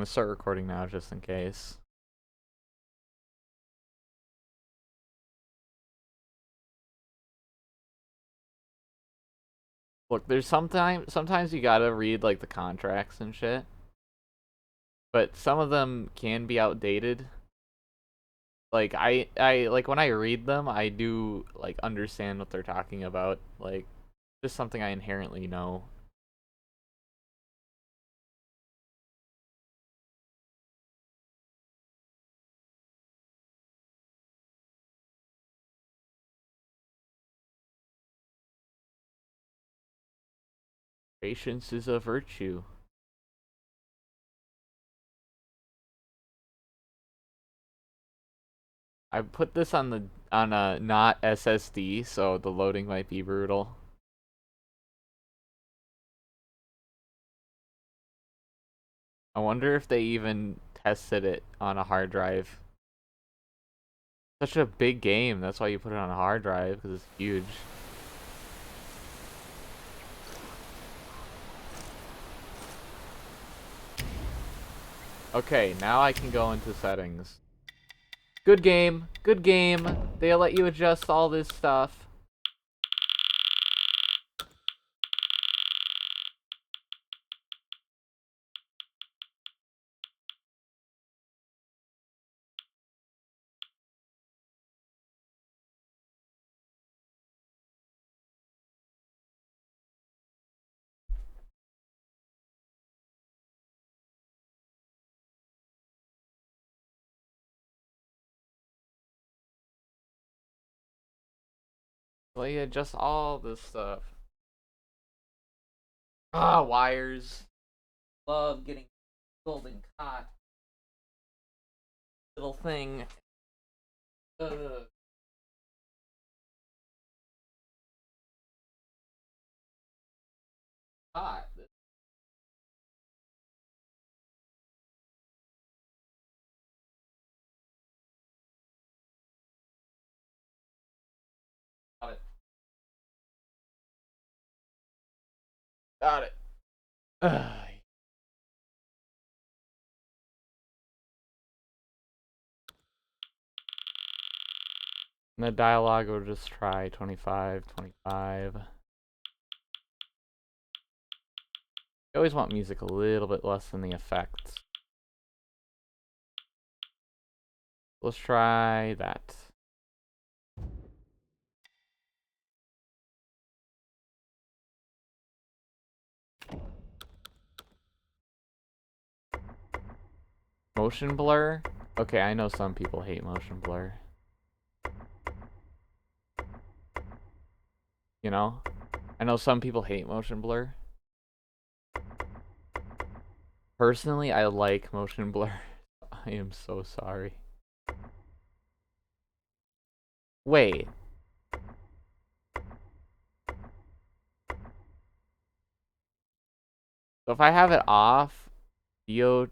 gonna start recording now just in case. Look, there's sometimes you gotta read like the contracts and shit, but some of them can be outdated. Like I like when I read them, I do like understand what they're talking about. Like just something I inherently know. Patience is a virtue. I put this on a not SSD, so the loading might be brutal. I wonder if they even tested it on a hard drive. Such a big game, that's why you put it on a hard drive, because it's huge. Okay, now I can go into settings. Good game, good game. They'll let you adjust all this stuff. Let you adjust all this stuff. Ah, wires. Love getting golden caught. Little thing. Ugh. Hot. Got it. Got it. Ugh. In the dialogue, we'll just try 25, 25. You always want music a little bit less than the effects. Let's try that. Motion blur? Okay, I know some people hate motion blur. You know? I know some people hate motion blur. Personally, I like motion blur. I am so sorry. Wait. So if I have it off, Diotranopia,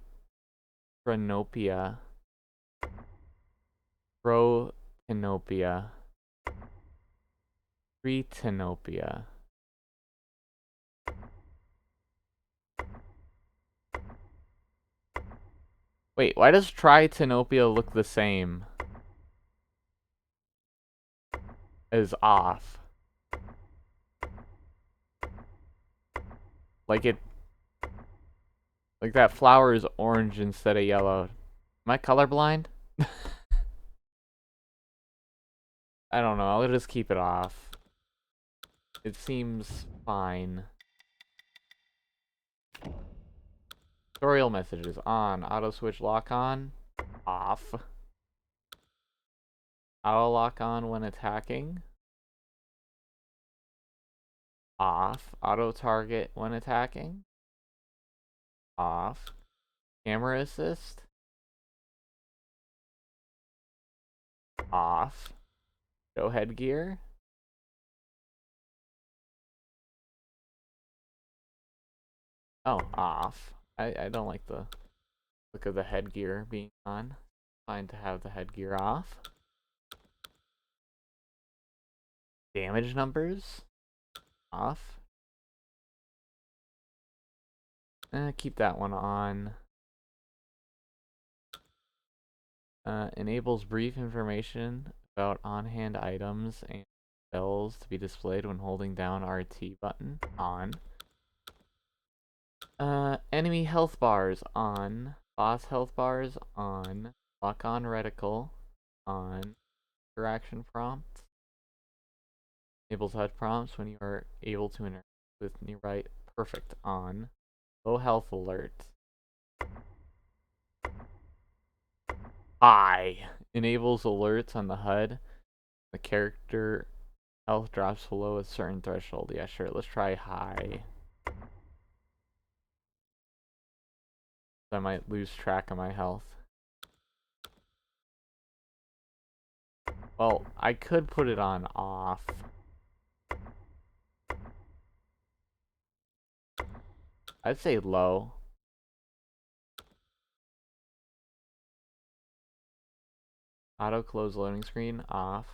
Protanopia, Pretanopia. Wait, why does Tritanopia look the same as off? Like like that flower is orange instead of yellow. Am I colorblind? I don't know, I'll just keep it off. It seems fine. Tutorial messages on. Auto switch lock on. Off. Auto lock on when attacking. Off. Auto target when attacking. Off. Camera assist. Off. Show headgear. Oh, off. I don't like the look of the headgear being on. Fine to have the headgear off. Damage numbers. Off. Keep that one on. Enables brief information about on-hand items and spells to be displayed when holding down RT button. On. Enemy health bars on. Boss health bars on. Lock on reticle on. Interaction prompts. Enables HUD prompts when you are able to interact with nearby. Perfect on. Low health alert. High. Enables alerts on the HUD. The character health drops below a certain threshold. Yeah, sure. Let's try high. I might lose track of my health. Well, I could put it on off. I'd say low. Auto close loading screen off.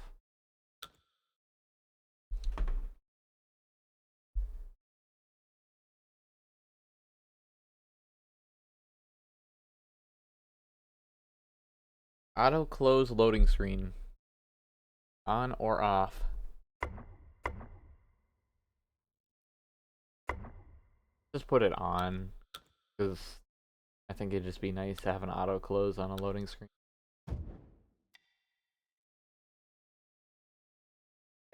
Auto close loading screen on or off. Just put it on, because I think it'd just be nice to have an auto close on a loading screen. I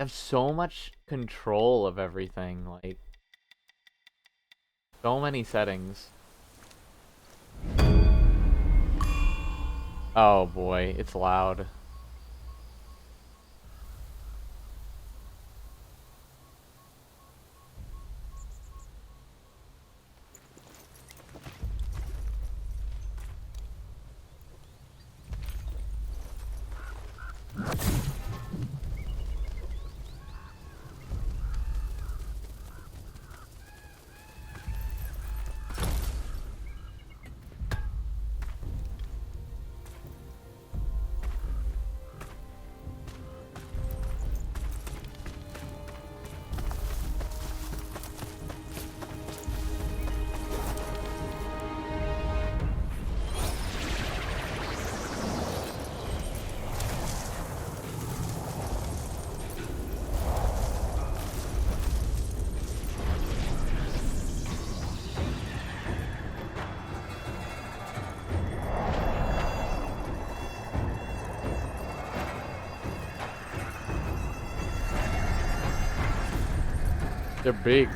have so much control of everything, like so many settings. Oh boy, it's loud. They're big.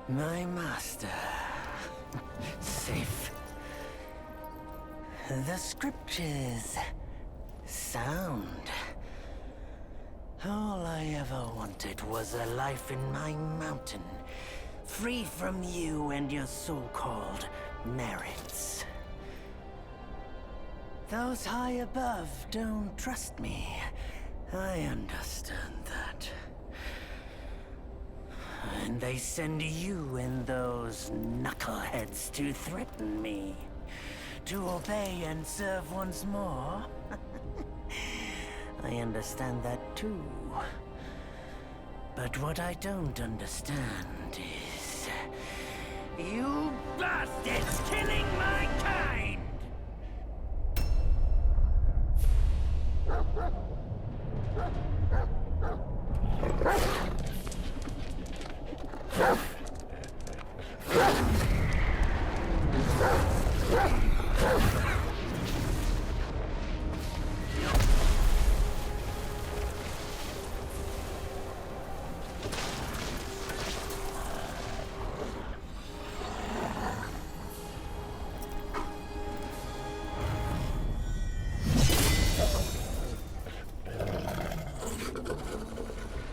My master. Safe. The scriptures. Sound. All I ever wanted was a life in my mountain, free from you and your so-called merits. Those high above don't trust me. I understand that. And they send you and those knuckleheads to threaten me. To obey and serve once more. I understand that too. But what I don't understand is... you bastards killing my kind!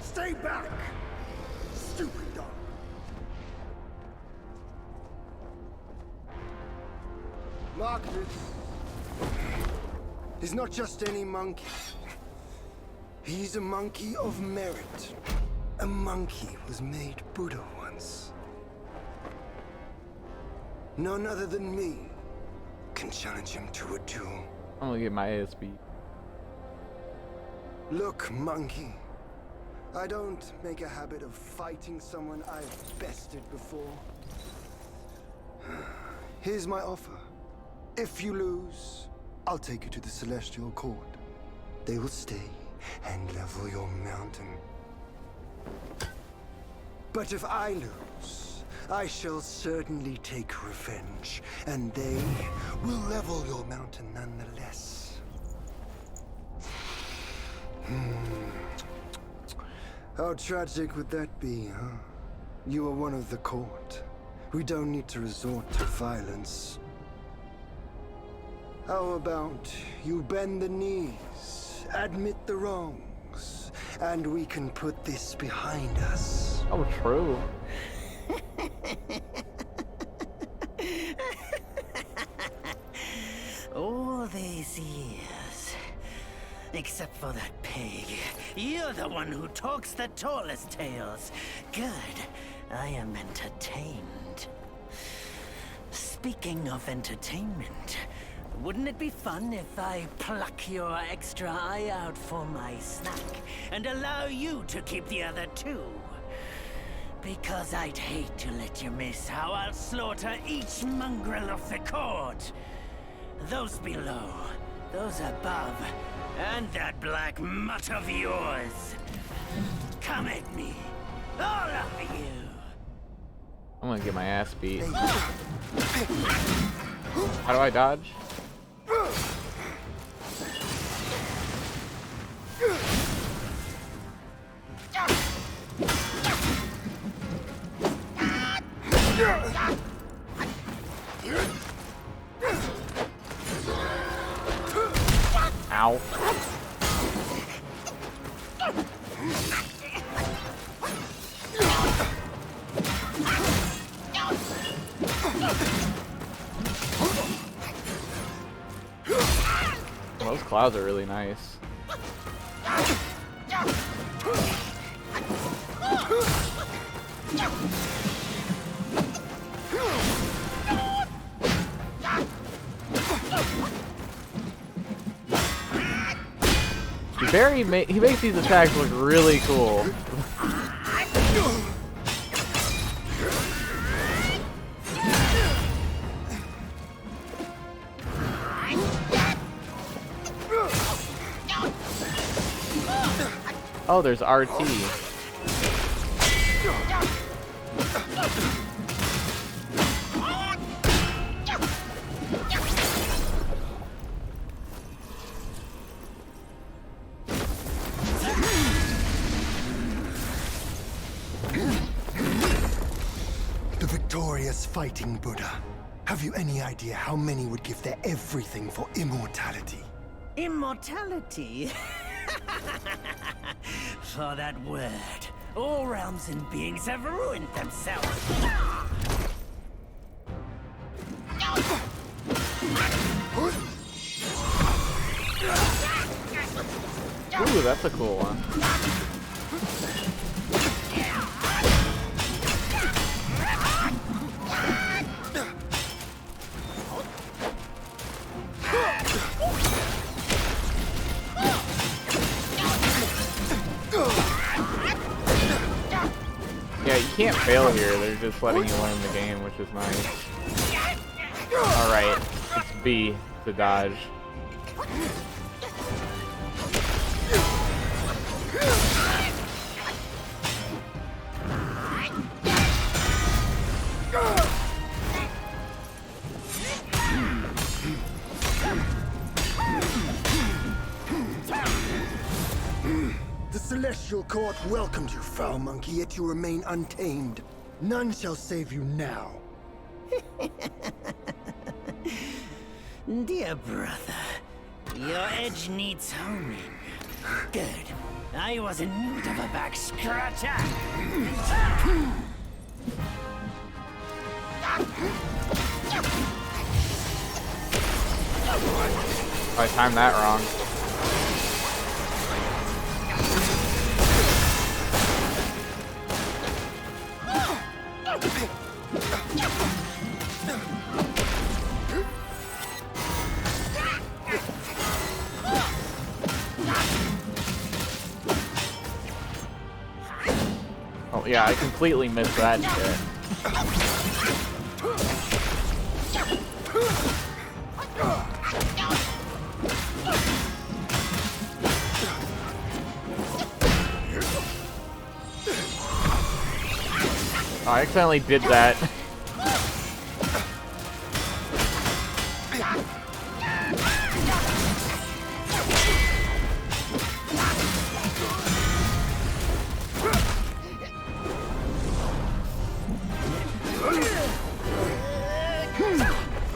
Stay back, stupid dog. Mark this. He's not just any monkey. He's a monkey of merit. A monkey was made Buddha once. None other than me can challenge him to a duel. I'm gonna get my ASB. Look, monkey. I don't make a habit of fighting someone I've bested before. Here's my offer. If you lose, I'll take you to the Celestial Court. They will stay and level your mountain. But if I lose, I shall certainly take revenge, and they will level your mountain nonetheless. How tragic would that be, huh? You are one of the court. We don't need to resort to violence. How about you bend the knees, admit the wrongs, and we can put this behind us. Oh, true. All these years, except for that pig, you're the one who talks the tallest tales. Good, I am entertained. Speaking of entertainment, wouldn't it be fun if I pluck your extra eye out for my snack and allow you to keep the other two? Because I'd hate to let you miss how I'll slaughter each mongrel of the court. Those below, those above, and that black mutt of yours. Come at me, all of you. I'm gonna get my ass beat. How do I dodge? Ow. Those clouds are really nice. He makes these attacks look really cool. Oh, there's RT. The victorious fighting Buddha. Have you any idea how many would give their everything for immortality? Immortality? For that word, all realms and beings have ruined themselves. Ooh, that's a cool one. Yeah, you can't fail here. They're just letting you learn the game, which is nice. Alright, it's B to dodge. The Celestial Court welcomed you, foul monkey, yet you remain untamed. None shall save you now. Dear brother, your edge needs honing. Good. I was in need of a back scratcher. timed that wrong. Oh yeah, I completely missed that shit. Oh, I accidentally did that.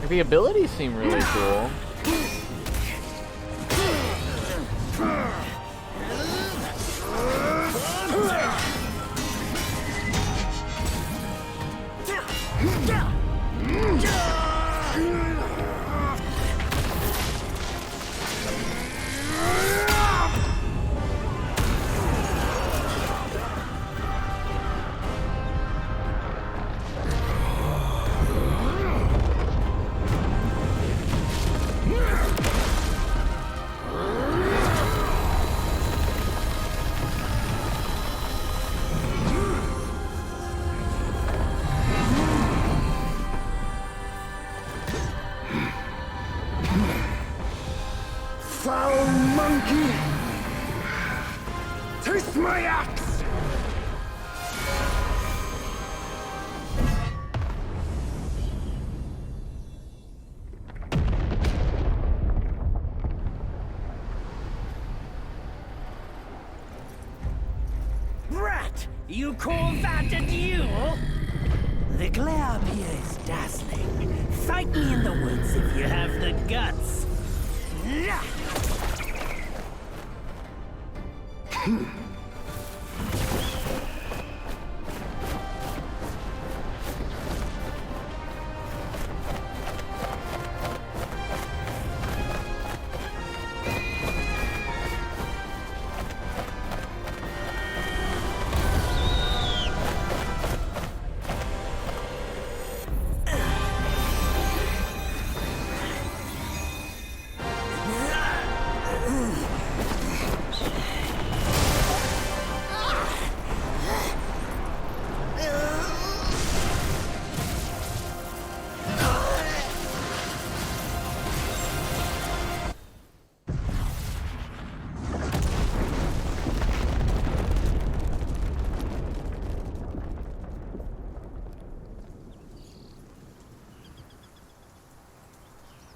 The abilities seem really cool. Foul monkey! Taste my axe! Brat! You call that a duel? The glare appears dazzling. Fight me in the woods if you have the guts.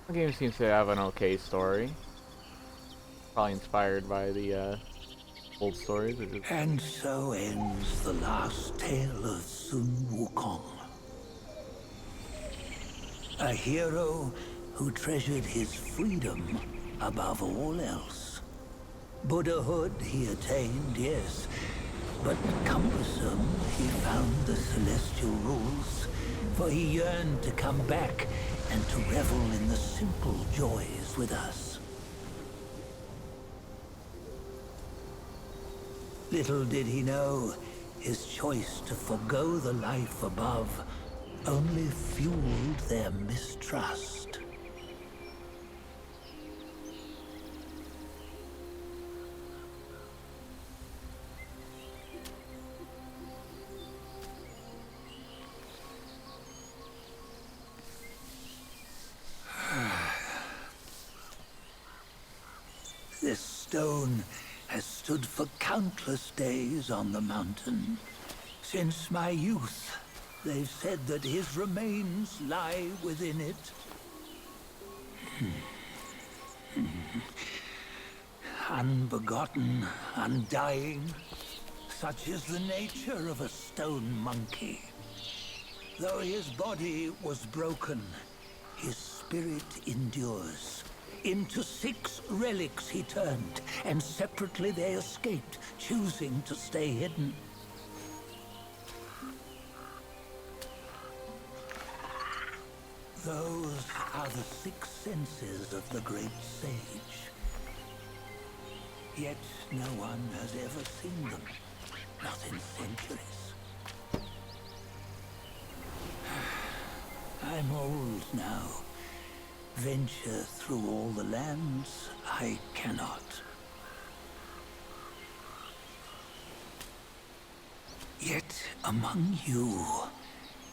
The game seems to have an okay story. Probably inspired by the old stories. And so ends the last tale of Sun Wukong. A hero who treasured his freedom above all else. Buddhahood he attained, yes, but cumbersome he found the celestial rules, for he yearned to come back and to revel in the simple joys with us. Little did he know, his choice to forgo the life above only fueled their mistrust. This stone has stood for countless days on the mountain. Since my youth, they've said that his remains lie within it. Unbegotten, undying, such is the nature of a stone monkey. Though his body was broken, his spirit endures. Into 6 relics he turned, and separately they escaped, choosing to stay hidden. Those are the six senses of the great sage. Yet no one has ever seen them. Not in centuries. I'm old now. Venture through all the lands I cannot. Yet among you,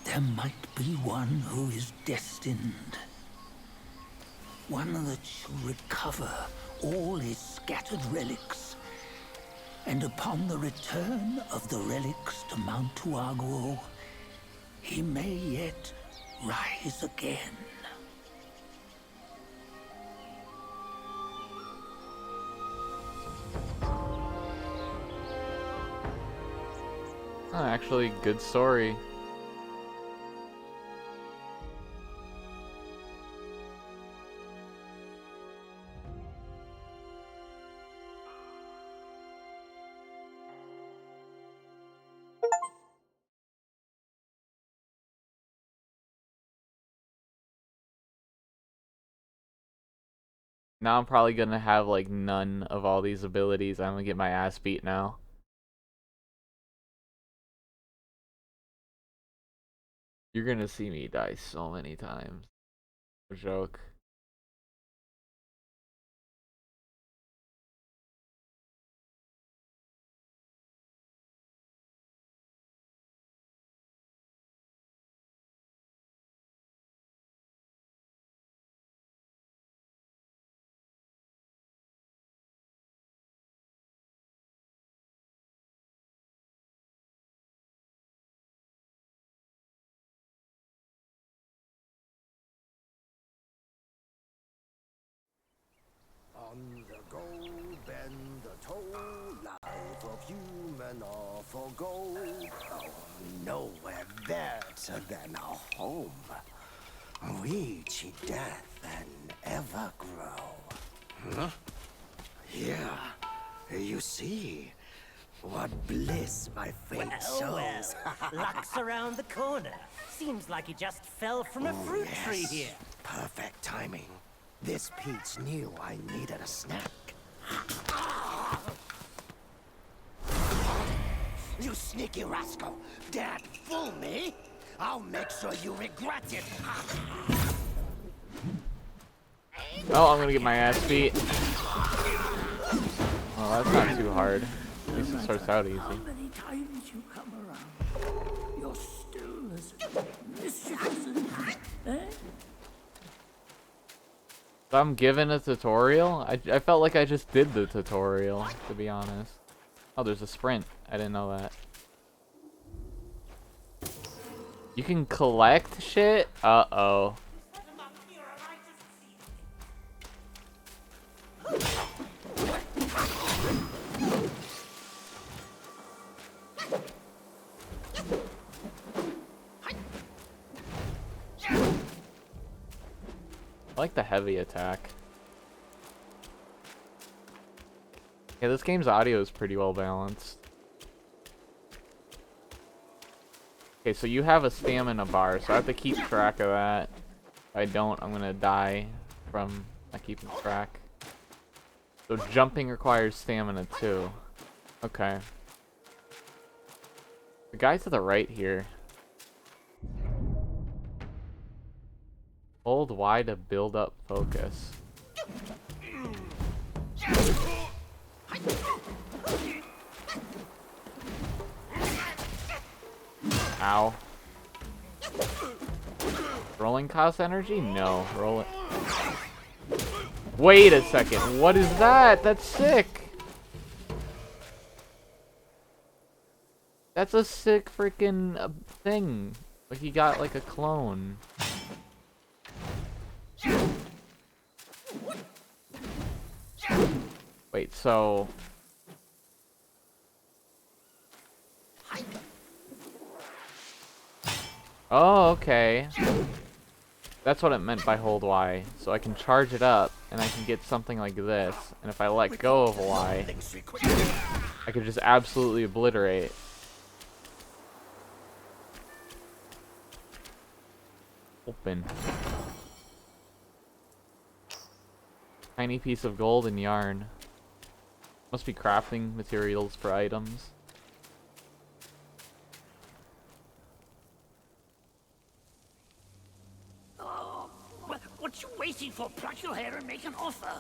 there might be one who is destined. One that shall recover all his scattered relics. And upon the return of the relics to Mount Tuaguo, he may yet rise again. Oh, actually, good story. Now I'm probably gonna have like none of all these abilities. I'm gonna get my ass beat now. You're gonna see me die so many times. No joke. On the go, bend the toe, life of human all for gold. Oh, nowhere better than our home. We cheat death and ever grow. Huh? Here, you see, what bliss my fate shows. Luck's around the corner. Seems like he just fell from a fruit tree here. Perfect timing. This peach knew I needed a snack. You sneaky rascal! Dare fool me? I'll make sure you regret it! Oh, I'm gonna get my ass beat. Well, that's not too hard. At least it starts out easy. How many times you come around? You're still as mischievous, eh? So I'm given a tutorial? I felt like I just did the tutorial, to be honest. Oh, there's a sprint. I didn't know that. You can collect shit? Uh-oh. I like the heavy attack. Yeah, this game's audio is pretty well balanced. Okay, so you have a stamina bar, so I have to keep track of that. If I don't, I'm gonna die from not keeping track. So jumping requires stamina too. Okay. The guy to the right here. Hold Y to build up focus. Ow. Rolling cost energy? No. Roll it. Wait a second. What is that? That's sick. That's a sick freaking thing. Like he got like a clone. Wait, so... Oh, okay. That's what it meant by hold Y. So I can charge it up, and I can get something like this. And if I let go of Y, I could just absolutely obliterate. Open. Tiny piece of gold and yarn. Must be crafting materials for items. Oh, what you waiting for? Pluck your hair and make an offer.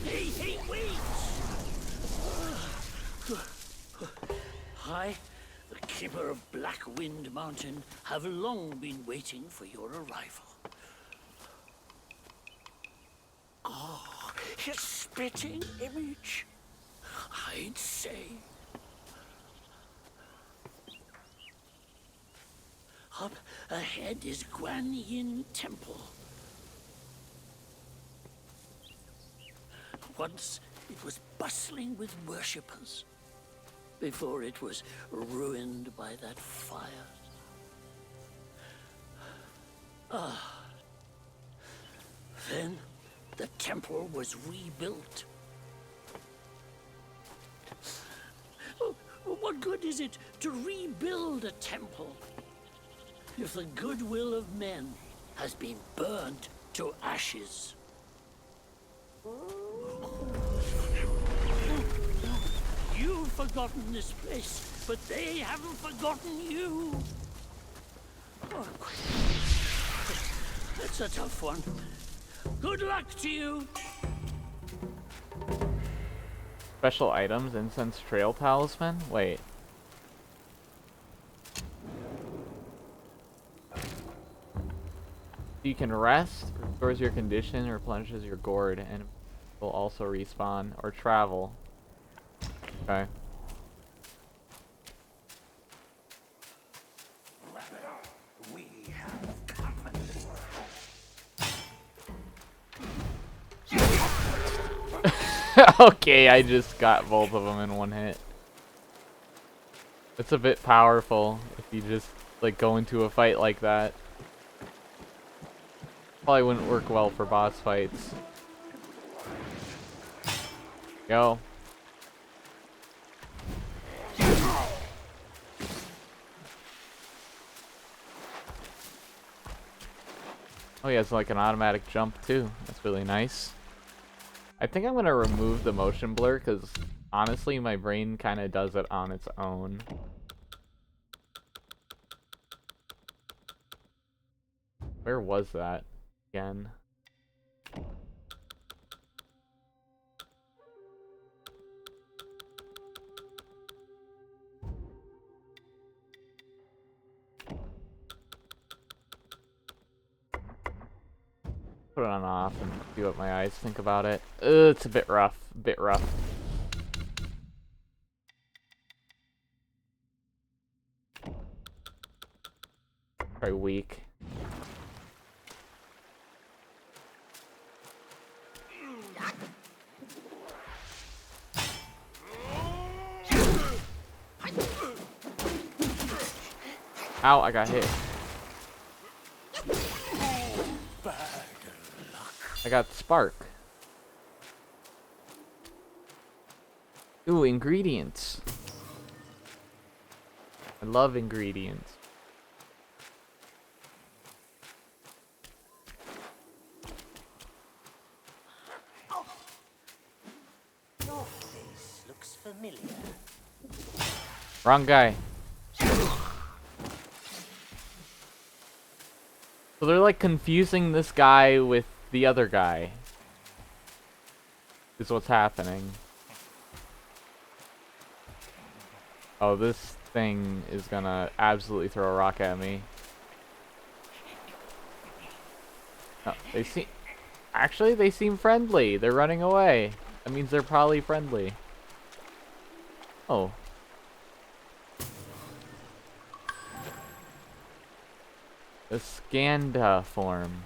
Hey, wait! I, the keeper of Black Wind Mountain, have long been waiting for your arrival. Oh, his spitting image, I'd say. Up ahead is Guan Yin Temple. Once it was bustling with worshippers, before it was ruined by that fire. Then the temple was rebuilt. Oh, what good is it to rebuild a temple if the goodwill of men has been burned to ashes? You've forgotten this place, but they haven't forgotten you. Oh, that's a tough one. Good luck to you. Special items, incense trail talisman? Wait. You can rest, restores your condition, replenishes your gourd, and will also respawn or travel. Okay. We have company. Okay, I just got both of them in one hit. It's a bit powerful if you just like go into a fight like that. Probably wouldn't work well for boss fights. Go. Oh, he has like an automatic jump too. That's really nice. I think I'm gonna remove the motion blur because honestly my brain kind of does it on its own. Where was that again? Put it on off and see what my eyes think about it. It's a bit rough. A bit rough. Very weak. Ow, I got hit. I got spark. Ooh, ingredients. I love ingredients. Your face looks familiar. Wrong guy. So they're like confusing this guy with the other guy. Is what's happening. Oh, this thing is gonna absolutely throw a rock at me. Oh, they seem... Actually, they seem friendly. They're running away. That means they're probably friendly. Oh. The Skanda form.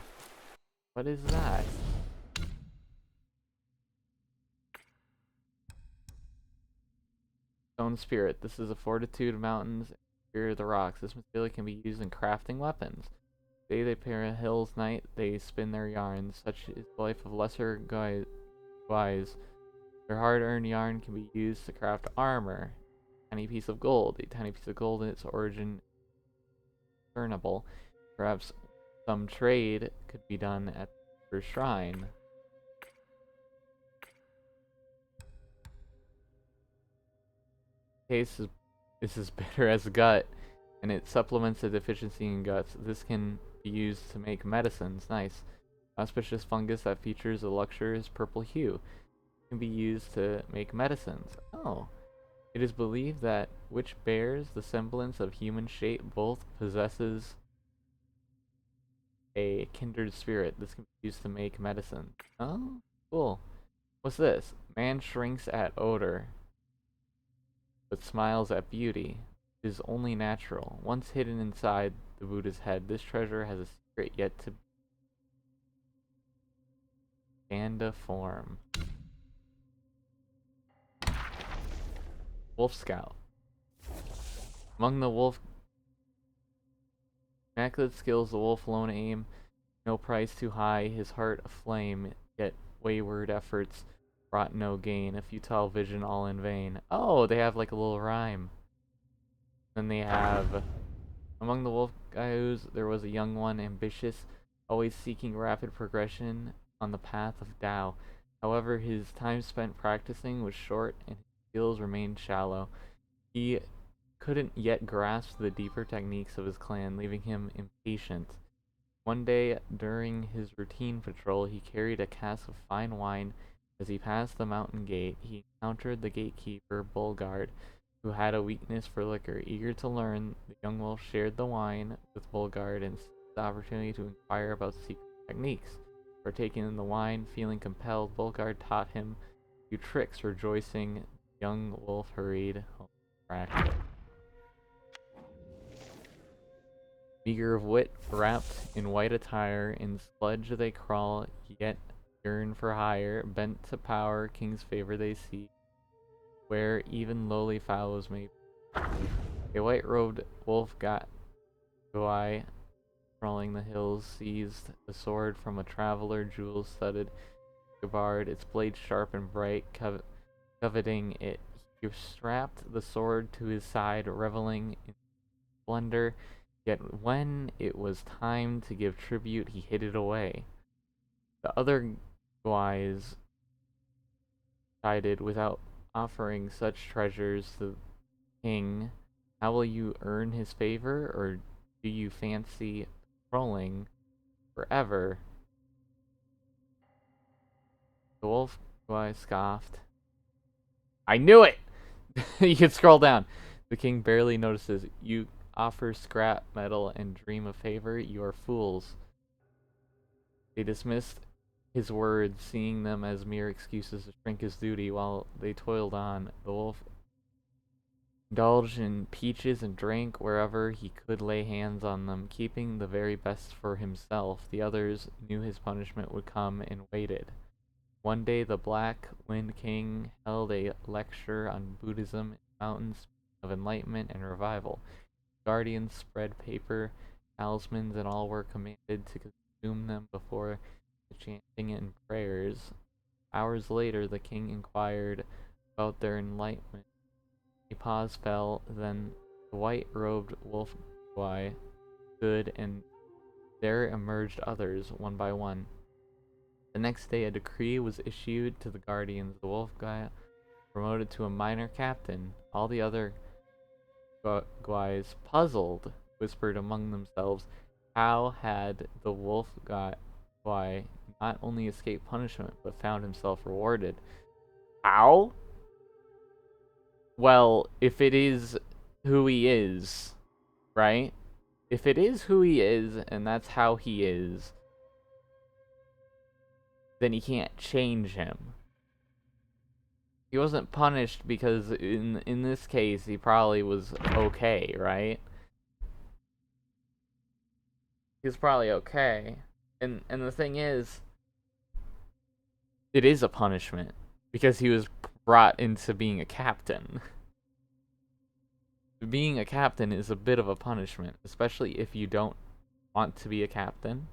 What is that? Stone Spirit. This is a fortitude of mountains. Spirit of the rocks. This material can be used in crafting weapons. Day they pair a hill's night, they spin their yarns. Such is the life of lesser guys. Their hard-earned yarn can be used to craft armor. Tiny piece of gold. A tiny piece of gold in its origin is discernible. Perhaps some trade could be done at the shrine. This is bitter as gut, and it supplements a deficiency in guts. This can be used to make medicines. Nice. Auspicious fungus that features a luxurious purple hue can be used to make medicines. Oh. It is believed that which bears the semblance of human shape both possesses a kindred spirit. This can be used to make medicine. Oh, cool. What's this? Man shrinks at odor, but smiles at beauty. It is only natural. Once hidden inside the Buddha's head, this treasure has a secret yet to panda form. Wolf Scout. Among the wolf immaculate skills, the wolf alone aim no price too high, his heart aflame, yet wayward efforts brought no gain, a futile vision all in vain. Oh, they have like a little rhyme. Then they have, among the wolf guys, there was a young one, ambitious, always seeking rapid progression on the path of Tao. However, his time spent practicing was short, and his skills remained shallow. He couldn't yet grasp the deeper techniques of his clan, leaving him impatient. One day, during his routine patrol, he carried a cask of fine wine. As he passed the mountain gate, he encountered the gatekeeper, Bulgard, who had a weakness for liquor. Eager to learn, the young wolf shared the wine with Bulgard and seized the opportunity to inquire about secret techniques. Partaking in the wine, feeling compelled, Bulgard taught him a few tricks. Rejoicing, the young wolf hurried home to practice. Meager of wit, wrapped in white attire, in sludge they crawl, yet yearn for higher. Bent to power, king's favor they seek, where even lowly fellows may be. A white-robed wolf got Guai, crawling the hills, seized a sword from a traveler, jewel-studded gabard, its blade sharp and bright, coveting it. He strapped the sword to his side, reveling in splendor. Yet when it was time to give tribute, he hid it away. The other guys decided, without offering such treasures to the king, how will you earn his favor, or do you fancy trolling forever? The wolf guy scoffed. I knew it! You can scroll down. The king barely notices. You offer scrap metal and dream of favor, you are fools. They dismissed his words, seeing them as mere excuses to shrink his duty. While they toiled on, the wolf indulged in peaches and drank wherever he could lay hands on them, keeping the very best for himself. The others knew his punishment would come and waited. One day the Black Wind King held a lecture on Buddhism in the mountains of enlightenment and revival. Guardians spread paper, talismans, and all were commanded to consume them before the chanting and prayers. Hours later, the king inquired about their enlightenment. A pause fell, then the white-robed wolf guy stood, and there emerged others, one by one. The next day, a decree was issued to the guardians. The wolf guy promoted to a minor captain. All the other guys, puzzled, whispered among themselves, how had the wolf guy not only escaped punishment, but found himself rewarded? How? Well, if it is who he is, right? If it is who he is, and that's how he is, then he can't change him. He wasn't punished because in this case he probably was okay, right? He was probably okay. And the thing is, it is a punishment because he was brought into being a captain. Being a captain is a bit of a punishment, especially if you don't want to be a captain.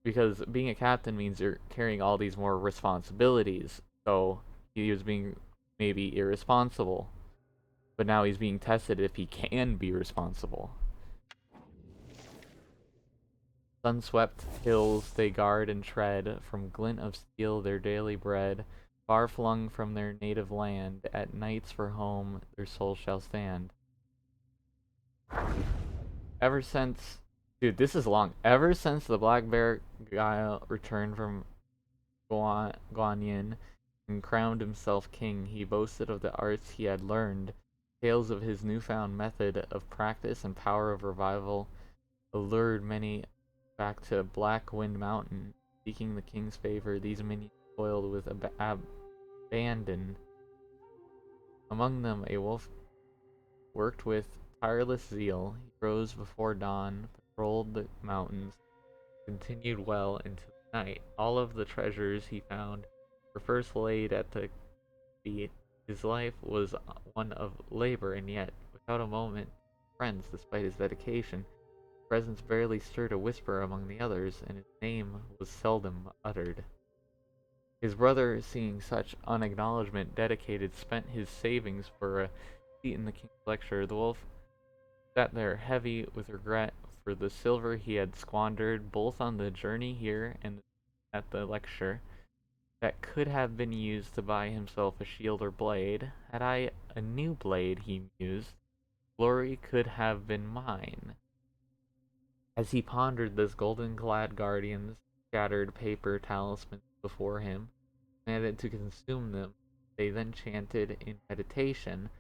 Because being a captain means you're carrying all these more responsibilities. So he was being maybe irresponsible. But now he's being tested if he can be responsible. Sun-swept hills they guard and tread, from glint of steel their daily bread, far flung from their native land, at nights for home their souls shall stand. Ever since... Dude, this is long. Ever since the Black Bear Guile returned from Guanyin and crowned himself king, he boasted of the arts he had learned. Tales of his newfound method of practice and power of revival allured many back to Black Wind Mountain. Seeking the king's favor, these minions toiled with abandon. Among them, a wolf worked with tireless zeal. He rose before dawn, patrolled the mountains, continued well into the night. All of the treasures he found were first laid at the feet. His life was one of labor, and yet, without a moment friends, despite his dedication. His presence barely stirred a whisper among the others, and his name was seldom uttered. His brother, seeing such unacknowledgment dedicated, spent his savings for a seat in the king's lecture. The wolf sat there heavy with regret for the silver he had squandered, both on the journey here and at the lecture, that could have been used to buy himself a shield or blade. Had I a new blade, he mused, glory could have been mine. As he pondered this, golden-clad guardians scattered paper talismans before him, commanded to consume them. They then chanted in meditation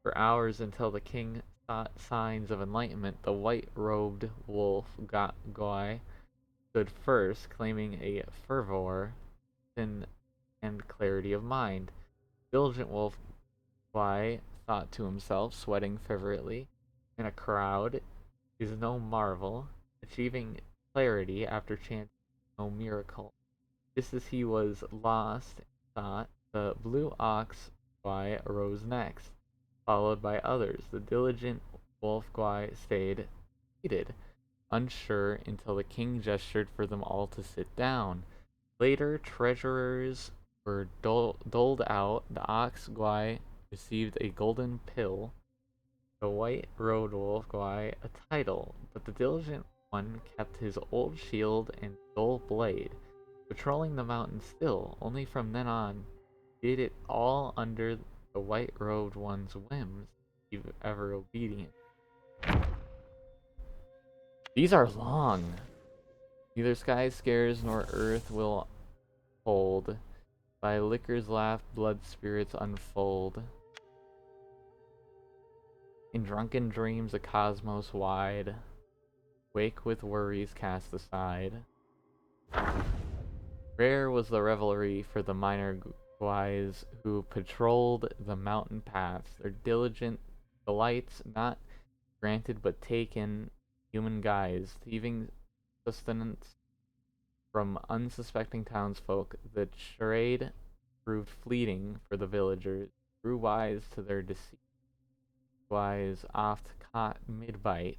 for hours until the king sought signs of enlightenment. The white-robed wolf Goi stood first, claiming a fervor and clarity of mind. Diligent wolf Goi thought to himself, sweating fervently in a crowd is no marvel. Achieving clarity after chanting no miracle. Just as he was lost in thought, the blue ox Gwai arose next, followed by others. The diligent wolf Gwai stayed seated, unsure, until the king gestured for them all to sit down. Later, treasurers were doled out. The ox Gwai received a golden pill, the white road wolf Gwai a title, but the diligent one kept his old shield and dull blade, patrolling the mountain still. Only from then on did it all under the white-robed one's whims, ever obedient. These are long. Neither sky scares nor earth will hold. By liquor's laugh, blood spirits unfold. In drunken dreams, a cosmos wide, wake with worries cast aside. Rare was the revelry for the minor Gwais who patrolled the mountain paths, their diligent delights not granted but taken human guise, thieving sustenance from unsuspecting townsfolk. The charade proved fleeting for the villagers, grew wise to their deceit. Wise oft caught mid-bite,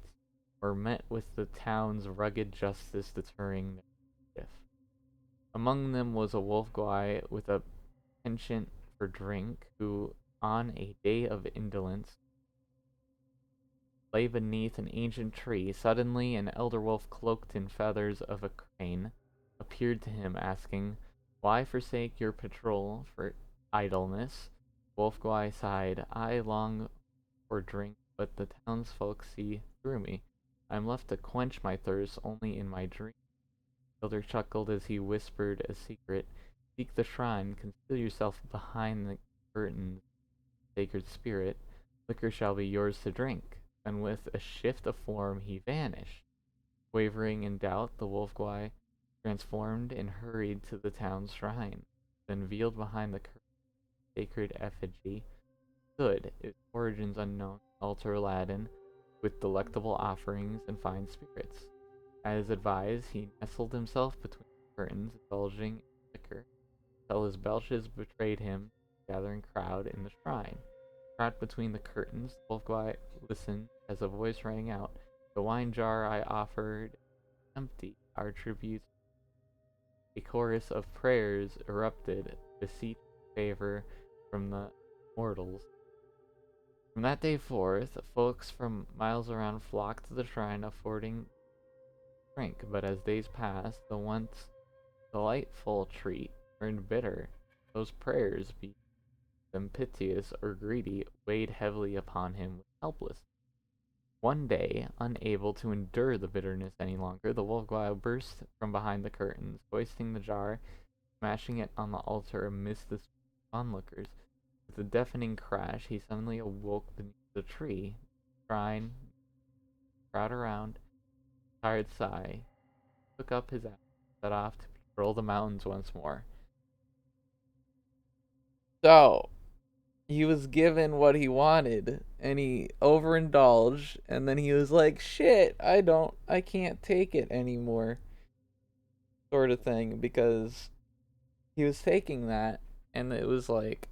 or met with the town's rugged justice deterring their mischief. Among them was a wolf Gwai with a penchant for drink, who, on a day of indolence, lay beneath an ancient tree. Suddenly, an elder wolf cloaked in feathers of a crane appeared to him, asking, "Why forsake your patrol for idleness?" Wolf Gwai sighed, "I long for drink, but the townsfolk see through me. I am left to quench my thirst only in my dream." The elder chuckled as he whispered a secret, "Seek the shrine, conceal yourself behind the curtains, sacred spirit. Liquor shall be yours to drink." Then with a shift of form he vanished. Wavering in doubt, the wolf Gwai transformed and hurried to the town's shrine. Then veiled behind the sacred effigy stood, its origins unknown, altar laden with delectable offerings and fine spirits. As advised, he nestled himself between the curtains, indulging in liquor, till his belches betrayed him to the gathering crowd in the shrine. Trapped between the curtains, the wolf guy listened as a voice rang out. The wine jar I offered empty. Our tributes. A chorus of prayers erupted, beseeching favor from the mortals. From that day forth, folks from miles around flocked to the shrine, affording drink. But as days passed, the once delightful treat turned bitter. Those prayers, be them piteous or greedy, weighed heavily upon him with helpless. One day, unable to endure the bitterness any longer, the wolf guile burst from behind the curtains, hoisting the jar, smashing it on the altar amidst the onlookers. With a deafening crash, he suddenly awoke beneath the tree. Shrine, crowd around, tired sigh, took up his axe, set off to patrol the mountains once more. So, he was given what he wanted, and he overindulged, and then he was like, shit, I can't take it anymore, sort of thing, because he was taking that, and it was like,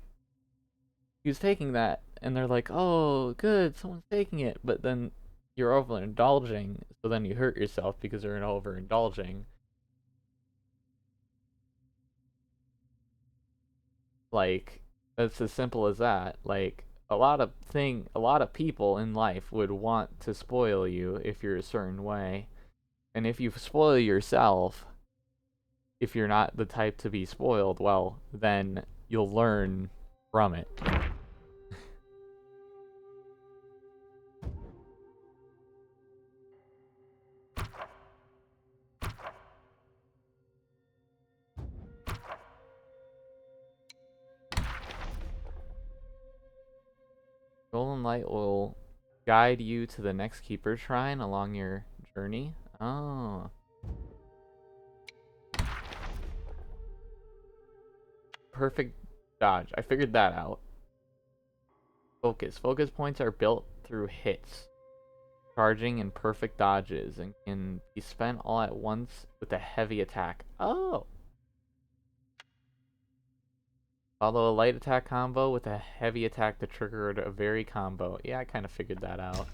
he was taking that, and they're like, oh, good, someone's taking it, but then you're overindulging, so then you hurt yourself because you're overindulging. Like, it's as simple as that. Like, a lot of people in life would want to spoil you if you're a certain way. And if you spoil yourself, if you're not the type to be spoiled, well, then you'll learn from it. Golden light will guide you to the next keeper shrine along your journey. Oh. Perfect dodge. I figured that out. Focus. Focus points are built through hits, charging and perfect dodges, and can be spent all at once with a heavy attack. Oh! Follow a light attack combo with a heavy attack to trigger a very combo. Yeah, I kind of figured that out.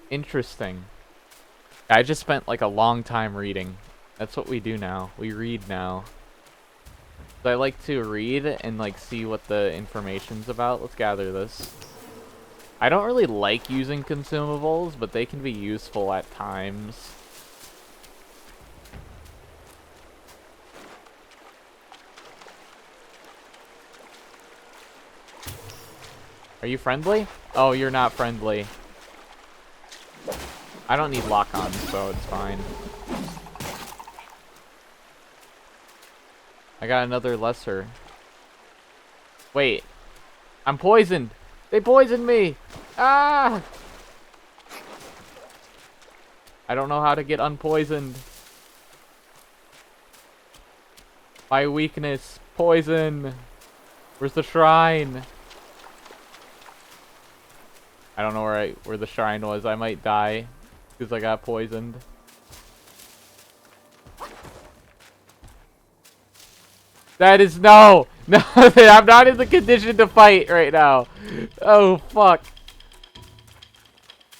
Interesting. I just spent like a long time reading. That's what we do now. We read now. So I like to read and like see what the information's about. Let's gather this. I don't really like using consumables, but they can be useful at times. Are you friendly? Oh, you're not friendly. I don't need lock-on, so it's fine. I got another lesser. Wait. I'm poisoned! They poisoned me! Ah! I don't know how to get unpoisoned. My weakness. Poison. Where's the shrine? I don't know where the shrine was. I might die because I got poisoned. That is no! No, I'm not in the condition to fight right now. Oh, fuck.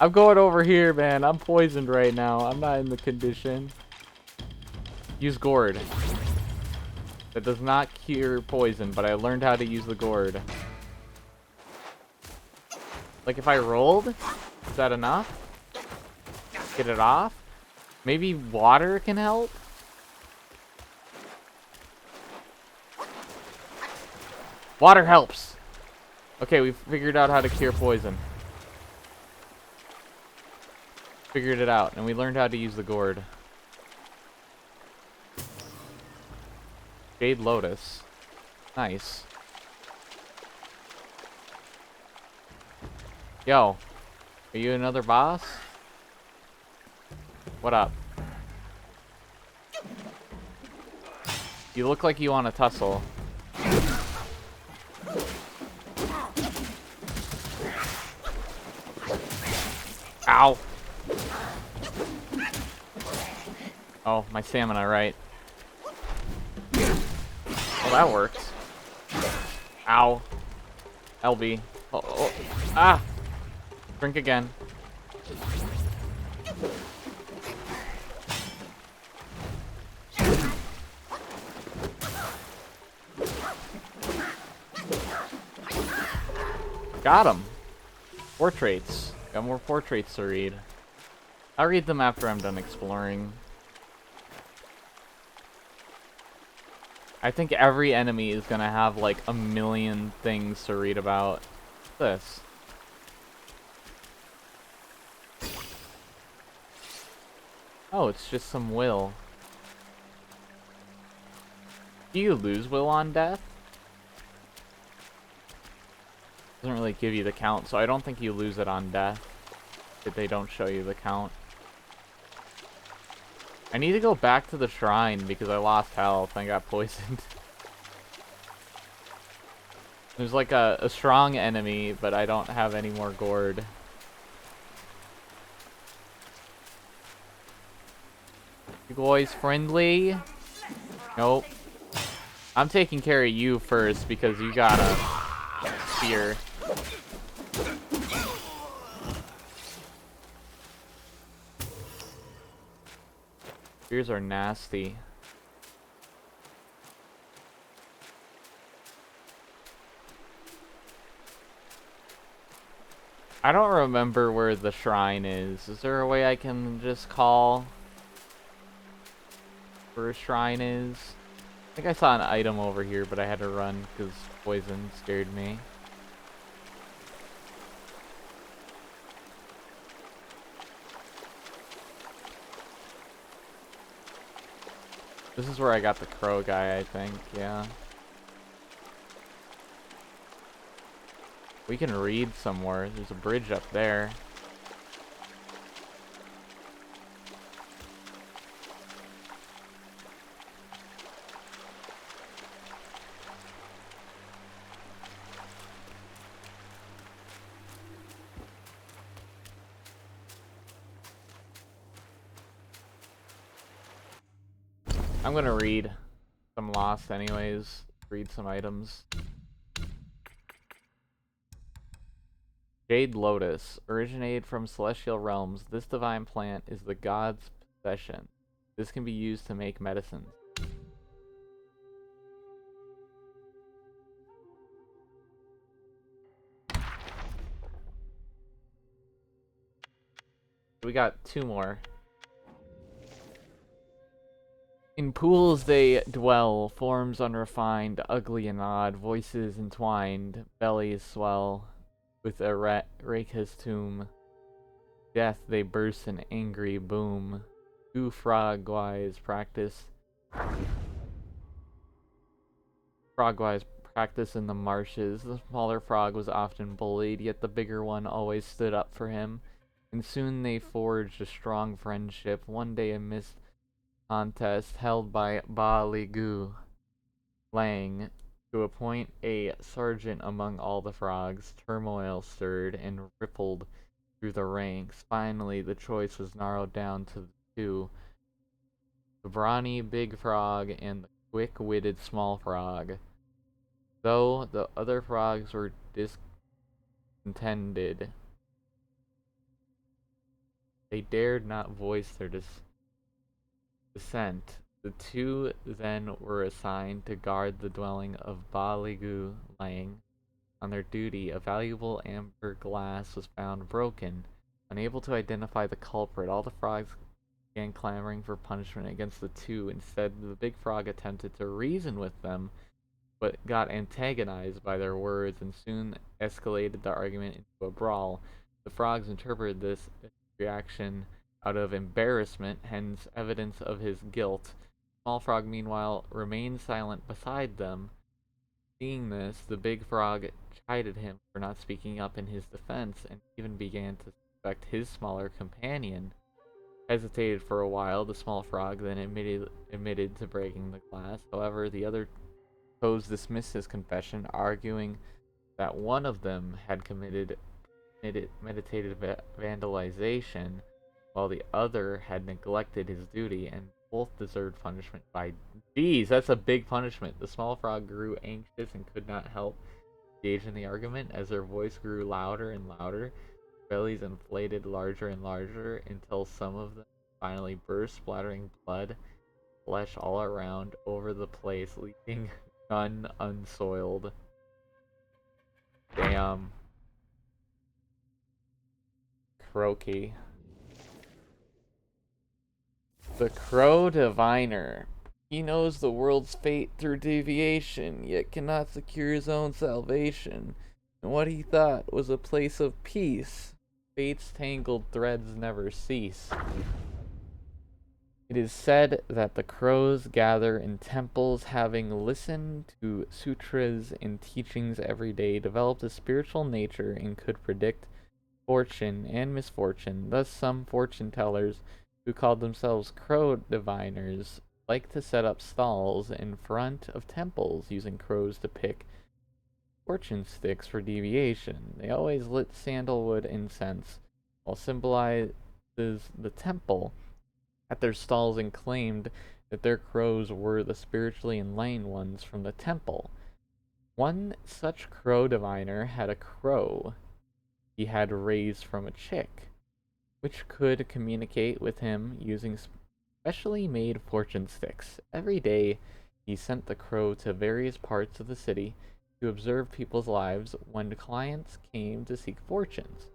I'm going over here, man. I'm poisoned right now. I'm not in the condition. Use gourd. That does not cure poison, but I learned how to use the gourd. Like, if I rolled, is that enough? Get it off? Maybe water can help? Water helps! Okay, we figured out how to cure poison. Figured it out, and we learned how to use the gourd. Jade Lotus. Nice. Yo, are you another boss? What up? You look like you want to tussle. Ow! Oh, my stamina, right? Well, that worked. Ow. LB. Oh, oh. Ah! Drink again. Got him. Portraits. Got more portraits to read. I'll read them after I'm done exploring. I think every enemy is gonna have like a million things to read about. What's this? Oh, it's just some will. Do you lose will on death? Doesn't really give you the count, so I don't think you lose it on death. If they don't show you the count. I need to go back to the shrine because I lost health and got poisoned. There's like a strong enemy, but I don't have any more gourd. You boys friendly? Nope. I'm taking care of you first because you got a spear. Spears are nasty. I don't remember where the shrine is. Is there a way I can just call where a shrine is? I think I saw an item over here, but I had to run because poison scared me. This is where I got the crow guy, I think, yeah. We can read somewhere. There's a bridge up there. I'm gonna read. I'm lost anyways. Read some items. Jade Lotus. Originated from celestial realms, this divine plant is the god's possession. This can be used to make medicines. We got two more. In pools they dwell, forms unrefined, ugly and odd, voices entwined, bellies swell. With a Reka's tomb, death they burst in angry boom. Two frogwise practice in the marshes. The smaller frog was often bullied, yet the bigger one always stood up for him. And soon they forged a strong friendship. One day amidst contest held by Ba Li Gu Lang to appoint a sergeant among all the frogs, turmoil stirred and rippled through the ranks. Finally, the choice was narrowed down to the two, the brawny big frog and the quick-witted small frog. Though the other frogs were discontented, they dared not voice their dissent. The two then were assigned to guard the dwelling of Ba Li Gu Lang. On their duty, a valuable amber glass was found broken. Unable to identify the culprit, all the frogs began clamoring for punishment against the two. Instead, the big frog attempted to reason with them, but got antagonized by their words and soon escalated the argument into a brawl. The frogs interpreted this reaction out of embarrassment, hence evidence of his guilt. Small frog, meanwhile, remained silent beside them. Seeing this, the big frog chided him for not speaking up in his defense and even began to suspect his smaller companion. Hesitated for a while, the small frog then admitted to breaking the glass. However, the other toes dismissed his confession, arguing that one of them had committed meditative vandalization, while the other had neglected his duty and Both deserved punishment by... Geez, that's a big punishment. The small frog grew anxious and could not help engage in the argument as their voice grew louder and louder. Bellies inflated larger and larger until some of them finally burst, splattering blood, flesh all around over the place, leaving none unsoiled. Damn. Croaky. The Crow Diviner. He knows the world's fate through deviation, yet cannot secure his own salvation. And what he thought was a place of peace, fate's tangled threads never cease. It is said that the crows gather in temples, having listened to sutras and teachings every day, developed a spiritual nature, and could predict fortune and misfortune. Thus, some fortune tellers who called themselves crow diviners like to set up stalls in front of temples using crows to pick fortune sticks for deviation. They always lit sandalwood incense, while symbolizes the temple at their stalls, and claimed that their crows were the spiritually enlightened ones from the temple. One such crow diviner had a crow he had raised from a chick, which could communicate with him using specially made fortune sticks. Every day, he sent the crow to various parts of the city to observe people's lives when clients came to seek fortunes.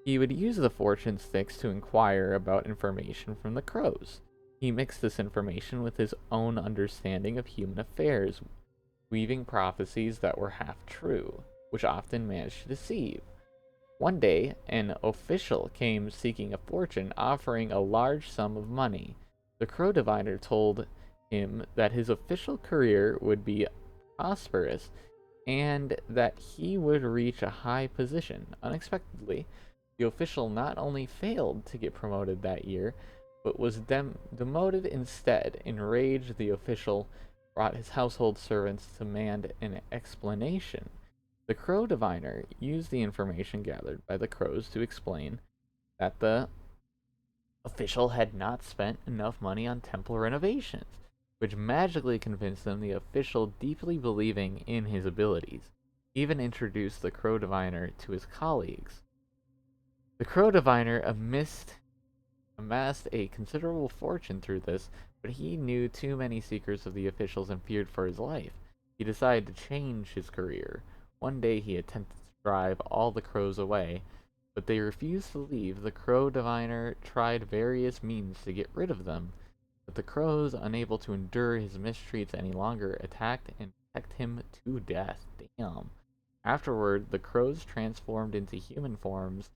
He would use the fortune sticks to inquire about information from the crows. He mixed this information with his own understanding of human affairs, weaving prophecies that were half true, which often managed to deceive. One day, an official came seeking a fortune, offering a large sum of money. The crow diviner told him that his official career would be prosperous and that he would reach a high position. Unexpectedly, the official not only failed to get promoted that year, but was demoted instead. Enraged, the official brought his household servants to demand an explanation. The crow diviner used the information gathered by the crows to explain that the official had not spent enough money on temple renovations, which magically convinced them the official, deeply believing in his abilities, even introduced the crow diviner to his colleagues. The crow diviner amassed a considerable fortune through this, but he knew too many secrets of the officials and feared for his life. He decided to change his career. One day he attempted to drive all the crows away, but they refused to leave. The crow diviner tried various means to get rid of them, but the crows, unable to endure his mistreats any longer, attacked and pecked him to death. Damn. Afterward, the crows transformed into human forms,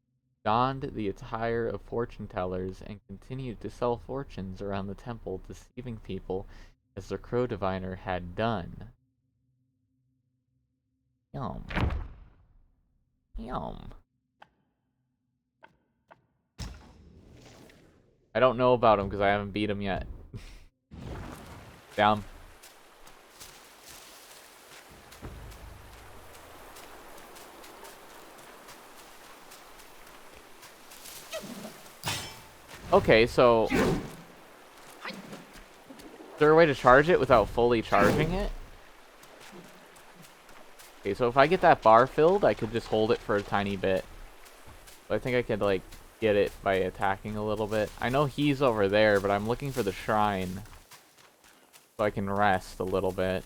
donned the attire of fortune tellers, and continued to sell fortunes around the temple, deceiving people as the crow diviner had done. Yum. Yum. I don't know about him because I haven't beat him yet. Down. Okay, so... is there a way to charge it without fully charging it? Okay, so if I get that bar filled, I could just hold it for a tiny bit. But I think I could, like, get it by attacking a little bit. I know he's over there, but I'm looking for the shrine. So I can rest a little bit.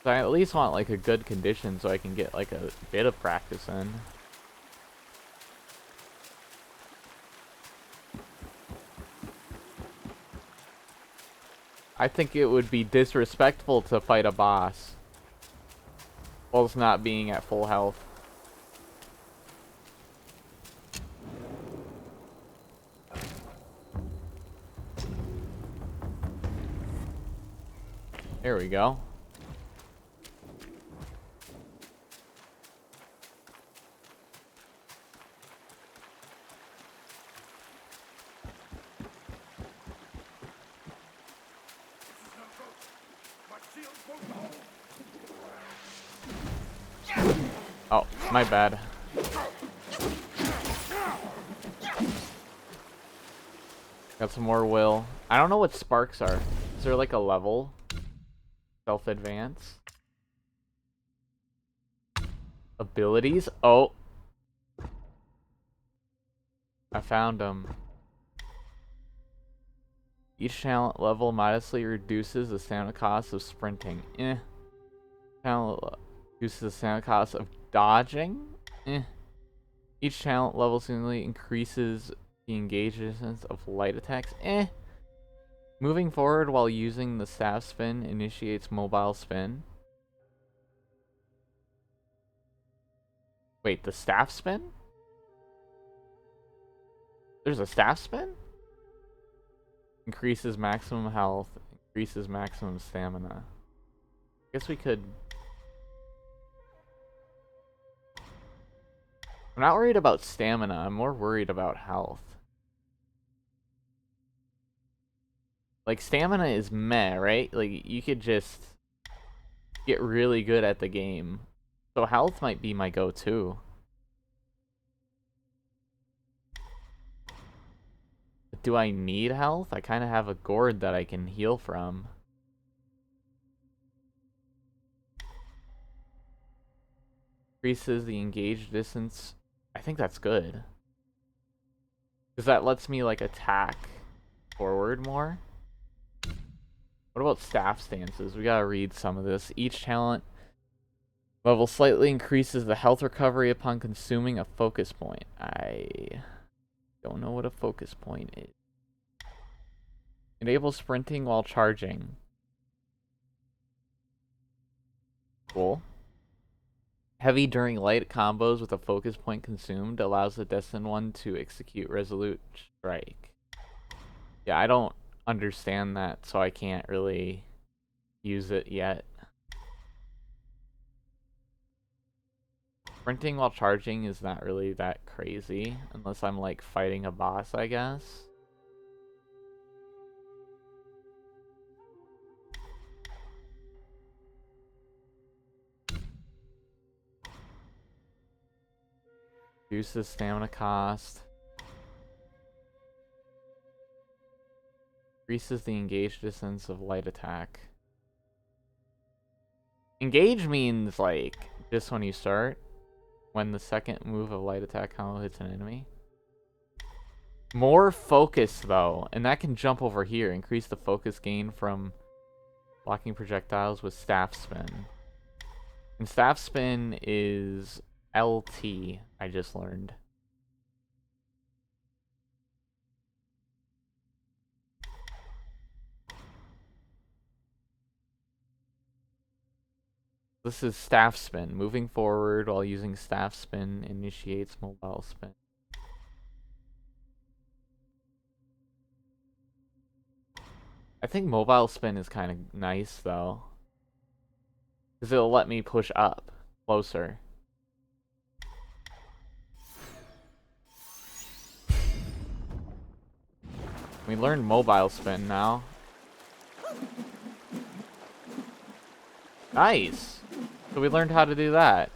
So I at least want, like, a good condition so I can get, like, a bit of practice in. I think it would be disrespectful to fight a boss whilst not being at full health. There we go. Oh, my bad. Got some more will. I don't know what sparks are. Is there like a level? Self-advance? Abilities? Oh. I found them. Each talent level modestly reduces the stamina cost of sprinting. Talent reduces the stamina cost of dodging. Each talent level seemingly increases the engaged distance of light attacks. Moving forward while using the staff spin initiates mobile spin. Wait, the staff spin? There's a staff spin? Increases maximum health, increases maximum stamina. Guess we could... I'm not worried about stamina, I'm more worried about health. Like, stamina is meh, right? Like, you could just get really good at the game. So health might be my go-to. Do I need health? I kind of have a gourd that I can heal from. Increases the engaged distance. I think that's good. Because that lets me, like, attack forward more. What about staff stances? We gotta read some of this. Each talent level slightly increases the health recovery upon consuming a focus point. I don't know what a focus point is. Enables sprinting while charging. Cool. Heavy during light combos with a focus point consumed allows the destined one to execute resolute strike. Yeah, I don't understand that, so I can't really use it yet. Sprinting while charging is not really that crazy, unless I'm like fighting a boss, I guess. Reduces stamina cost. Increases the engaged distance of light attack. Engage means like just when you start. When the second move of light attack combo hits an enemy. More focus though, and that can jump over here. Increase the focus gain from blocking projectiles with staff spin. And staff spin is LT, I just learned. This is staff spin. Moving forward while using staff spin initiates mobile spin. I think mobile spin is kind of nice though. Because it'll let me push up closer. We learned mobile spin now. Nice! So we learned how to do that.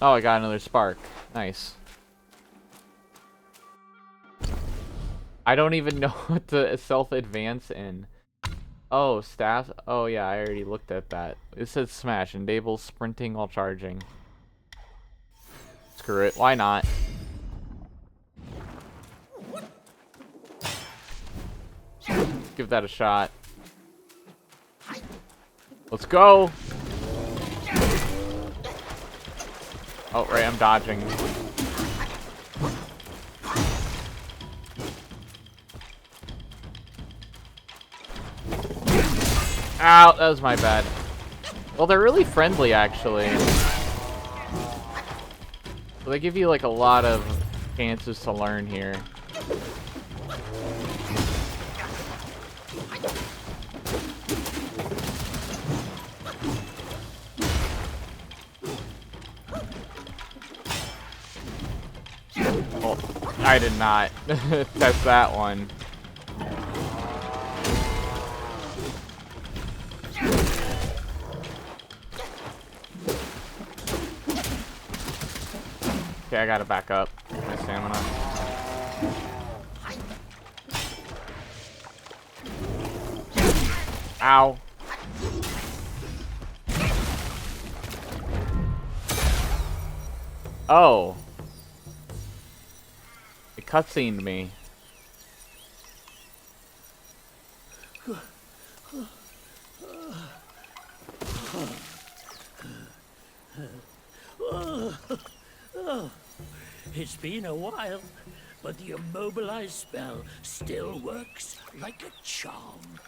Oh, I got another spark. Nice. I don't even know what to self-advance in. Oh, staff. Oh, yeah, I already looked at that. It says smash. Enables sprinting while charging. Screw it. Why not? Give that a shot. Let's go! Oh, right, I'm dodging. Ow, that was my bad. Well, they're really friendly, actually. So they give you, like, a lot of chances to learn here. I did not test that one. Okay, I gotta back up. My stamina. Ow. Oh. It cutscened me. It's been a while, but the immobilized spell still works like a charm.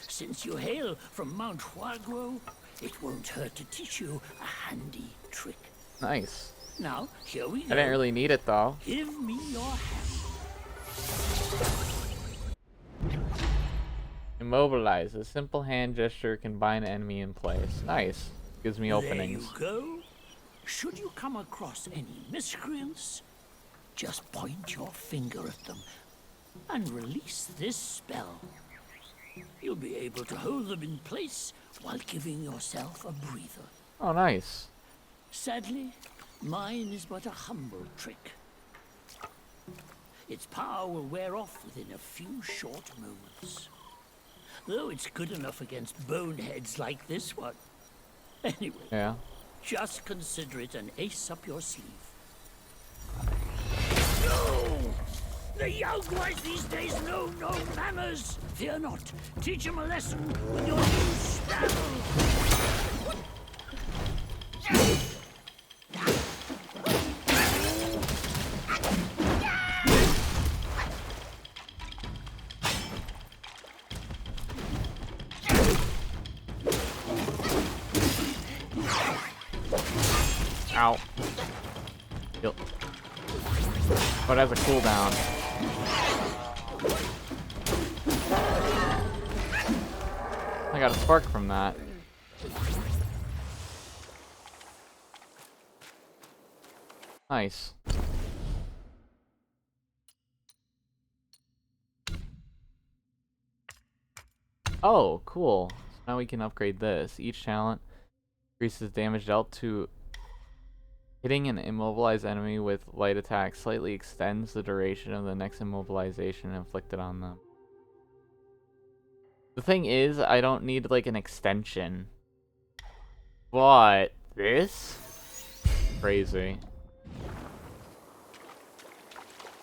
Since you hail from Mount Huaguo, it won't hurt to teach you a handy trick. Nice. Now, here we go. I didn't really need it though. Give me your hand. Immobilize. A simple hand gesture can bind an enemy in place. Nice. Gives me openings. There you go. Should you come across any miscreants, just point your finger at them and release this spell. You'll be able to hold them in place while giving yourself a breather. Oh, nice. Sadly, mine is but a humble trick. Its power will wear off within a few short moments. Though it's good enough against boneheads like this one. Anyway, Yeah. just consider it an ace up your sleeve. No! The young ones these days know no manners! Fear not. Teach them a lesson with your new spell! Ow. Yep. But it has a cooldown. I got a spark from that. Nice. Oh, cool. So now we can upgrade this. Each talent increases damage dealt to hitting an immobilized enemy with light attack slightly extends the duration of the next immobilization inflicted on them. The thing is, I don't need like an extension. But this? Crazy.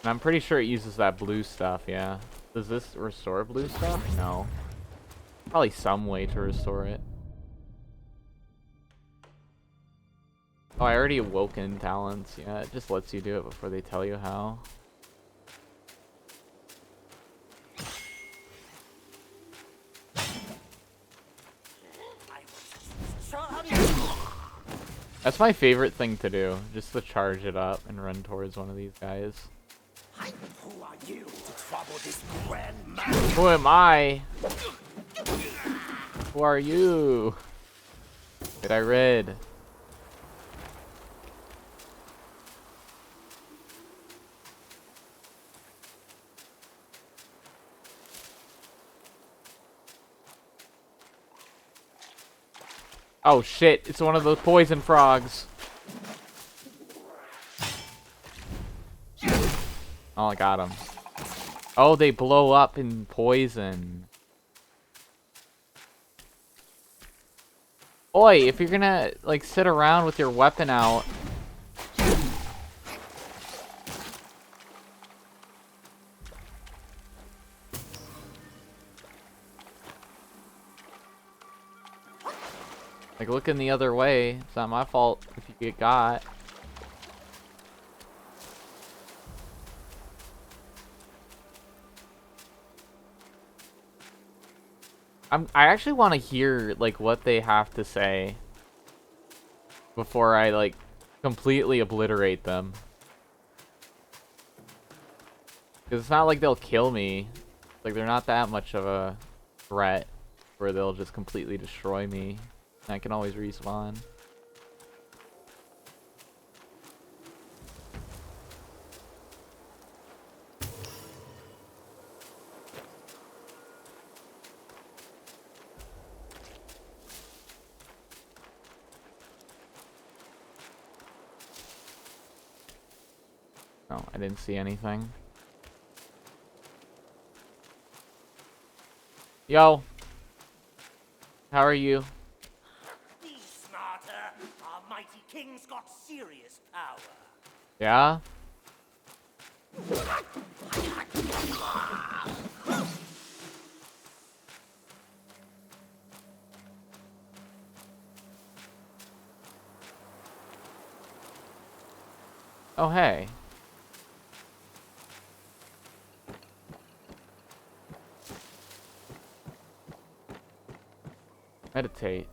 And I'm pretty sure it uses that blue stuff, yeah. Does this restore blue stuff? No. Probably some way to restore it. Oh, I already awoken talents. Yeah, it just lets you do it before they tell you how. That's my favorite thing to do, just to charge it up and run towards one of these guys. Who are you to trouble this grand man? Who am I? Who are you? Did I read? Oh shit, it's one of those poison frogs. Oh, I got him. Oh, they blow up in poison. Oi, if you're gonna, like, sit around with your weapon out. Like, looking the other way. It's not my fault if you get got. I actually want to hear, like, what they have to say before I, like, completely obliterate them. Because it's not like they'll kill me. Like, they're not that much of a threat where they'll just completely destroy me. I can always respawn. Oh, I didn't see anything. Yo. How are you? Be smarter. Our mighty king's got serious power. Yeah? Oh, hey. Meditate.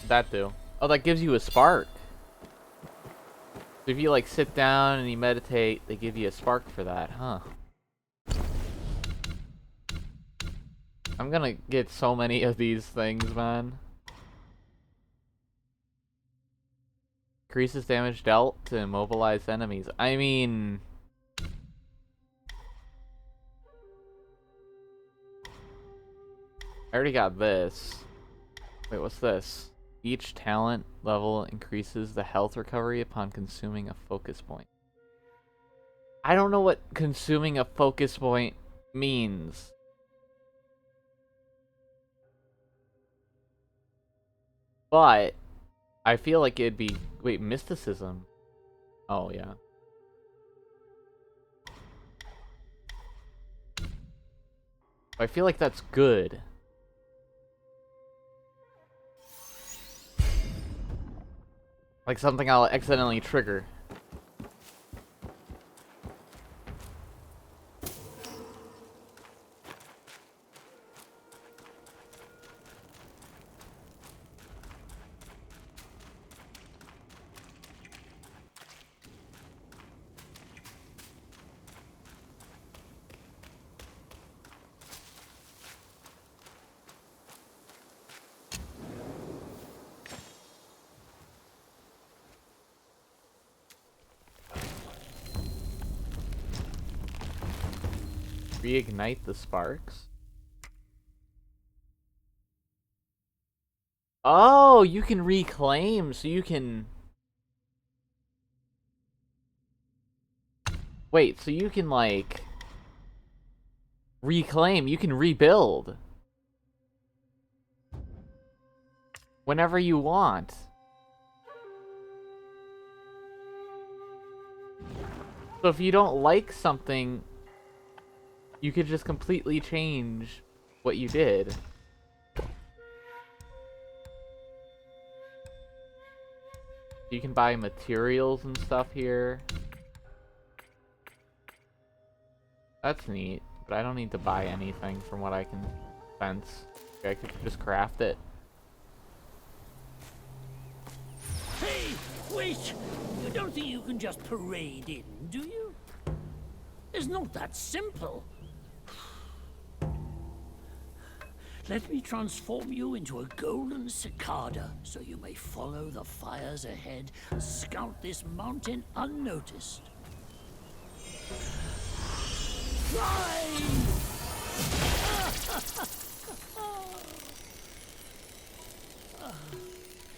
That do? Oh, that gives you a spark. So if you like sit down and you meditate, they give you a spark for that, huh? I'm gonna get so many of these things, man. Increases damage dealt to immobilize enemies. I mean... I already got this. Wait, what's this? Each talent level increases the health recovery upon consuming a focus point. I don't know what consuming a focus point means. But I feel like it'd be... Wait, mysticism. Oh, yeah. I feel like that's good. Like something I'll accidentally trigger. Reignite the sparks. Oh, you can reclaim, so you can... Wait, so you can, like... Reclaim, you can rebuild. Whenever you want. So if you don't like something, you could just completely change what you did. You can buy materials and stuff here. That's neat, but I don't need to buy anything from what I can sense. I could just craft it. Hey, wait! You don't think you can just parade in, do you? It's not that simple. Let me transform you into a golden cicada, so you may follow the fires ahead and scout this mountain unnoticed. Fly!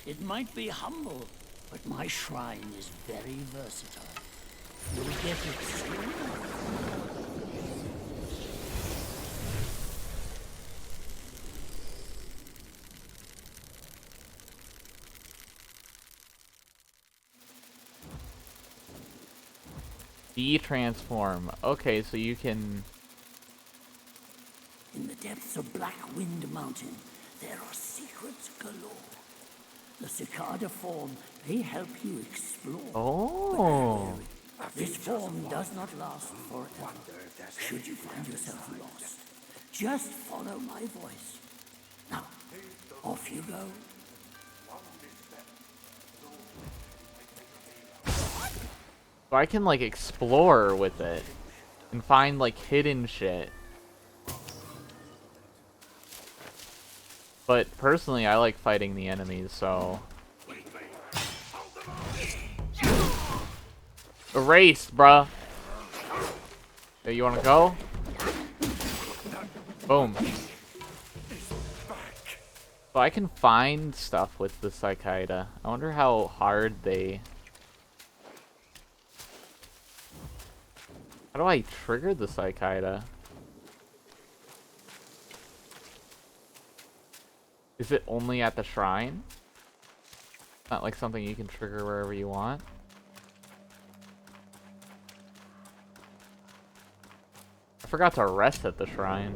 It might be humble, but my shrine is very versatile. You'll get it soon. De-transform. Okay, so you can... In the depths of Black Wind Mountain, there are secrets galore. The cicada form may help you explore. Oh. This form does not last forever. Should you find yourself lost, just follow my voice. Now, Off you go. So I can like explore with it and find like hidden shit. But personally, I like fighting the enemies, so... Erased, bruh. Hey, you wanna go? Boom. So I can find stuff with the cicada. I wonder how hard they... How do I trigger the cicada? Is it only at the shrine? Not like something you can trigger wherever you want? I forgot to rest at the shrine.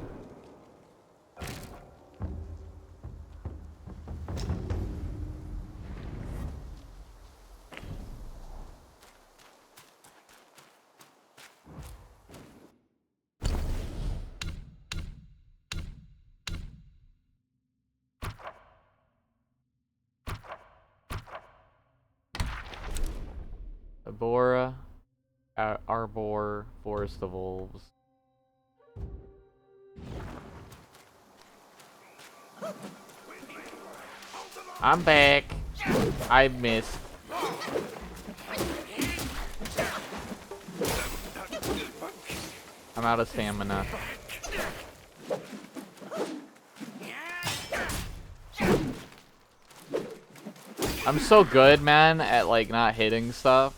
Abora, Arbor, Forest of Wolves. I'm back. I missed. I'm out of stamina. I'm so good, man, at like not hitting stuff.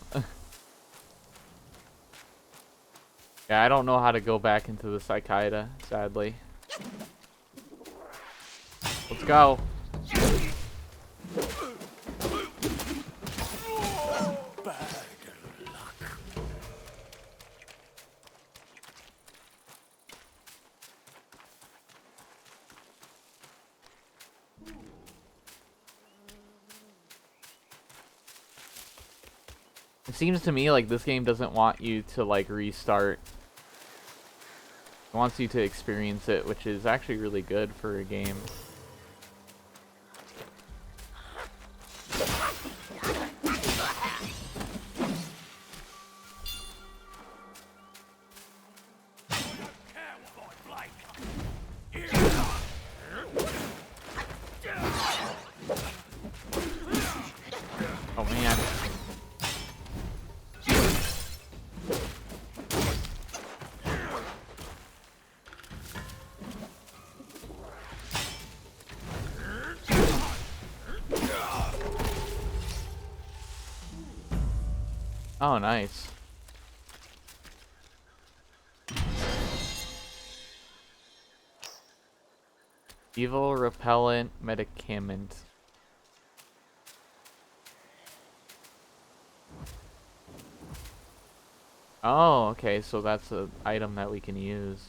Yeah, I don't know how to go back into the cicada, sadly. Let's go. It seems to me like this game doesn't want you to like restart. It wants you to experience it, which is actually really good for a game. Oh man. Oh, nice. Evil repellent medicament. Oh, okay, so that's an item that we can use.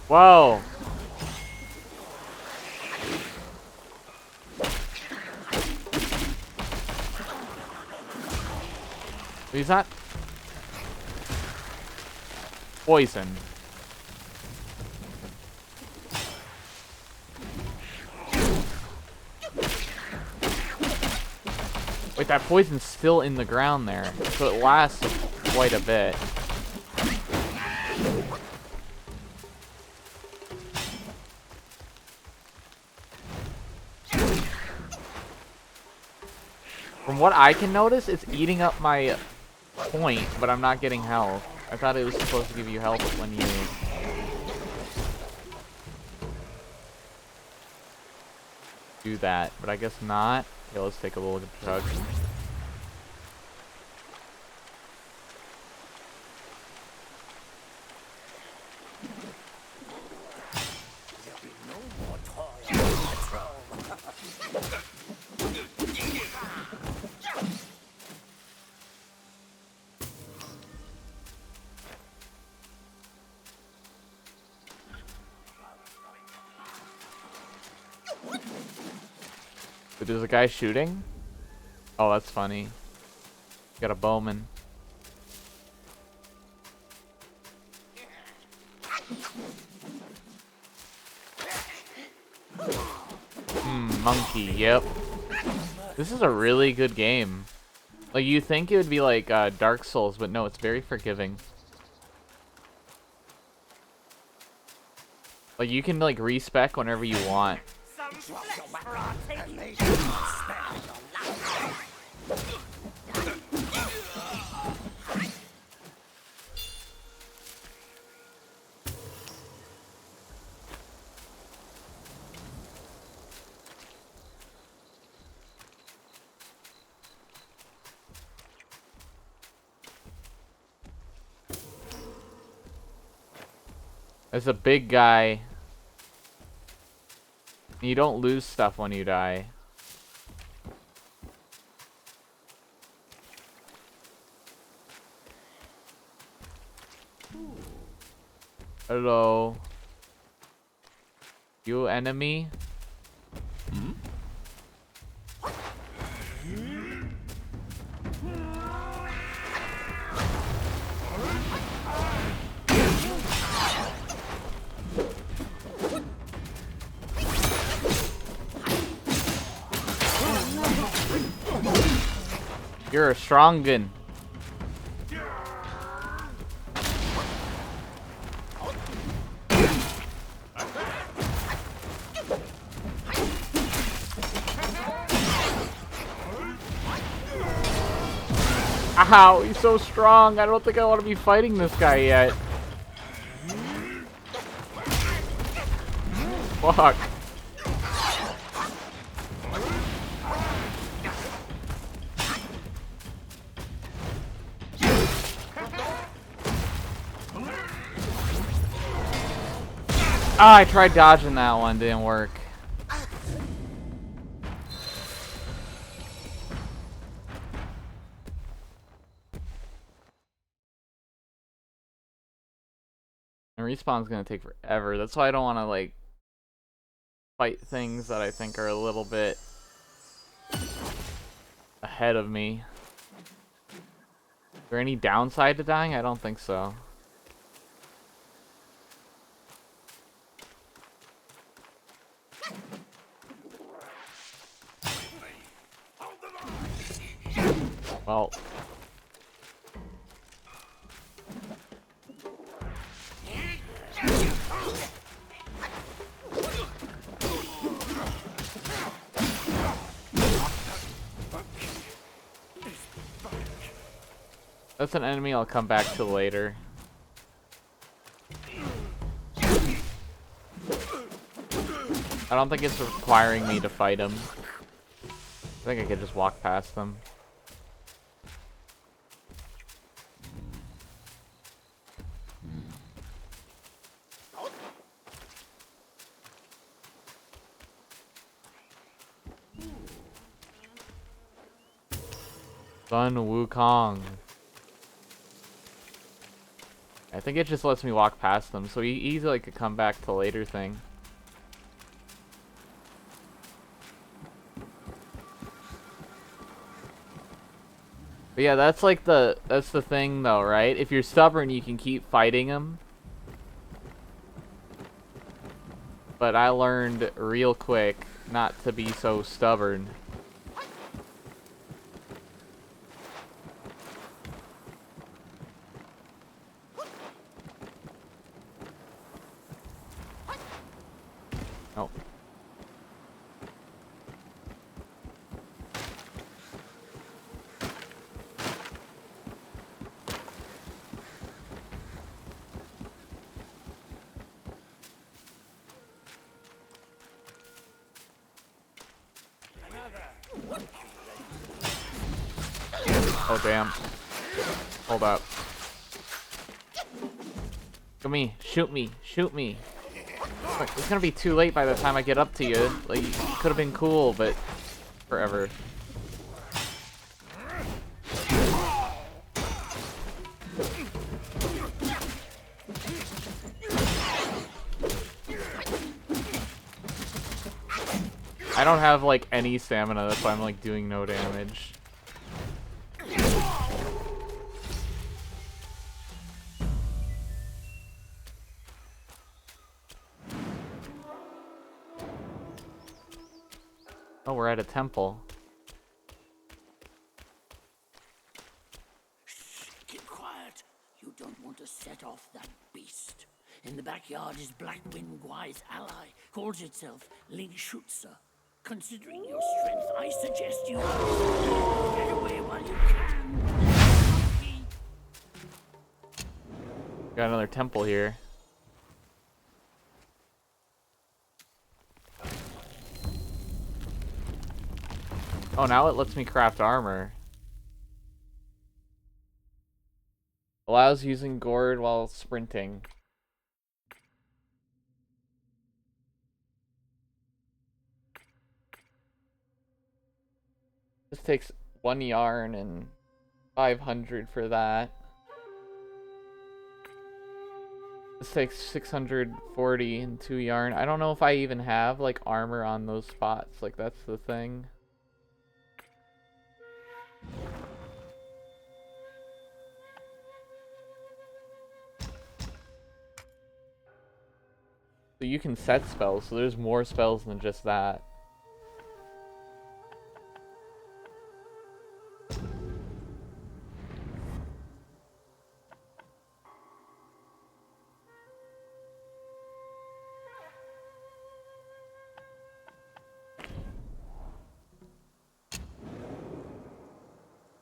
Whoa! He's not poison. Wait, that poison's still in the ground there, so it lasts quite a bit. From what I can notice, it's eating up my point, but I'm not getting health. I thought it was supposed to give you health when you... do that, but I guess not. Okay, let's take a little chug. But there's a guy shooting? Oh, that's funny. Got a bowman. Monkey, yep. This is a really good game. Like, you think it would be like Dark Souls, but no, it's very forgiving. Like, you can like respec whenever you want. Some flesh for our taking. There's a big guy. You don't lose stuff when you die. Hello. You enemy? You're a strong gun. Ow, he's so strong. I don't think I want to be fighting this guy yet. Fuck. Ah, I tried dodging that one, didn't work. And respawn's gonna take forever. That's why I don't want to like fight things that I think are a little bit ahead of me. Is there any downside to dying? I don't think so. Well, that's an enemy I'll come back to later. I don't think it's requiring me to fight him. I think I could just walk past them. Son Wukong. I think it just lets me walk past them, so he easily could come back to later thing. But yeah, that's like that's the thing though, right? If you're stubborn, you can keep fighting him. But I learned real quick not to be so stubborn. Oh. Oh damn. Hold up. Come me, shoot me, shoot me. Look, it's gonna be too late by the time I get up to you. Like, it could have been cool, but forever. I don't have like any stamina, that's why I'm like doing no damage. Oh, we're at a temple. Shh, keep quiet. You don't want to set off that beast. In the backyard is Blackwind Gwai's ally, calls itself Ling Shutsa. Considering your strength, I suggest you get away while you can. Monkey. Got another temple here. Oh, now it lets me craft armor. Allows using gourd while sprinting. This takes 1 yarn and 500 for that. This takes 640 and 2 yarn. I don't know if I even have like armor on those spots. Like that's the thing. So you can set spells, so there's more spells than just that.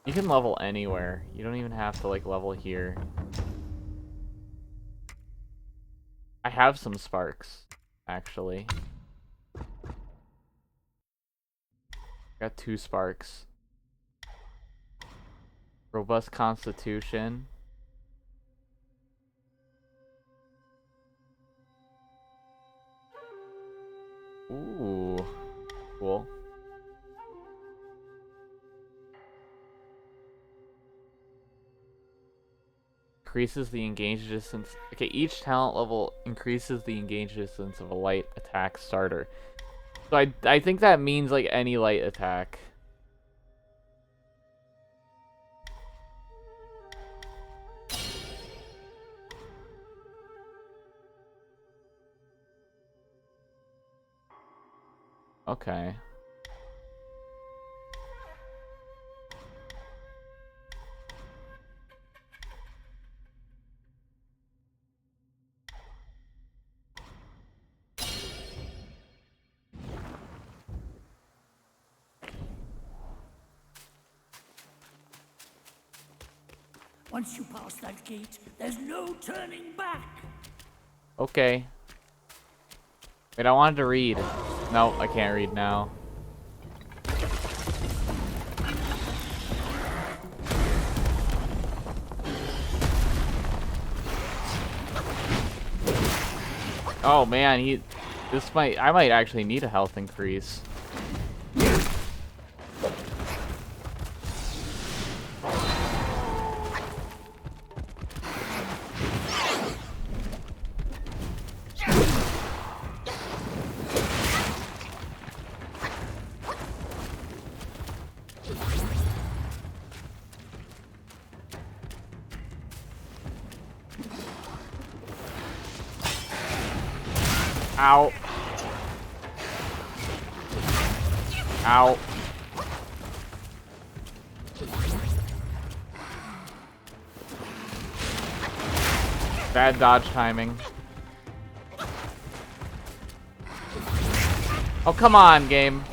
You can level anywhere. You don't even have to like level here. I have some sparks, actually. Got 2 sparks. Robust constitution. Ooh, cool. Increases the engage distance. Okay, each talent level increases the engage distance of a light attack starter. So I think that means like any light attack. Okay. Once you pass that gate, there's no turning back. Okay. Wait, I wanted to read. No, I can't read now. Oh man, I might actually need a health increase. Ow. Ow. Bad dodge timing. Oh, come on, game.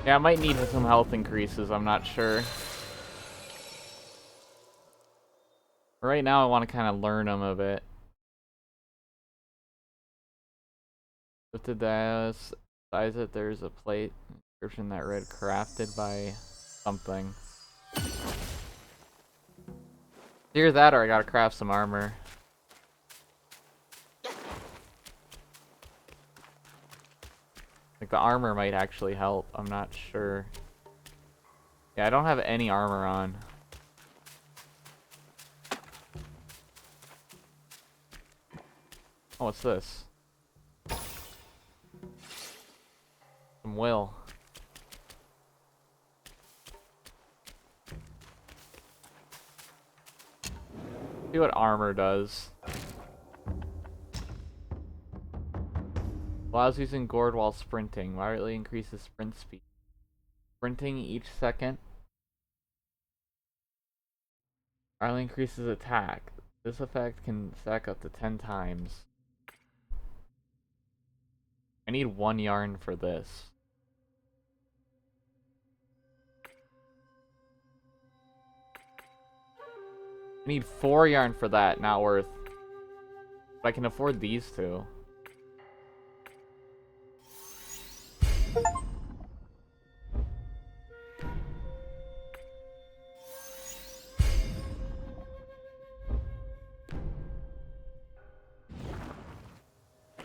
Yeah, I might need some health increases, I'm not sure. Right now I want to kind of learn them a bit. Lifted the size it, there's a plate inscription that read crafted by something. Either that or I gotta craft some armor. Like the armor might actually help, I'm not sure. Yeah, I don't have any armor on. Oh, what's this? Some will. See what armor does. Allows using gourd while sprinting. Moderately increases sprint speed. Sprinting each second. Moderately increases attack. This effect can stack up to 10 times. I need 1 yarn for this. I need 4 yarn for that, not worth. But I can afford these two.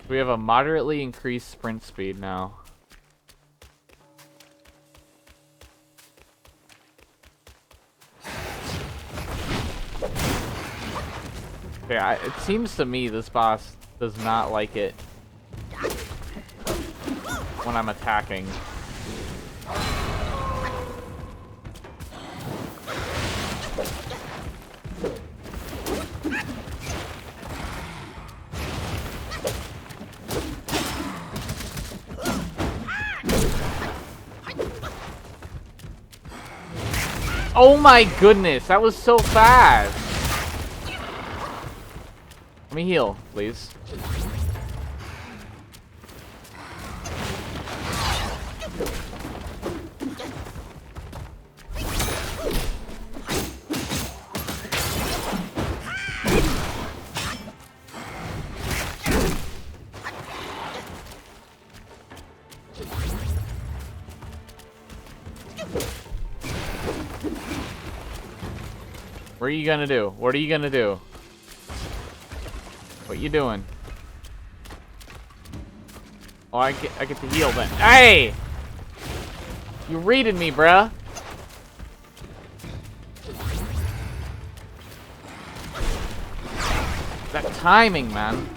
We have a moderately increased sprint speed now. Yeah, it seems to me this boss does not like it when I'm attacking. Oh my goodness, that was so fast! Let me heal, please. What are you gonna do? What are you gonna do? What you doing? Oh, I get to heal then. Hey! You readed me, bruh. That timing, man.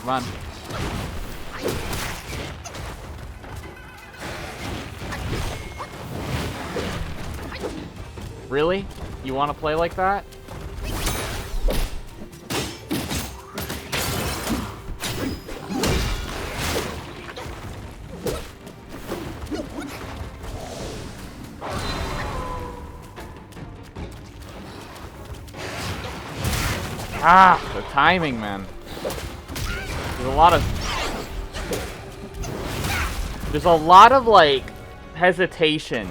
Come on. Really? You want to play like that? Ah, the timing, man. There's a lot of like hesitation,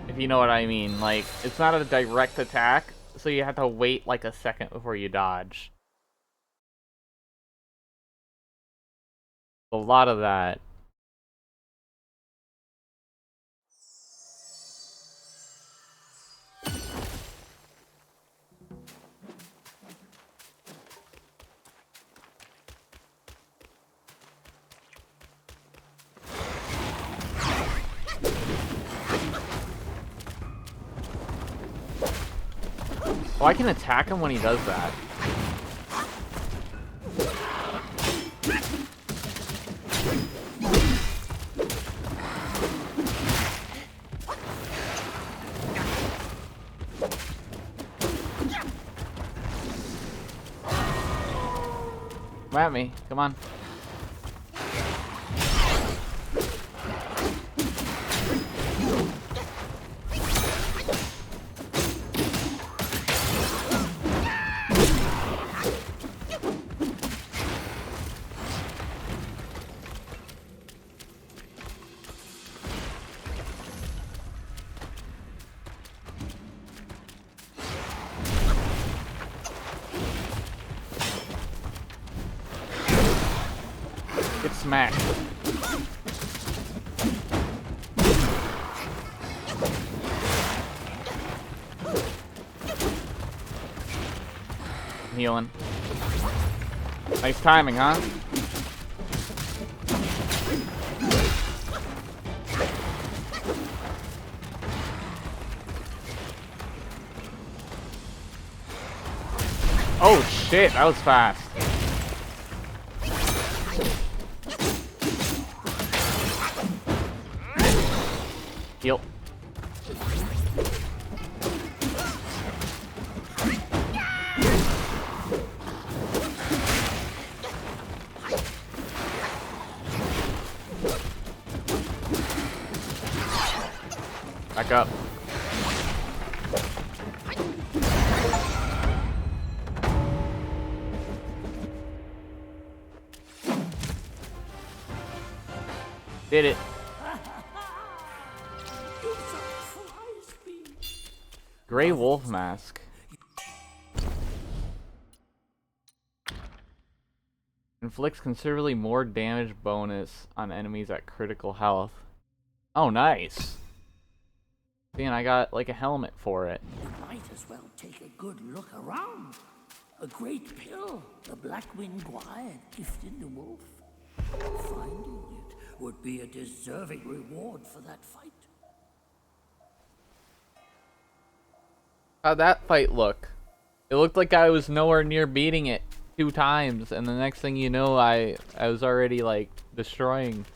if you know what I mean. Like, it's not a direct attack, so you have to wait like a second before you dodge. A lot of that. Oh, I can attack him when he does that. Come at me. Come on. Get smacked. I'm healing. Nice timing, huh? Oh shit, that was fast. Heal. Back up. Did it. Gray Wolf Mask. Inflicts considerably more damage bonus on enemies at critical health. Oh, nice. See, and I got like a helmet for it. You might as well take a good look around. A great pill the Black-Winged Guy gifted the wolf. Finding it would be a deserving reward for that fight. How'd that fight look? It looked like I was nowhere near beating it 2 times, and the next thing you know, I was already like destroying.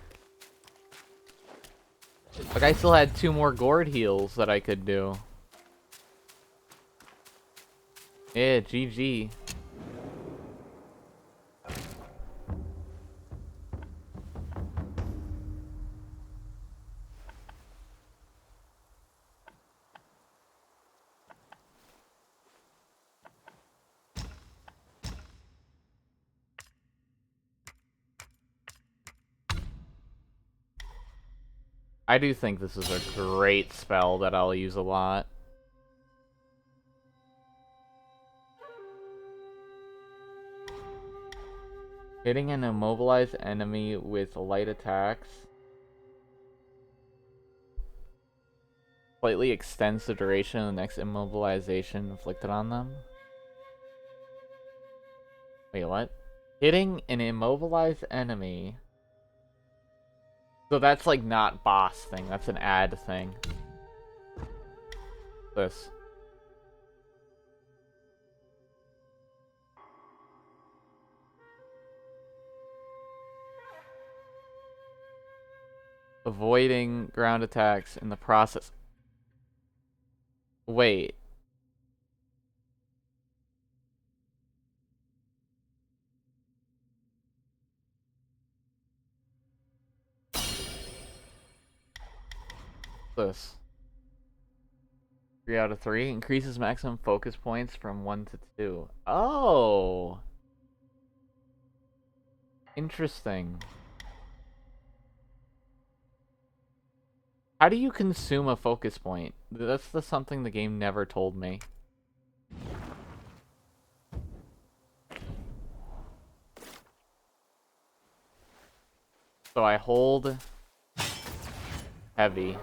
Like I still had 2 more gourd heals that I could do. Yeah, GG. I do think this is a great spell that I'll use a lot. Hitting an immobilized enemy with light attacks slightly extends the duration of the next immobilization inflicted on them. Wait, what? Hitting an immobilized enemy. So that's like not boss thing, that's an add thing. This. Avoiding ground attacks in the process. Wait. This. 3 out of 3 increases maximum focus points from 1 to 2. Oh, interesting. How do you consume a focus point? That's something the game never told me. So I hold heavy.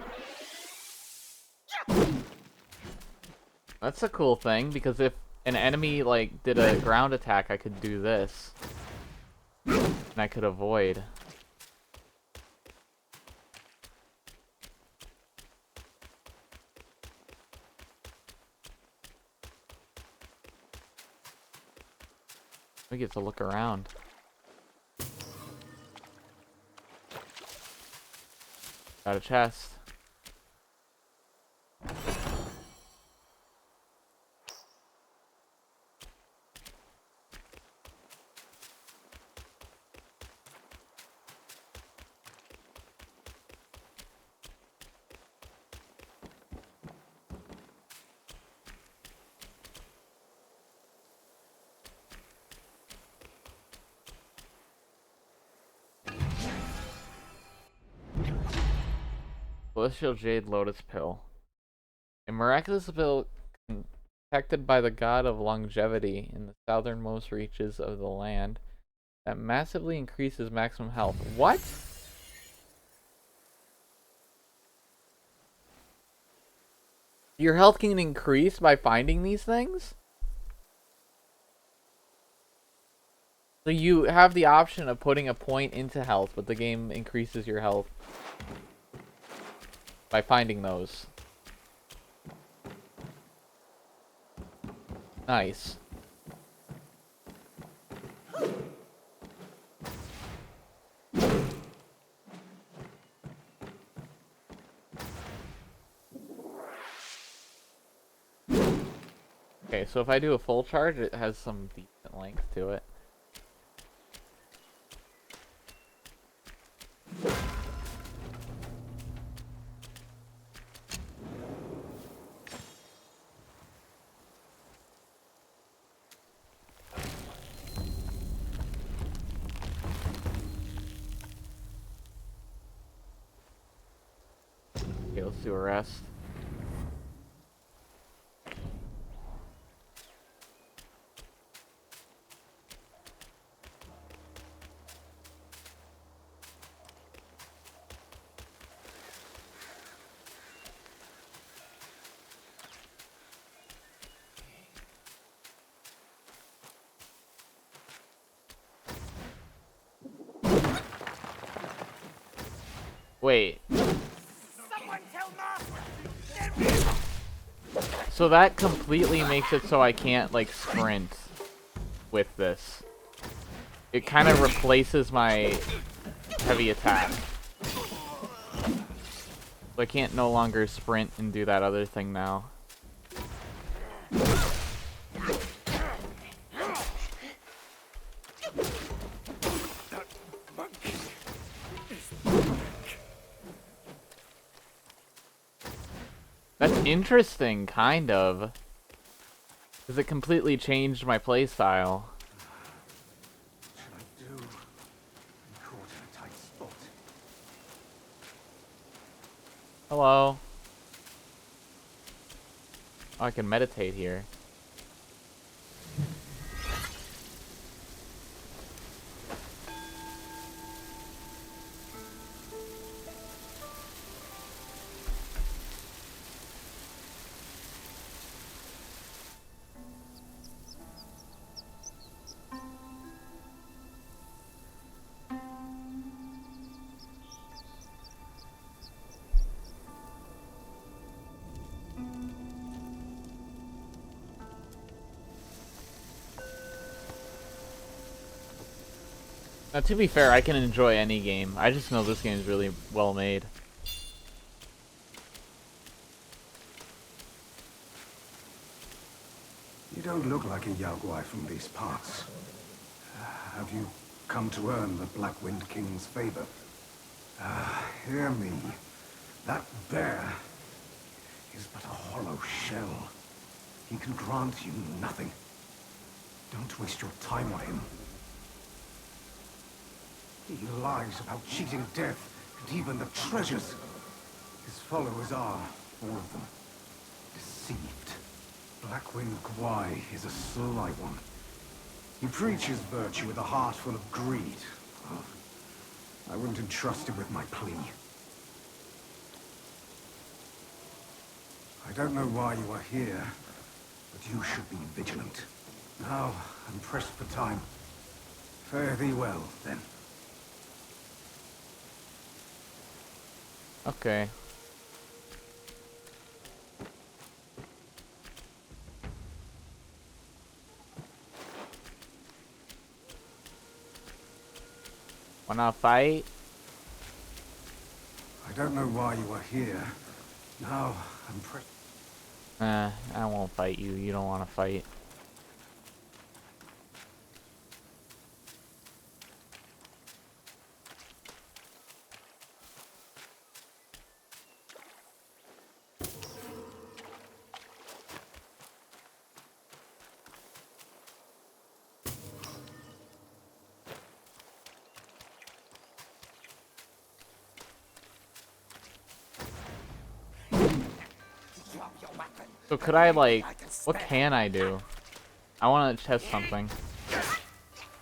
That's a cool thing, because if an enemy like did a ground attack, I could do this. And I could avoid. We get to look around. Got a chest. Celestial Jade Lotus Pill. A miraculous pill protected by the god of longevity in the southernmost reaches of the land that massively increases maximum health. What? Your health can increase by finding these things? So you have the option of putting a point into health, but the game increases your health by finding those. Nice. Okay, so if I do a full charge, it has some decent length to it. Okay, let's do a rest. Wait. Someone tell Master! So that completely makes it so I can't, like, sprint with this. It kind of replaces my heavy attack. So I can't no longer sprint and do that other thing now. That's interesting, kind of. Because it completely changed my playstyle. What should I do? I'm caught in a tight spot. Hello. Oh, I can meditate here. Now, to be fair, I can enjoy any game. I just know this game is really well made. You don't look like a Yaogwai from these parts. Have you come to earn the Black Wind King's favor? Hear me. That bear is but a hollow shell. He can grant you nothing. Don't waste your time on him. He lies about cheating death and even the treasures. His followers are, all of them, deceived. Blackwind Gwai is a sly one. He preaches virtue with a heart full of greed. Oh, I wouldn't entrust him with my plea. I don't know why you are here, but you should be vigilant. Now, I'm pressed for time. Fare thee well, then. Okay. Wanna fight? I don't know why you are here. Now, I'm pressed. I won't fight you. You don't want to fight. So could I, like, what can I do? I want to test something.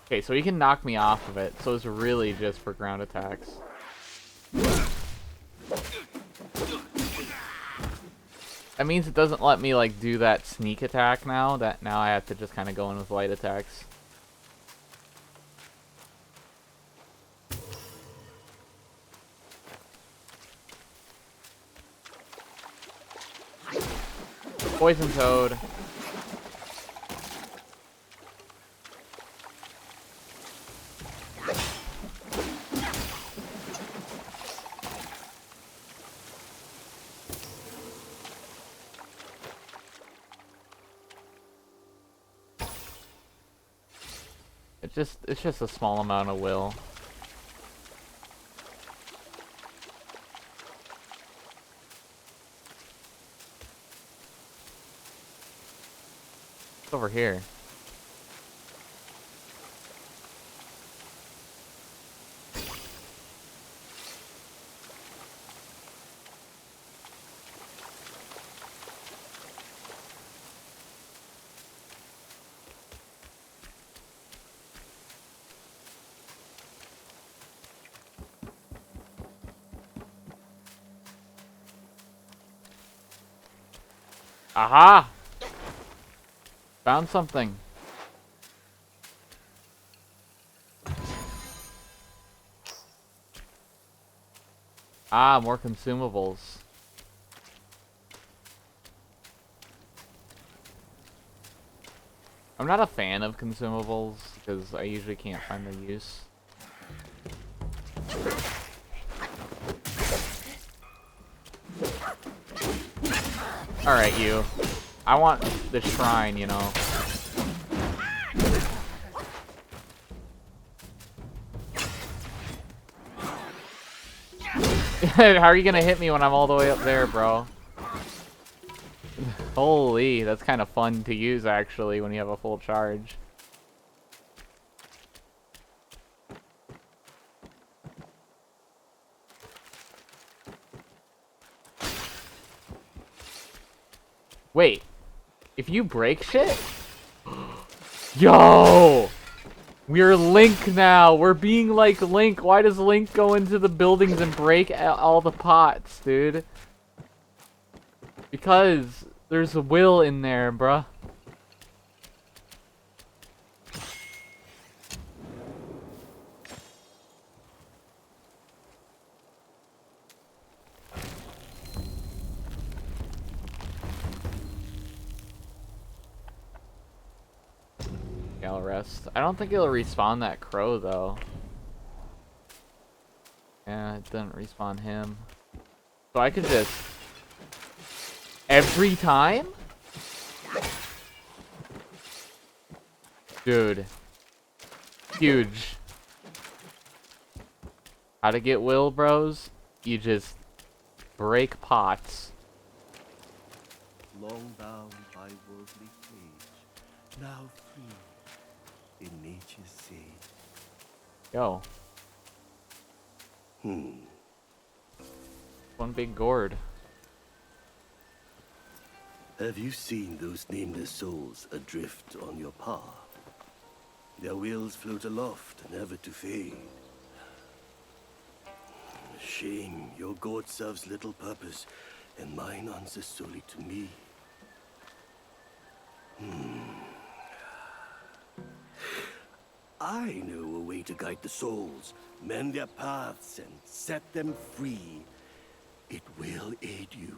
Okay, so he can knock me off of it, so it's really just for ground attacks. That means it doesn't let me, like, do that sneak attack now, that now I have to just kind of go in with light attacks. Poison Toad. it's just a small amount of will. It's over here. Aha! Found something. Ah, more consumables. I'm not a fan of consumables because I usually can't find the use. Alright, you. I want the shrine, you know. How are you gonna hit me when I'm all the way up there, bro? Holy, that's kind of fun to use actually when you have a full charge. Wait, if you break shit? Yo! We're Link now. We're being like Link. Why does Link go into the buildings and break all the pots, dude? Because there's a will in there, bruh. I'll rest. I don't think it'll respawn that crow though. Yeah, it didn't respawn him. So I could just every time? Dude. Huge. How to get will, bros? You just break pots. Long bound by worldly cage, now free in nature's sea. Yo. One big gourd. Have you seen those nameless souls adrift on your path? Their wills float aloft, never to fade. Shame, your god serves little purpose, and mine answers solely to me. I know a way to guide the souls, mend their paths, and set them free. It will aid you.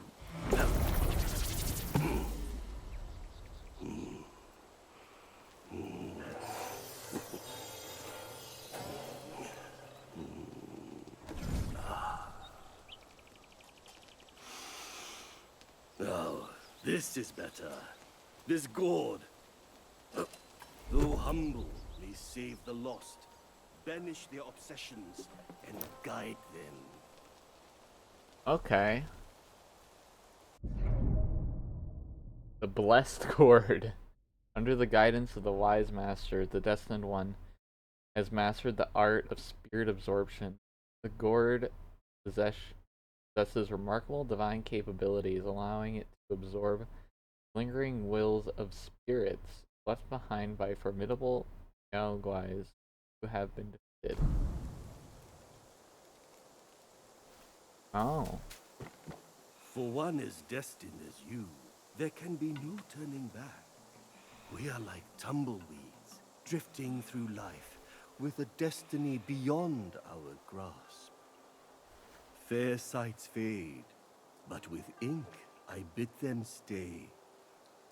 Now, this is better. This gourd, though humble, may save the lost, banish their obsessions, and guide them. Okay. The blessed gourd. Under the guidance of the wise master, the destined one has mastered the art of spirit absorption. The gourd possesses remarkable divine capabilities, allowing it to absorb lingering wills of spirits left behind by formidable Yaoguais who have been defeated. Oh. For one as destined as you, there can be no turning back. We are like tumbleweeds, drifting through life, with a destiny beyond our grasp. Fair sights fade, but with ink I bid them stay.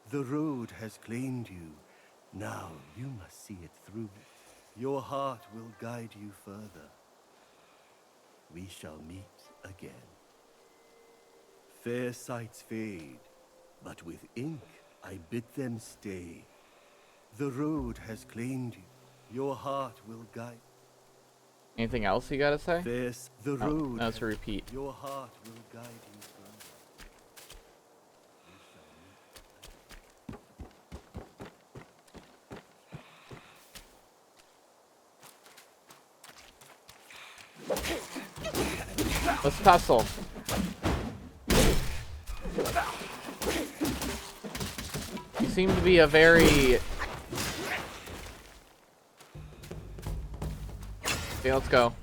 The road has claimed you, now you must see it through. Your heart will guide you further. We shall meet again. Fair sights fade, but with ink I bid them stay. The road has claimed you, Your heart will guide. Anything else you gotta say? There's the Oh, road. no, it's a repeat. Your heart will guide you further. Let's tussle. You seem to be a very... Okay, let's go.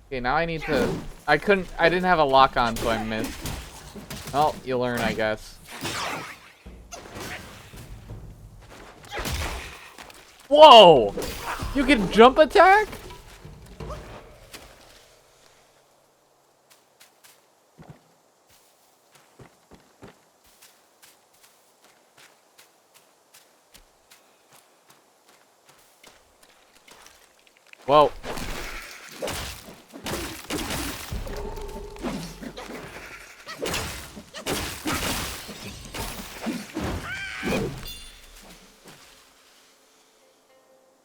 Okay, now I need to... I didn't have a lock on, so I missed. Well, you'll learn, I guess. Whoa! You can jump attack? Whoa.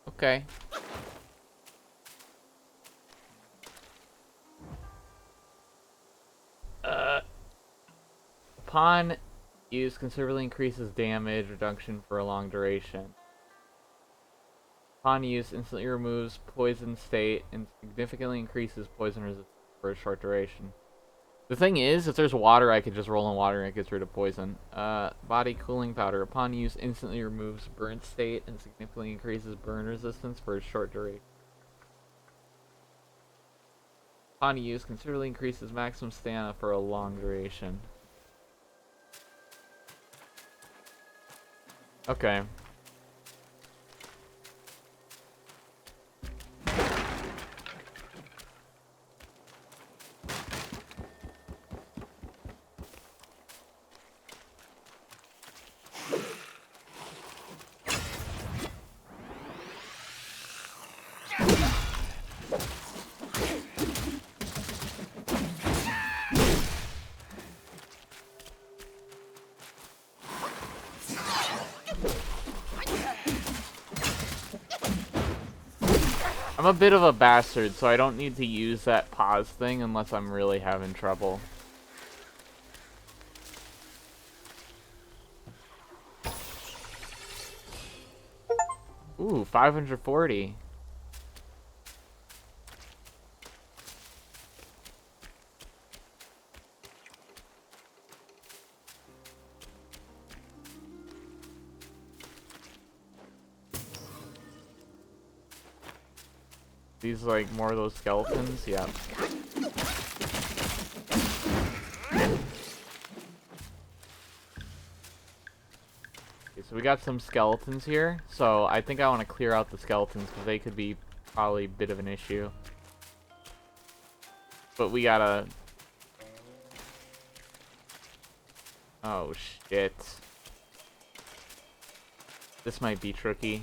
Okay. Upon use, considerably increases damage reduction for a long duration. Upon use, instantly removes poison state and significantly increases poison resistance for a short duration. The thing is, if there's water, I could just roll in water and it gets rid of poison. Body cooling powder. Upon use, instantly removes burnt state and significantly increases burn resistance for a short duration. Upon use, considerably increases maximum stamina for a long duration. Okay. I'm a bit of a bastard, so I don't need to use that pause thing unless I'm really having trouble. Ooh, 540. These like more of those skeletons, yeah. Okay, so we got some skeletons here, so I think I want to clear out the skeletons because they could be probably a bit of an issue. But we gotta... Oh shit. This might be tricky.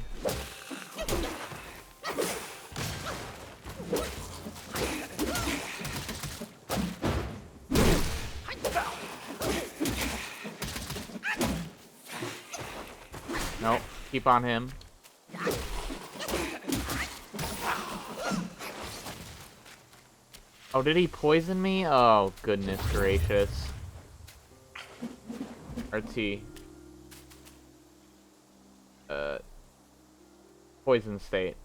Nope, keep on him. Oh, did he poison me? Oh, goodness gracious. RT. Poison state.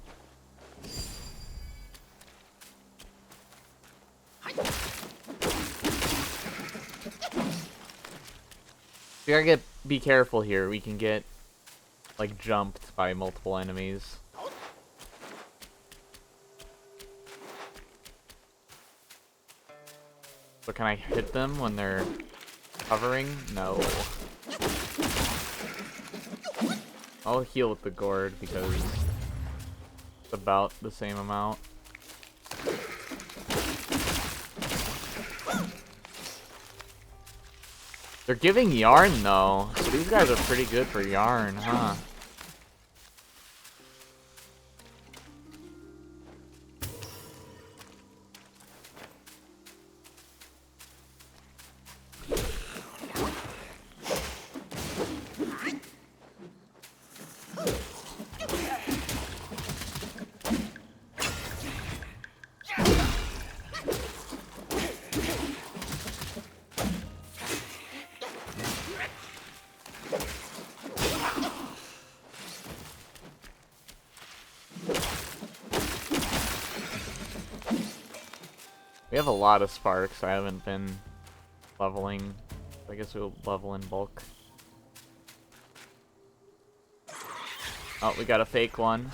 We gotta be careful here. We can get like jumped by multiple enemies. So can I hit them when they're hovering? No. I'll heal with the gourd because it's about the same amount. They're giving yarn though, so these guys are pretty good for yarn, huh? We have a lot of sparks. I haven't been leveling. I guess we'll level in bulk. Oh, we got a fake one.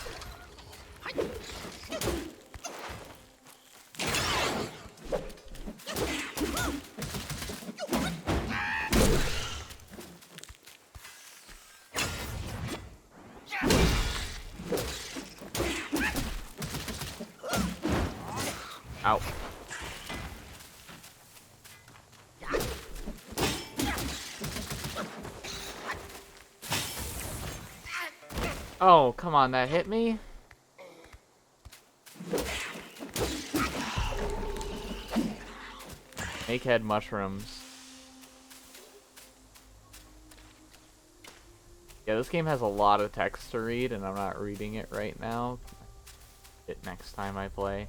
Ow. Oh, come on, that hit me? Make head mushrooms. Yeah, this game has a lot of text to read, and I'm not reading it right now. It next time I play.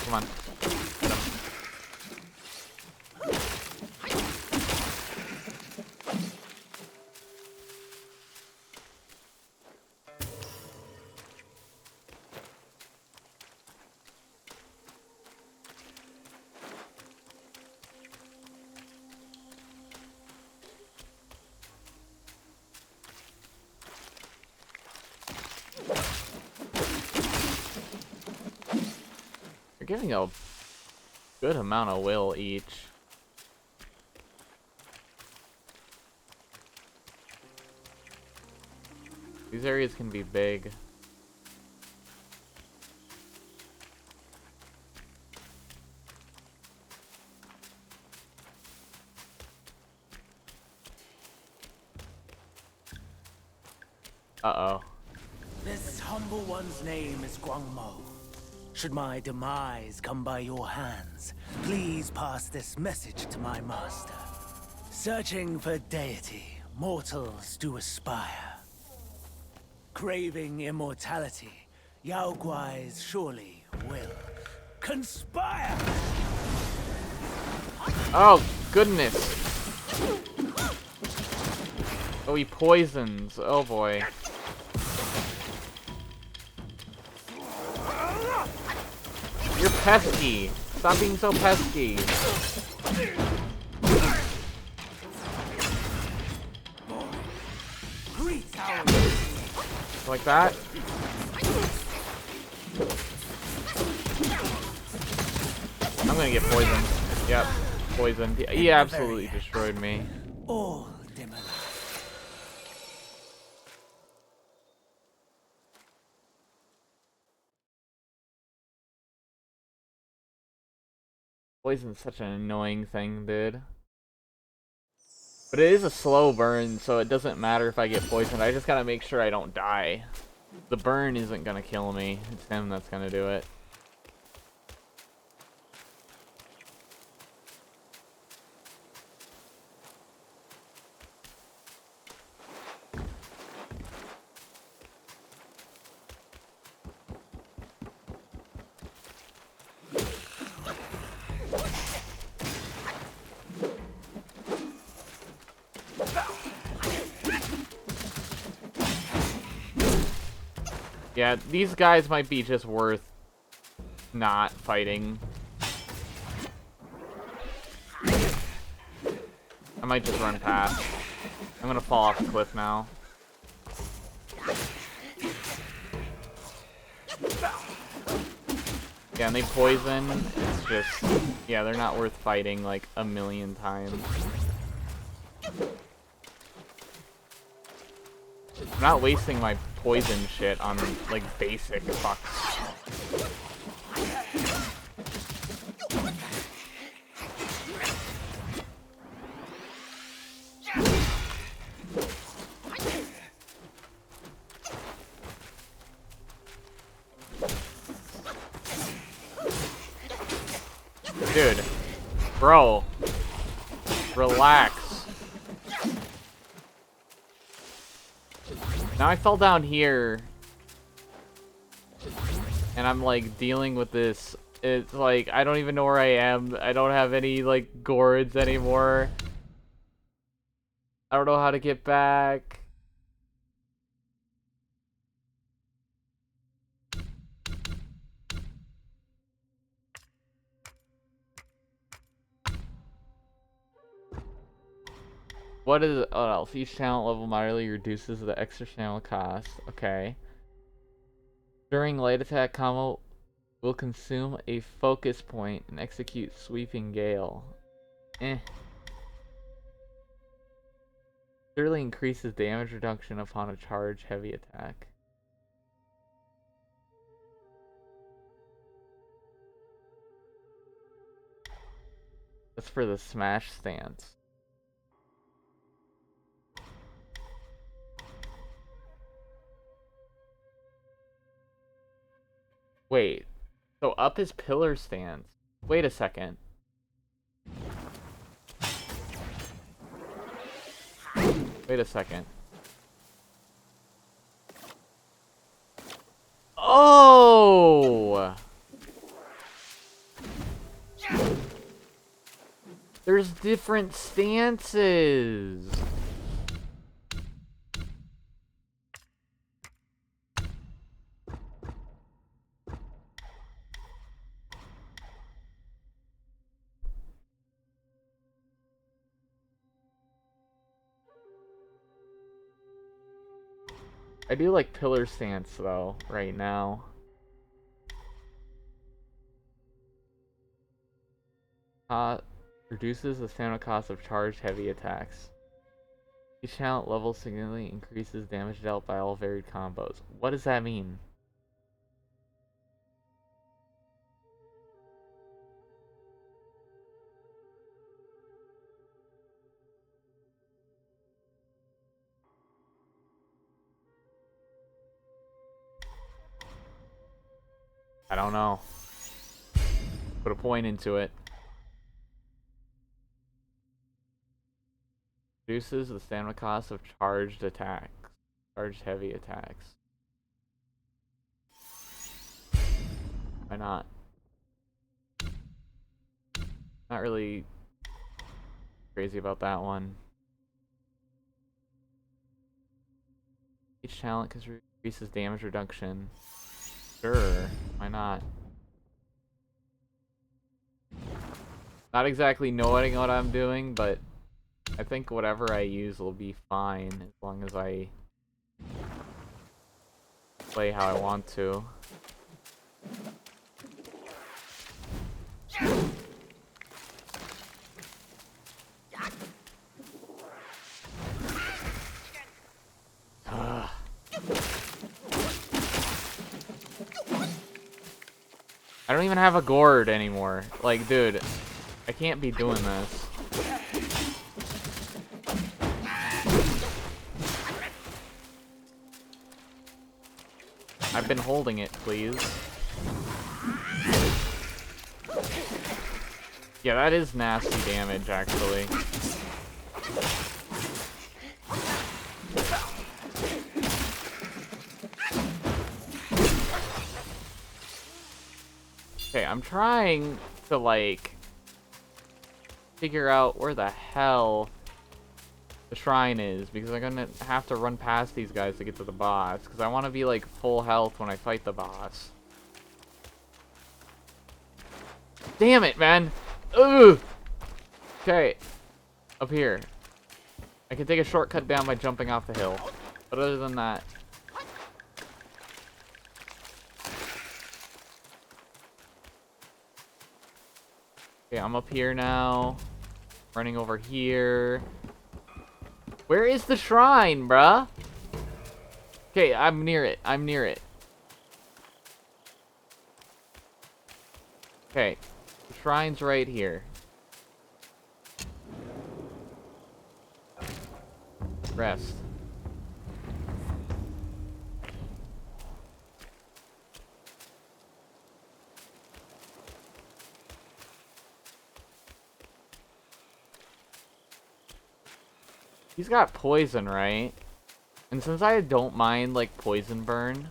Come on. Get him. You're getting a good amount of will each. These areas can be big. Uh-oh. This humble one's name is Guangmo. Should my demise come by your hands, please pass this message to my master. Searching for deity, mortals do aspire. Craving immortality, Yao Guais surely will conspire! Oh, goodness. Oh, he poisons. Oh, boy. You're pesky. Stop being so pesky. Like that. I'm gonna get poisoned. Yep, poisoned. He absolutely destroyed me. All dimmer. Poison's such an annoying thing, dude. But it is a slow burn, so it doesn't matter if I get poisoned. I just gotta make sure I don't die. The burn isn't gonna kill me. It's him that's gonna do it. Yeah, these guys might be just worth not fighting. I might just run past. I'm gonna fall off the cliff now. Yeah, and they poison. It's just, yeah, they're not worth fighting like a million times. I'm not wasting my poison shit on like basic fucks. Dude, bro, relax. Now I fell down here, and I'm like dealing with this. It's like, I don't even know where I am. I don't have any like gourds anymore. I don't know how to get back. What is what else? Each talent level moderately reduces the extra channel cost. Okay. During light attack combo will consume a focus point and execute sweeping gale. Eh. Surely increases damage reduction upon a charge heavy attack. That's for the smash stance. Wait, so up his pillar stance. Wait a second. Wait a second. Oh! There's different stances. I do like pillar stance though, right now. Reduces the stamina cost of charged heavy attacks. Each talent level significantly increases damage dealt by all varied combos. What does that mean? I don't know. Put a point into it. Reduces the stamina cost of charged attacks. Charged heavy attacks. Why not? Not really crazy about that one. Each talent increases damage reduction. Sure, why not? Not exactly knowing what I'm doing, but I think whatever I use will be fine as long as I play how I want to. I don't even have a gourd anymore. Like, dude, I can't be doing this. I've been holding it, please. Yeah, that is nasty damage, actually. Okay, I'm trying to, like, figure out where the hell the shrine is, because I'm gonna have to run past these guys to get to the boss, because I want to be, like, full health when I fight the boss. Damn it, man! Ugh! Okay, up here. I can take a shortcut down by jumping off the hill. But other than that... Okay, I'm up here now. Running over here. Where is the shrine, bruh? Okay, I'm near it. I'm near it. Okay. The shrine's right here. Rest. He's got poison, right? And since I don't mind, like, poison burn,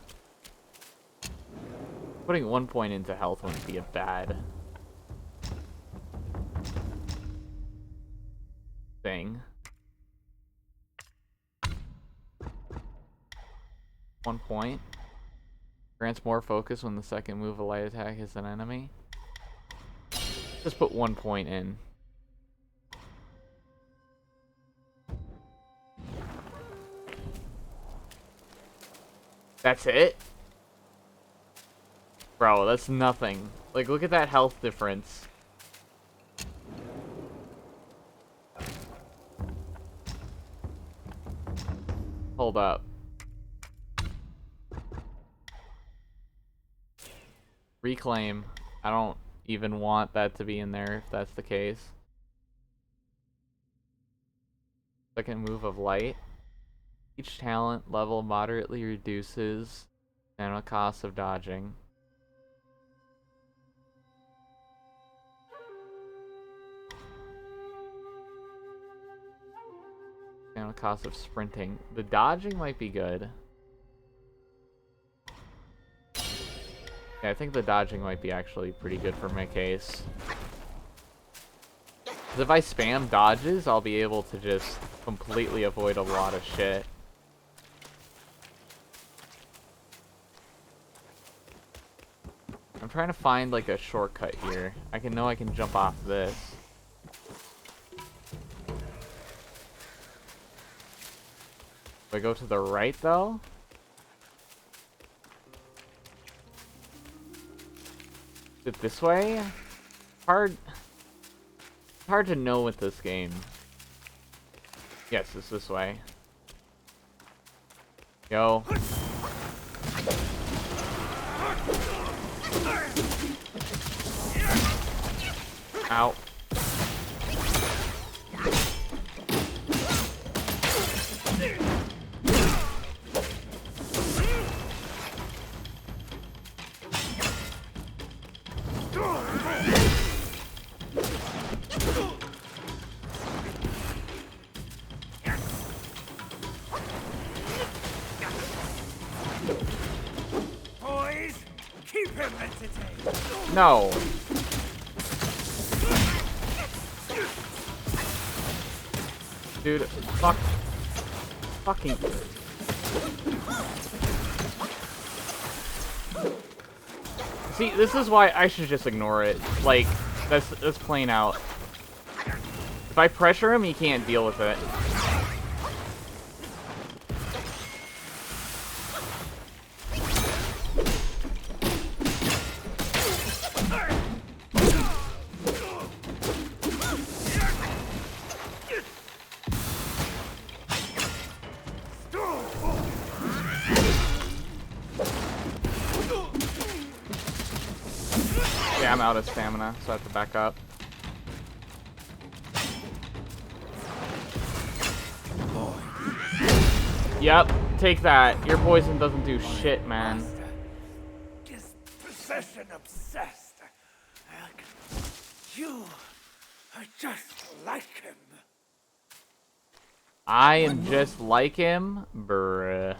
putting 1 point into health wouldn't be a bad thing. 1 point. Grants more focus when the second move of light attack hits an enemy. Just put 1 point in. That's it? Bro, that's nothing. Like, look at that health difference. Hold up. Reclaim. I don't even want that to be in there if that's the case. Second move of light. Each talent level moderately reduces the cost of dodging. And cost of sprinting. The dodging might be good. Yeah, I think the dodging might be actually pretty good for my case. Because if I spam dodges, I'll be able to just completely avoid a lot of shit. I'm trying to find like a shortcut here. I can jump off this. Do I go to the right though? Is it this way? Hard to know with this game. Yes, it's this way. Yo. Ow. Boys, keep him entertained. No. Dude, fucking. See, this is why I should just ignore it. Like, that's plain out. If I pressure him, he can't deal with it. Yeah, I'm out of stamina, so I have to back up. Yep, take that. Your poison doesn't do shit, man. Just possession obsessed. You are just like him. I am just like him, bruh.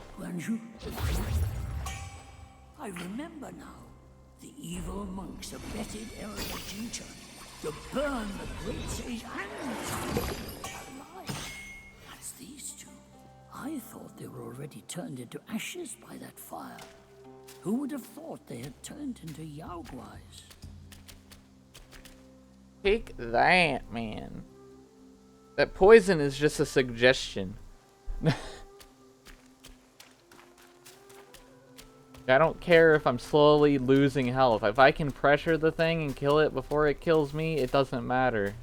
I remember now. The evil monks abetted Elder Jincha to burn the great sage and alive. That's these two. I thought they were already turned into ashes by that fire. Who would have thought they had turned into Yaoguais? Take that, man. That poison is just a suggestion. I don't care if I'm slowly losing health. If I can pressure the thing and kill it before it kills me, it doesn't matter.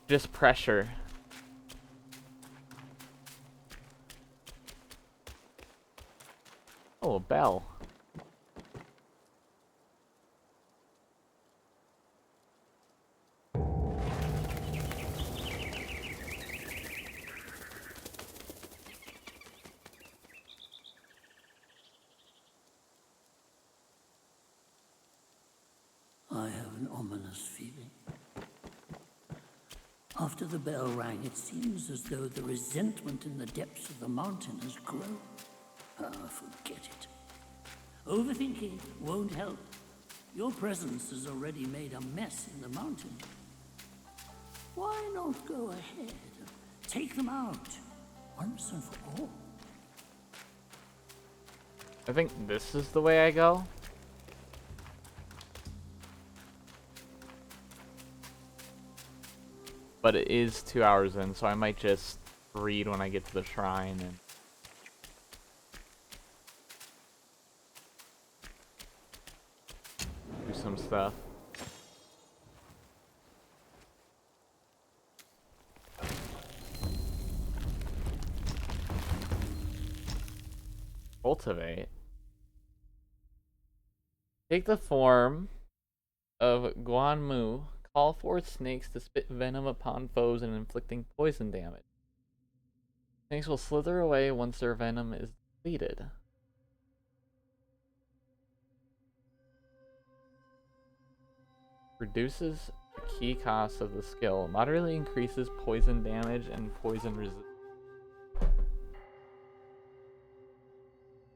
Just pressure. Oh, a bell. I have an ominous feeling. After the bell rang, it seems as though the resentment in the depths of the mountain has grown. Ah, forget it. Overthinking won't help. Your presence has already made a mess in the mountain. Why not go ahead and take them out once and for all? I think this is the way I go. But it is 2 hours in, so I might just read when I get to the shrine and do some stuff. Cultivate. Take the form of Guanmu. Call forth snakes to spit venom upon foes and inflicting poison damage. Snakes will slither away once their venom is depleted. Reduces the key cost of the skill. Moderately increases poison damage and poison resistance.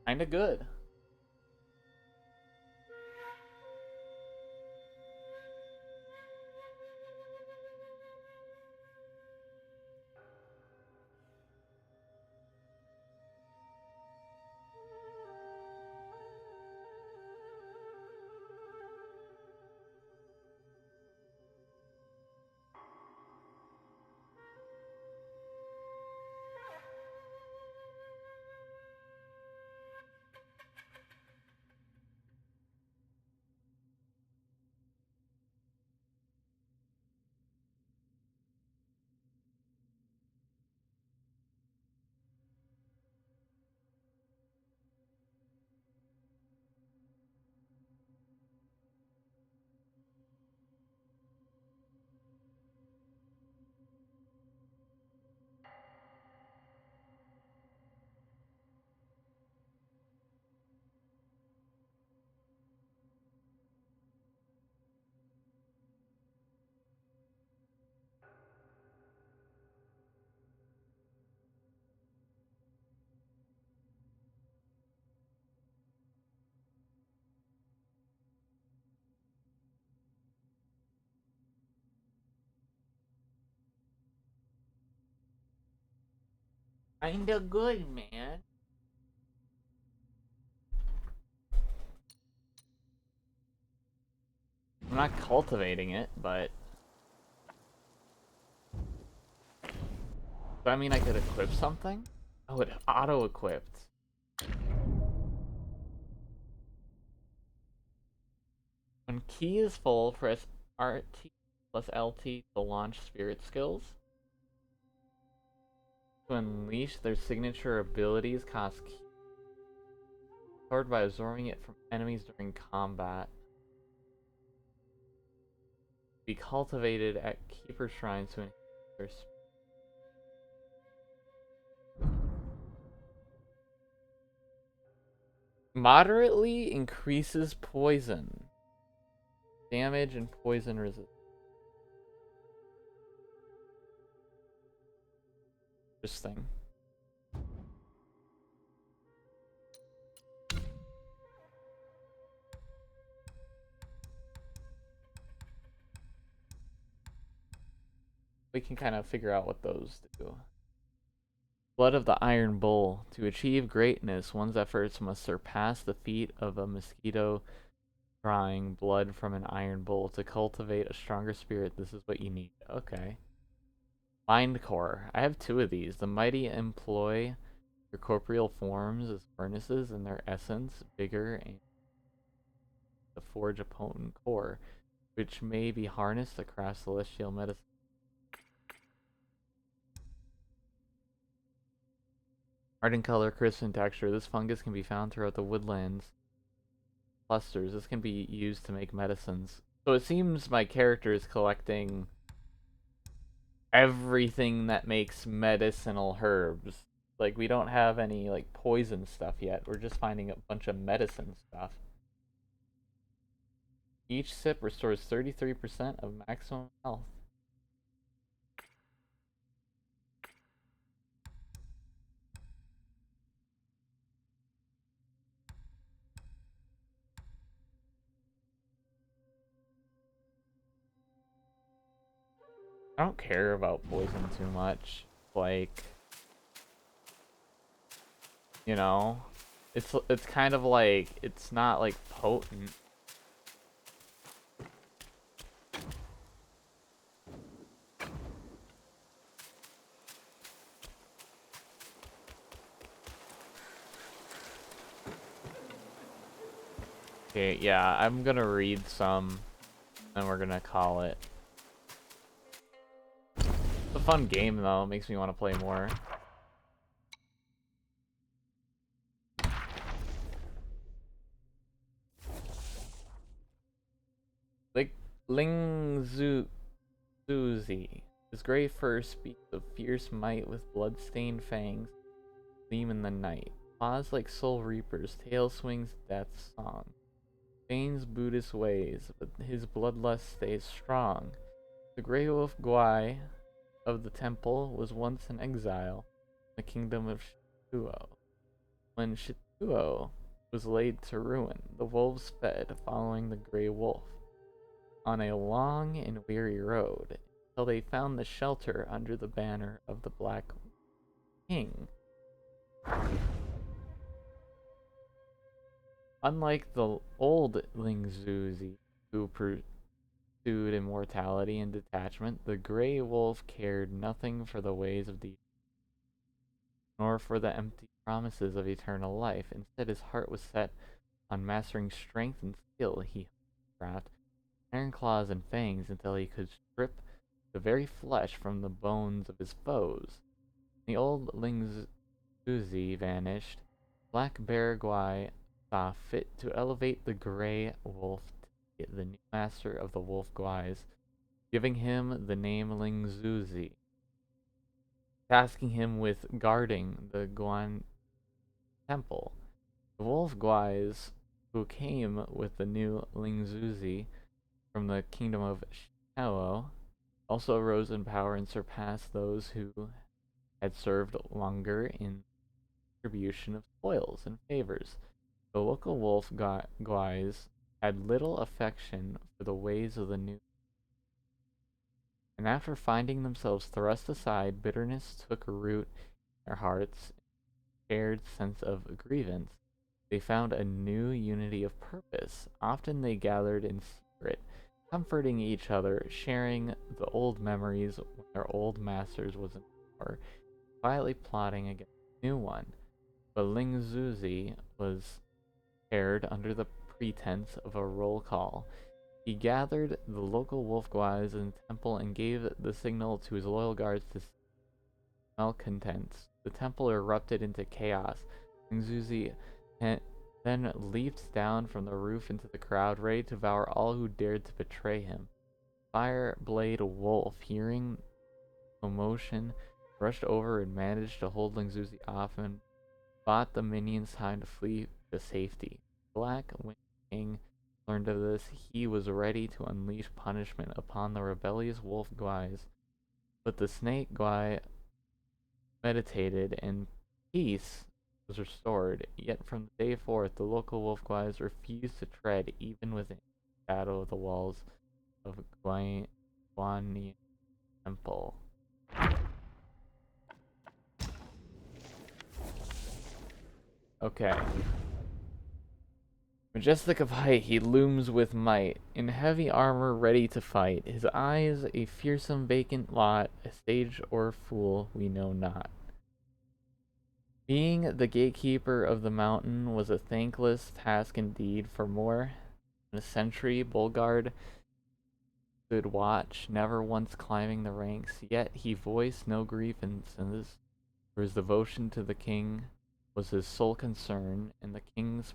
Kinda good. Kinda good, man. I'm not cultivating it, but... Does that mean I could equip something? Oh, it auto-equipped. When key is full, press RT plus LT to launch spirit skills. To unleash their signature abilities, cost key. Powered by absorbing it from enemies during combat. Be cultivated at keeper shrines to enhance their spirit. Moderately increases poison damage and poison resistance. Interesting. We can kind of figure out what those do. Blood of the Iron Bull. To achieve greatness, one's efforts must surpass the feat of a mosquito drawing blood from an iron bull. To cultivate a stronger spirit, this is what you need. Okay. Mind Core. I have 2 of these. The mighty employ their corporeal forms as furnaces and their essence, vigor, and to forge a potent core, which may be harnessed to craft celestial medicine. Ardent color, crisp in texture. This fungus can be found throughout the woodlands clusters. This can be used to make medicines. So it seems my character is collecting everything that makes medicinal herbs. Like, we don't have any, like, poison stuff yet. We're just finding a bunch of medicine stuff. Each sip restores 33% of maximum health. I don't care about poison too much. Like, you know, it's kind of like, it's not like potent. Okay, yeah, I'm gonna read some, and we're gonna call it. It's a fun game though, it makes me want to play more. Like, Suzy. His gray fur speaks of fierce might with blood-stained fangs gleam in the night. Paws like soul reapers, tail swings death's song. Feigns Buddhist ways, but his bloodlust stays strong. The Grey Wolf Gwai of the temple was once in exile in the kingdom of Shituo. When Shituo was laid to ruin, the wolves fed, following the Grey Wolf on a long and weary road until they found the shelter under the banner of the Black King. Unlike the old Lingzuzi, who pursued immortality and detachment, the Grey Wolf cared nothing for the ways of the nor for the empty promises of eternal life. Instead, his heart was set on mastering strength and skill. He craft iron claws and fangs until he could strip the very flesh from the bones of his foes. The old Lingzuzi vanished. Black Bear Gwai saw fit to elevate the Grey Wolf to be the new master of the Wolf Gwais, giving him the name Lingzuzi, tasking him with guarding the Guan Temple. The Wolf Gwais, who came with the new Lingzuzi from the kingdom of Shao, also rose in power and surpassed those who had served longer in distribution of spoils and favors. The local wolf guys had little affection for the ways of the new, and after finding themselves thrust aside, bitterness took root in their hearts, and a shared sense of grievance. They found a new unity of purpose. Often they gathered in secret, comforting each other, sharing the old memories when their old masters was in power, quietly plotting against a new one. But Ling Zuzi was prepared under the pretense of a roll call. He gathered the local wolf guys in the temple and gave the signal to his loyal guards to malcontents. The temple erupted into chaos. Ling Zuzi then leaped down from the roof into the crowd, ready to devour all who dared to betray him. Fireblade Wolf, hearing commotion, rushed over and managed to hold Ling Zuzi off and bought the minions time to flee to safety. Black Wind King learned of this. He was ready to unleash punishment upon the rebellious wolf Guais. But the snake Guai meditated and peace was restored. Yet from the day forth, the local wolf Guais refused to tread even within the shadow of the walls of Guanyin Temple. Okay. Majestic of height, he looms with might, in heavy armor ready to fight. His eyes a fearsome vacant lot, a sage or fool we know not. Being the gatekeeper of the mountain was a thankless task indeed. For more than a century, Bolgard stood watch, never once climbing the ranks, yet he voiced no grievances, for his devotion to the king was his sole concern, and the king's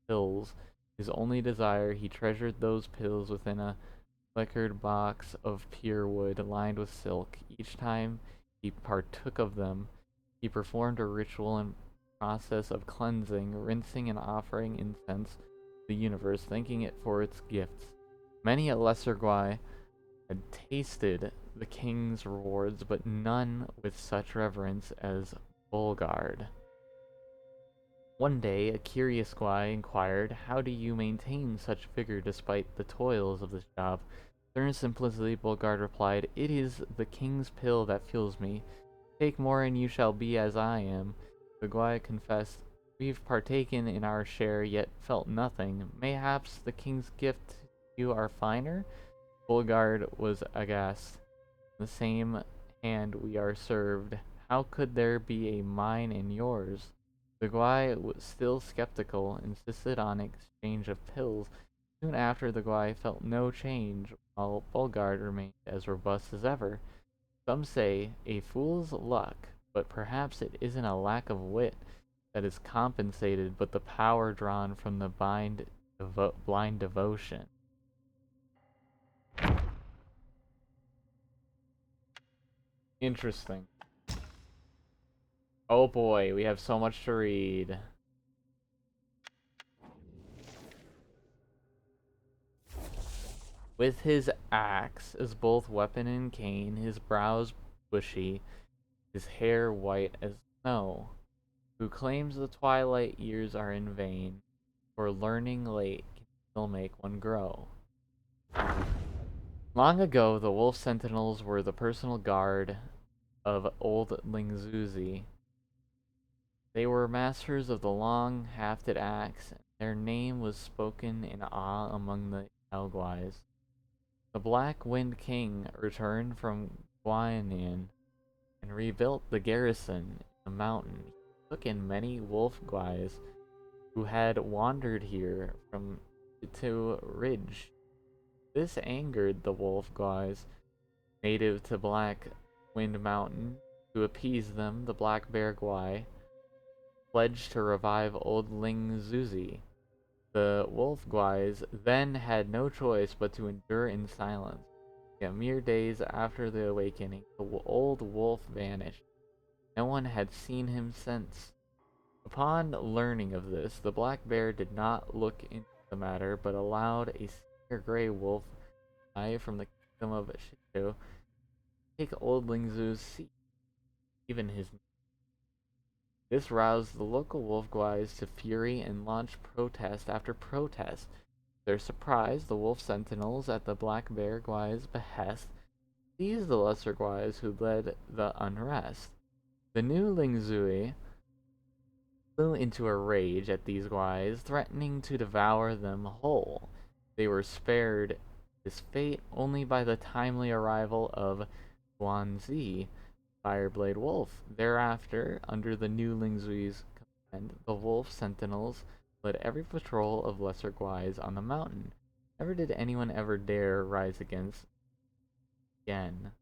pills his only desire. He treasured those pills within a lacquered box of pure wood lined with silk. Each time he partook of them, he performed a ritual and process of cleansing, rinsing, and offering incense to the universe, thanking it for its gifts. Many a lesser Gwai had tasted the king's rewards, but none with such reverence as Bolgard. One day, a curious Gwai inquired, "How do you maintain such vigor despite the toils of this job?" Stern simplicity, Bolgard replied, "It is the king's pill that fuels me. Take more and you shall be as I am." The Gwai confessed, "We've partaken in our share, yet felt nothing. Mayhaps the king's gift to you are finer?" Bolgard was aghast. "The same hand we are served. How could there be a mine in yours?" The Gwai was still skeptical, insisted on exchange of pills. Soon after, the Gwai felt no change, while Bolgard remained as robust as ever. Some say a fool's luck, but perhaps it isn't a lack of wit that is compensated, but the power drawn from the blind devotion. Interesting. Oh boy, we have so much to read. With his axe as both weapon and cane, his brows bushy, his hair white as snow, who claims the twilight years are in vain, for learning late can still make one grow. Long ago, the wolf sentinels were the personal guard of old Lingzuzi. They were masters of the long, hafted axe, and their name was spoken in awe among the Yaoguais. The Black Wind King returned from Guianan and rebuilt the garrison in the mountain. He took in many wolf guais who had wandered here from to Ridge. This angered the wolf guais native to Black Wind Mountain. To appease them, the Black Bear Guai pledged to revive old Ling Zuzi. The wolf guais then had no choice but to endure in silence. Yet mere days after the awakening, the old wolf vanished. No one had seen him since. Upon learning of this, the black bear did not look into the matter, but allowed a senior gray wolf from the kingdom of Shindo to take old Lingzu's seat, even his. This roused the local wolf guys to fury and launched protest after protest. To their surprise, the wolf sentinels, at the black bear guys' behest, seized the lesser guys who led the unrest. The new Lingzui flew into a rage at these guys, threatening to devour them whole. They were spared this fate only by the timely arrival of Guanzi, Fireblade Wolf. Thereafter, under the new Lingzui's command, the wolf sentinels led every patrol of lesser guys on the mountain. Never did anyone ever dare rise against again.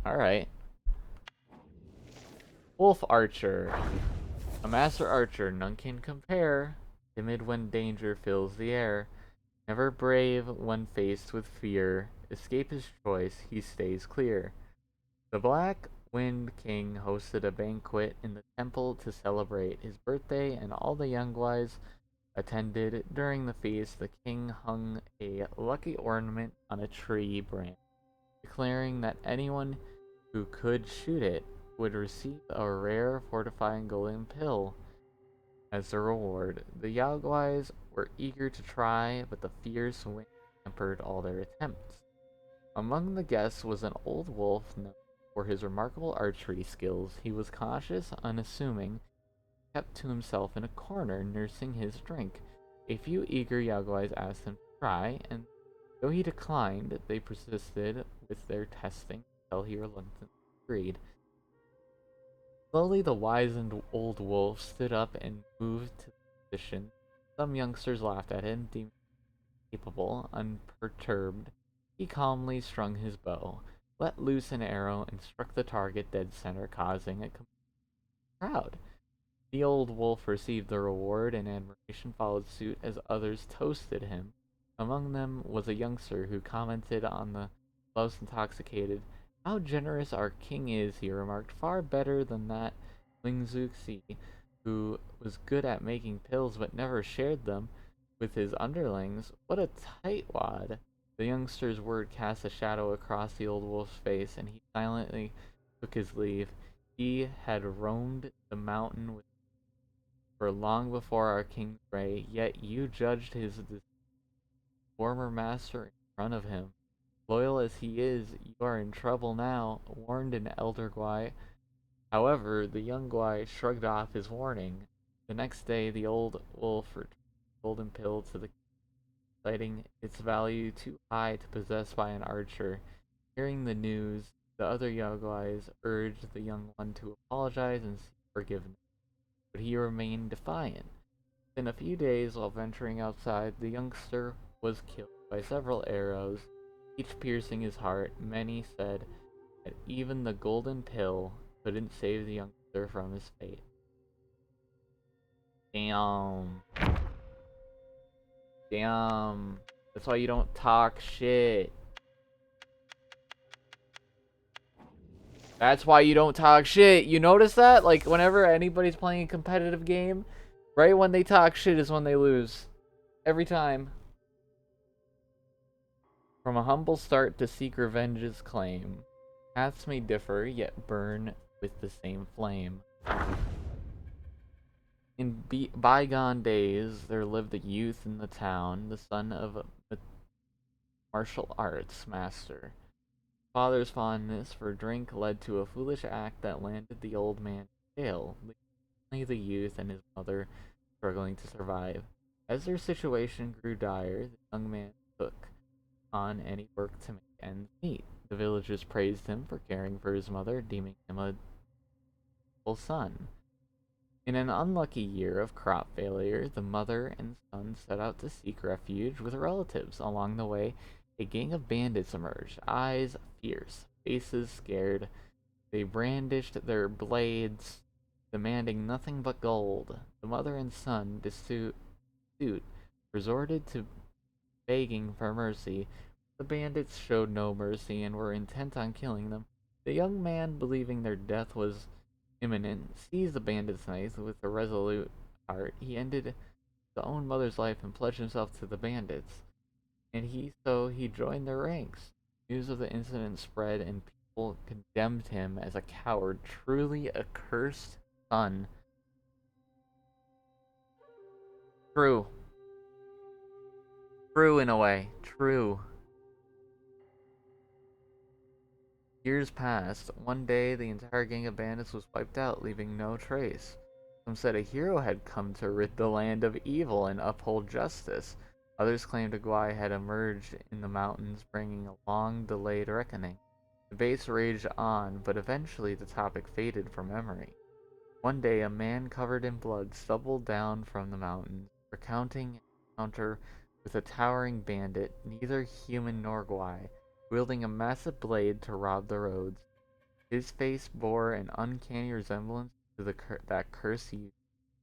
Alright. Wolf Archer. A master archer, none can compare. Timid when danger fills the air. Never brave when faced with fear. Escape his choice, he stays clear. The Black Wind King hosted a banquet in the temple to celebrate his birthday, and all the young guys attended. During the feast, the king hung a lucky ornament on a tree branch, declaring that anyone who could shoot it would receive a rare fortifying golden pill as a reward. The Yaoguais were eager to try, but the fierce wind hampered all their attempts. Among the guests was an old wolf known for his remarkable archery skills. He was cautious, unassuming, kept to himself in a corner, nursing his drink. A few eager Yaguais asked him to try, and though he declined, they persisted with their testing until he reluctantly agreed. Slowly, the wizened old wolf stood up and moved to the position. Some youngsters laughed at him, deeming him capable, unperturbed. He calmly strung his bow, let loose an arrow, and struck the target dead center, causing a complete crowd. The old wolf received the reward, and admiration followed suit as others toasted him. Among them was a youngster who commented on the love's intoxicated. How generous our king is, he remarked, far better than that Lingzuxi, who was good at making pills but never shared them with his underlings. What a tightwad! The youngster's word cast a shadow across the old wolf's face, and he silently took his leave. He had roamed the mountain with for long before our king's reign, yet you judged his former master in front of him. Loyal as he is, you are in trouble now, warned an elder Guai. However, the young Guai shrugged off his warning. The next day, the old wolf returned the golden pill to the king, citing its value too high to possess by an archer. Hearing the news, the other Yaguais urged the young one to apologize and seek forgiveness, but he remained defiant. In a few days, while venturing outside, the youngster was killed by several arrows, each piercing his heart. Many said that even the golden pill couldn't save the youngster from his fate. Damn. Damn. That's why you don't talk shit. That's why you don't talk shit. You notice that? Like, whenever anybody's playing a competitive game, right when they talk shit is when they lose. Every time. From a humble start to seek revenge's claim, paths may differ, yet burn with the same flame. In bygone days, there lived a youth in the town, the son of a martial arts master. Father's fondness for drink led to a foolish act that landed the old man in jail, leaving only the youth and his mother struggling to survive. As their situation grew dire, the young man took on any work to make ends meet. The villagers praised him for caring for his mother, deeming him a full son. In an unlucky year of crop failure, the mother and son set out to seek refuge with relatives. Along the way, a gang of bandits emerged, eyes fierce, faces scared. They brandished their blades, demanding nothing but gold. The mother and son, destitute, resorted to begging for mercy. The bandits showed no mercy and were intent on killing them. The young man, believing their death was imminent, seized the bandit's knife with a resolute heart. He ended his own mother's life and pledged himself to the bandits. And he joined their ranks. News of the incident spread, and people condemned him as a coward, truly a cursed son. True. True in a way. True. Years passed. One day, the entire gang of bandits was wiped out, leaving no trace. Some said a hero had come to rid the land of evil and uphold justice. Others claimed a Guai had emerged in the mountains, bringing a long-delayed reckoning. Debates raged on, but eventually the topic faded from memory. One day, a man covered in blood stumbled down from the mountains, recounting an encounter with a towering bandit, neither human nor Guai, wielding a massive blade to rob the roads. His face bore an uncanny resemblance to that cursed youth,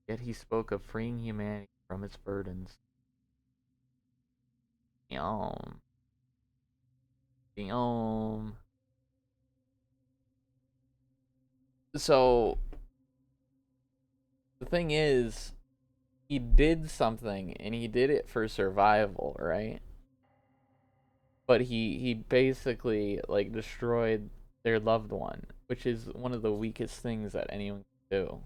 yet he spoke of freeing humanity from its burdens. Yum. Yum. So, the thing is, he did something, and he did it for survival, right? But he basically, like, destroyed their loved one, which is one of the weakest things that anyone can do.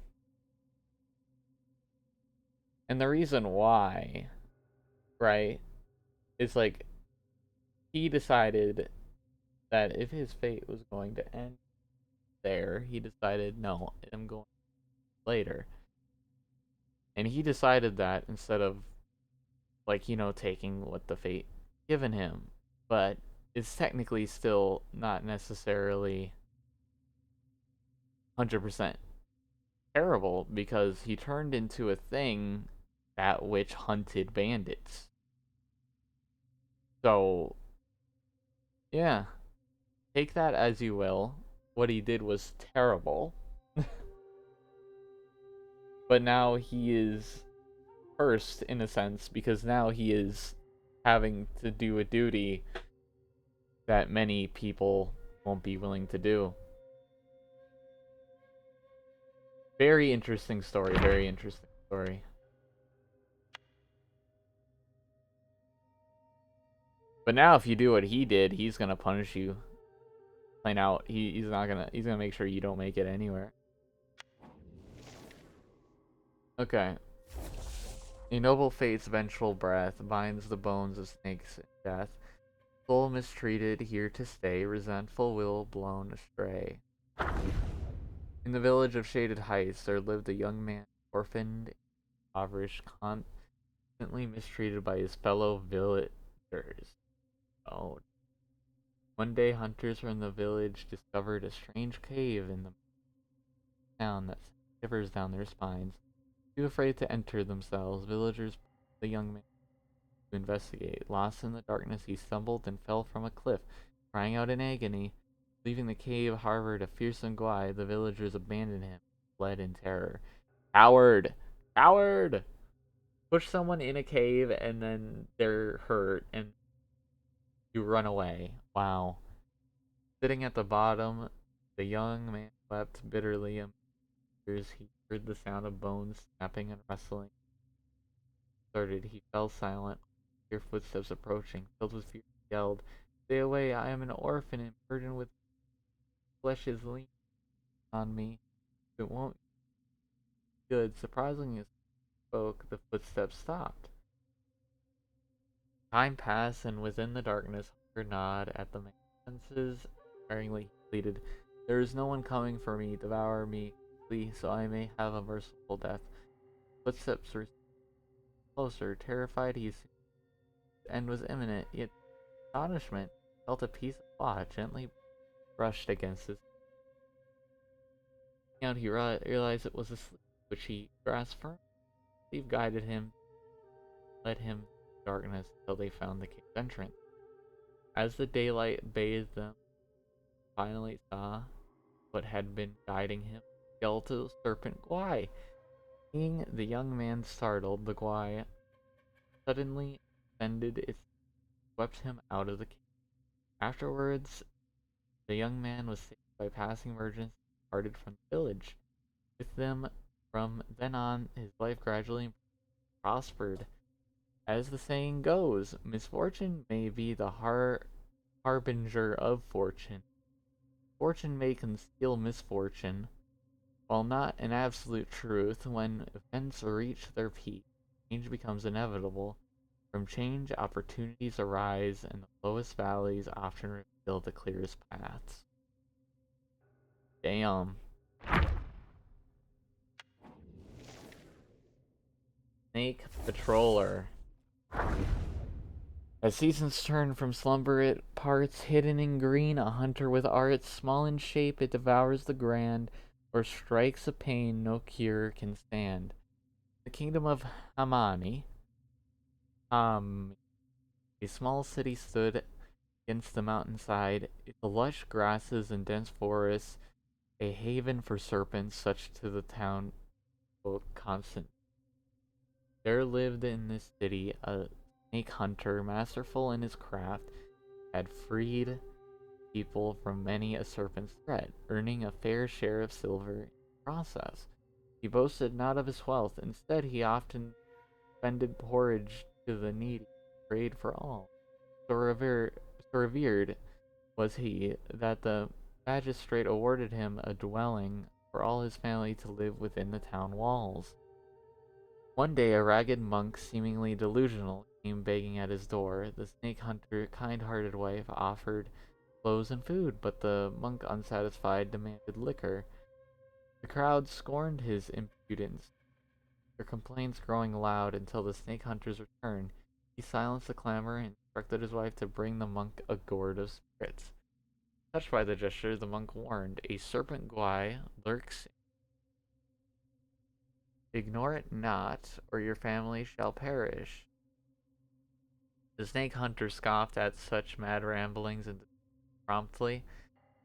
And the reason why, right, is like he decided that if his fate was going to end there, he decided, no, I'm going later. And he decided that instead of, like, taking what the fate given him. But it's technically still not necessarily 100% terrible because he turned into a thing that which hunted bandits. So, yeah, take that as you will. What he did was terrible. But now he is cursed in a sense because now he is having to do a duty that many people won't be willing to do. Very interesting story, very interesting story. But now if you do what he did, he's gonna punish you. Plain out. He's gonna make sure you don't make it anywhere. Okay. A noble fate's vengeful breath binds the bones of snakes in death. Soul mistreated, here to stay, resentful will blown astray. In the village of Shaded Heights, there lived a young man, orphaned, impoverished, constantly mistreated by his fellow villagers. Oh. One day, hunters from the village discovered a strange cave in the town that sent shivers down their spines. Too afraid to enter themselves, villagers pushed the young man to investigate. Lost in the darkness, he stumbled and fell from a cliff, crying out in agony. Leaving the cave harbored a fearsome guy, the villagers abandoned him, fled in terror. Coward! Coward! Push someone in a cave and then they're hurt and you run away. Wow. Sitting at the bottom, the young man wept bitterly. Amid tears, he heard the sound of bones snapping and wrestling. Started, he fell silent. Hear footsteps approaching. Filled with fear, he yelled, "Stay away! I am an orphan and burdened with flesh is lean on me. It won't be good." Surprisingly, as he spoke, the footsteps stopped. Time passed, and within the darkness, Hunger gnawed at the man's senses. Despairingly, he pleaded, "There is no one coming for me. Devour me, please, so I may have a merciful death." Footsteps were closer. Terrified, his end was imminent. Yet, astonishment, he felt a piece of cloth gently brushed against his hand. He realized it was a sleeve, which he grasped firmly. Steve guided him, led him through the darkness until they found the cave's entrance. As the daylight bathed them, he finally saw what had been guiding him, the skeletal serpent Gwai. Seeing the young man startled, the Gwai suddenly extended its swept him out of the cave. Afterwards, the young man was saved by passing merchants and departed from the village. With them, from then on, his life gradually prospered. As the saying goes, misfortune may be the harbinger of fortune. Fortune may conceal misfortune. While not an absolute truth, when events reach their peak, change becomes inevitable. From change, opportunities arise, and the lowest valleys often reveal the clearest paths. Damn. Snake Patroller. As seasons turn from slumber, it parts hidden in green. A hunter with arts, small in shape, it devours the grand, or strikes a pain no cure can stand. The kingdom of Hamani, a small city stood against the mountainside. Its lush grasses and dense forests, a haven for serpents, such to the town constant. There lived in this city a snake hunter, masterful in his craft, had freed people from many a serpent's threat, earning a fair share of silver in the process. He boasted not of his wealth, instead he often spended porridge to the needy, prayed for all. So revered was he that the magistrate awarded him a dwelling for all his family to live within the town walls. One day a ragged monk, seemingly delusional, came begging at his door. The snake hunter's kind-hearted wife offered clothes and food, but the monk, unsatisfied, demanded liquor. The crowd scorned his impudence, their complaints growing loud until the snake hunters returned. He silenced the clamor and instructed his wife to bring the monk a gourd of spirits. Touched by the gesture, the monk warned, "A serpent guai lurks. Ignore it not, or your family shall perish." The snake hunter scoffed at such mad ramblings and promptly,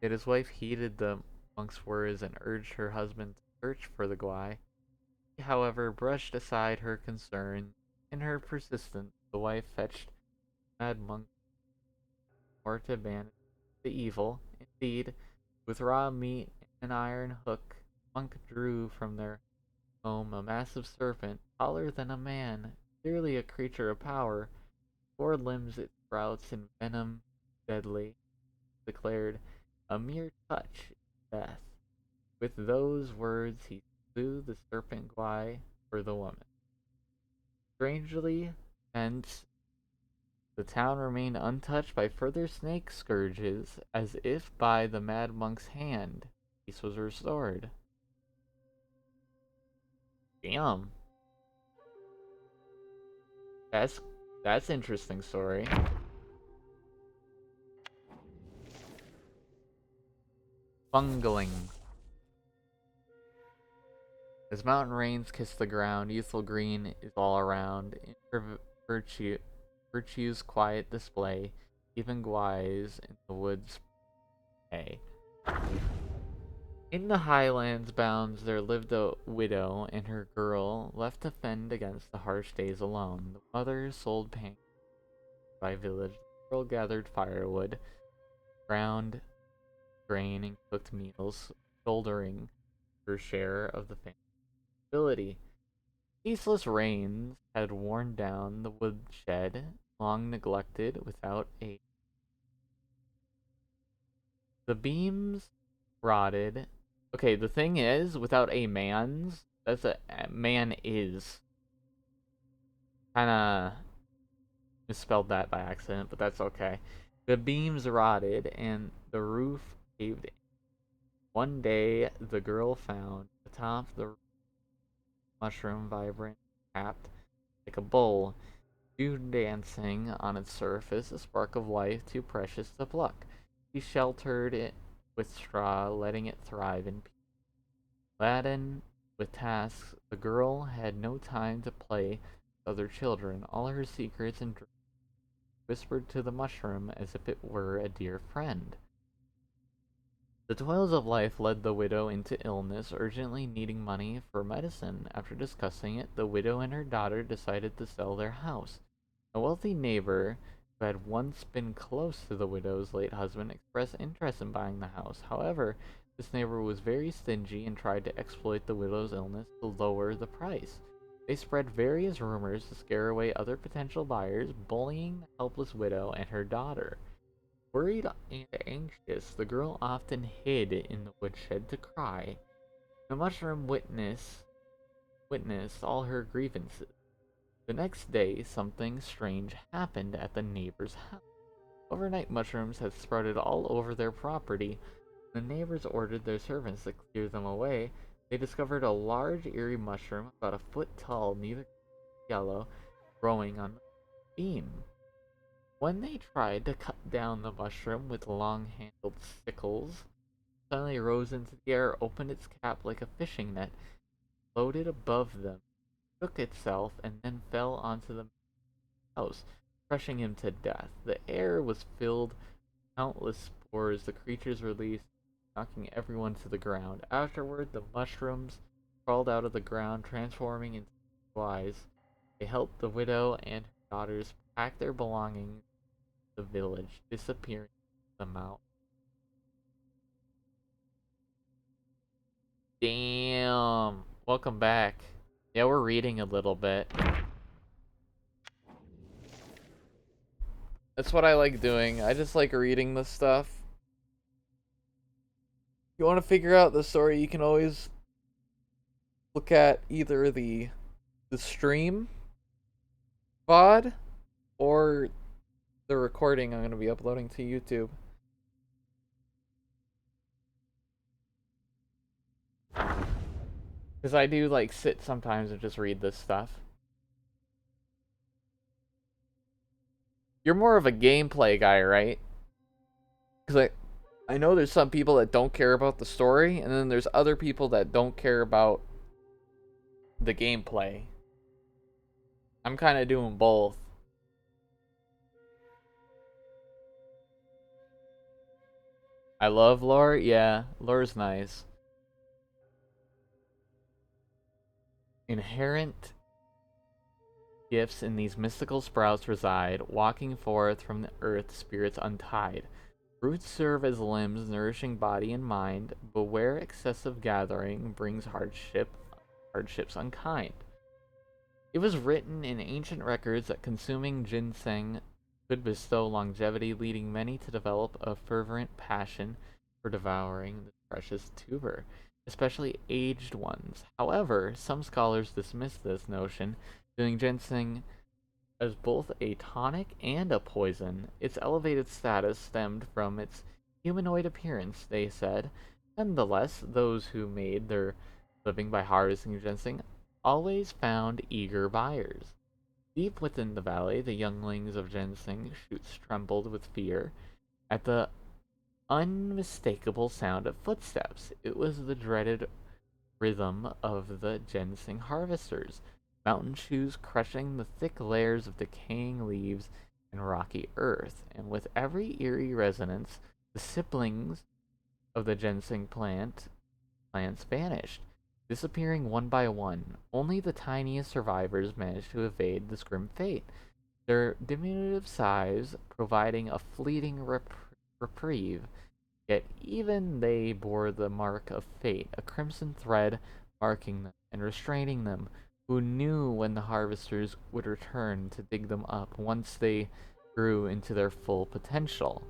yet his wife heeded the monk's words and urged her husband to search for the guai. He, however, brushed aside her concern. In her persistence, the wife fetched the mad monk more to banish the evil. Indeed, with raw meat and an iron hook, the monk drew from their home a massive serpent, taller than a man, clearly a creature of power. 4 limbs it sprouts, and venom deadly, declared, "A mere touch is death." With those words he slew the serpent guai for the woman. Strangely, hence, the town remained untouched by further snake scourges, as if by the mad monk's hand. Peace was restored. Damn. That's interesting story. Bungling. As mountain rains kiss the ground, youthful green is all around. In her virtue's quiet display, even guais in the woods pay. In the highlands bounds there lived a widow and her girl, left to fend against the harsh days alone. The mother sold pain by village. The girl gathered firewood, ground grain, and cooked meals, shouldering her share of the family ability. Ceaseless rains had worn down the woodshed, long neglected without aid. The beams rotted. Okay, the thing is, without a man's, that's a man is. Kinda misspelled that by accident, but that's okay. The beams rotted and the roof caved in. One day, the girl found atop the mushroom vibrant, capped like a bowl, dew dancing on its surface, a spark of life too precious to pluck. She sheltered it with straw, letting it thrive in peace. Laden with tasks, the girl had no time to play with other children. All her secrets and dreams whispered to the mushroom as if it were a dear friend. The toils of life led the widow into illness, urgently needing money for medicine. After discussing it, the widow and her daughter decided to sell their house. A wealthy neighbor who had once been close to the widow's late husband expressed interest in buying the house. However, this neighbor was very stingy and tried to exploit the widow's illness to lower the price. They spread various rumors to scare away other potential buyers, bullying the helpless widow and her daughter. Worried and anxious, the girl often hid in the woodshed to cry. The mushroom witnessed all her grievances. The next day, something strange happened at the neighbor's house. Overnight mushrooms had sprouted all over their property. The neighbors ordered their servants to clear them away. They discovered a large, eerie mushroom, about a foot tall, neither yellow, growing on the beam. When they tried to cut down the mushroom with long-handled sickles, it suddenly rose into the air, opened its cap like a fishing net, floated above them, shook itself, and then fell onto the house, crushing him to death. The air was filled with countless spores the creatures released, knocking everyone to the ground. Afterward, the mushrooms crawled out of the ground, transforming into flies. They helped the widow and her daughters pack their belongings to the village, disappearing in the mountain. Damn. Welcome back. Yeah, we're reading a little bit. That's what I like doing. I just like reading this stuff. If you want to figure out the story, you can always look at either the stream VOD or the recording I'm going to be uploading to YouTube. Because I do like sit sometimes and just read this stuff. You're more of a gameplay guy, right? Because I know there's some people that don't care about the story, and then there's other people that don't care about the gameplay. I'm kind of doing both. I love lore. Yeah, lore's nice. Inherent gifts in these mystical sprouts reside, walking forth from the earth spirits untied. Roots serve as limbs, nourishing body and mind, but where excessive gathering brings hardships unkind. It was written in ancient records that consuming ginseng could bestow longevity, leading many to develop a fervent passion for devouring the precious tuber, especially aged ones. However, some scholars dismiss this notion, viewing ginseng as both a tonic and a poison. Its elevated status stemmed from its humanoid appearance, they said. Nonetheless, those who made their living by harvesting ginseng always found eager buyers. Deep within the valley, the younglings of ginseng shoots trembled with fear at the unmistakable sound of footsteps. It was the dreaded rhythm of the ginseng harvesters, mountain shoes crushing the thick layers of decaying leaves and rocky earth, and with every eerie resonance, the siblings of the ginseng plants vanished, disappearing one by one. Only the tiniest survivors managed to evade this grim fate, their diminutive size providing a fleeting reprieve. Yet even they bore the mark of fate, a crimson thread marking them and restraining them, who knew when the harvesters would return to dig them up once they grew into their full potential.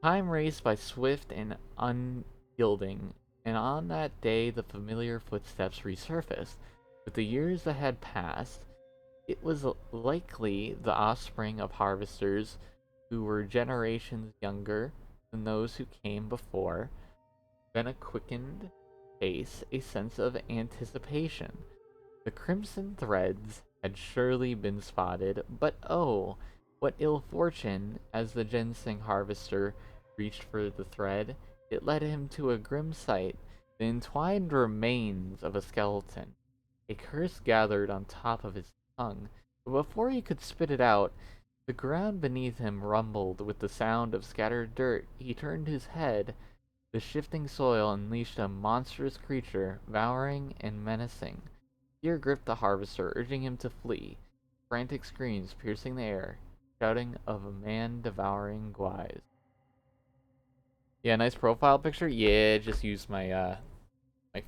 Time raced by swift and unyielding, and on that day the familiar footsteps resurfaced. With the years that had passed, it was likely the offspring of harvesters who were generations younger than those who came before. Then a quickened pace, a sense of anticipation. The crimson threads had surely been spotted, but oh, what ill fortune! As the ginseng harvester reached for the thread, it led him to a grim sight, the entwined remains of a skeleton. A curse gathered on top of his tongue, but before he could spit it out, the ground beneath him rumbled with the sound of scattered dirt. He turned his head. The shifting soil unleashed a monstrous creature, devouring and menacing. Fear gripped the harvester, urging him to flee. Frantic screams piercing the air, shouting of a man devouring guys. Yeah, nice profile picture. Yeah, just used my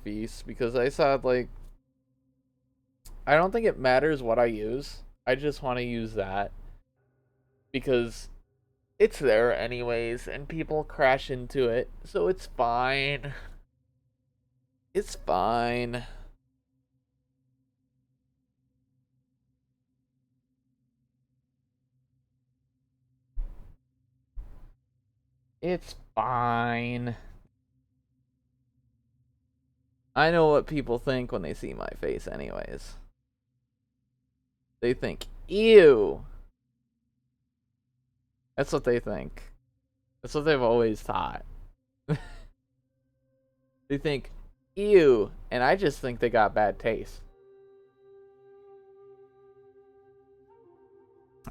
feast because I saw like I don't think it matters what I use. I just want to use that because it's there anyways and people crash into it, so it's fine. It's fine. It's fine. I know what people think when they see my face anyways. They think, ew. That's what they think. That's what they've always thought. They think, ew. And I just think they got bad taste.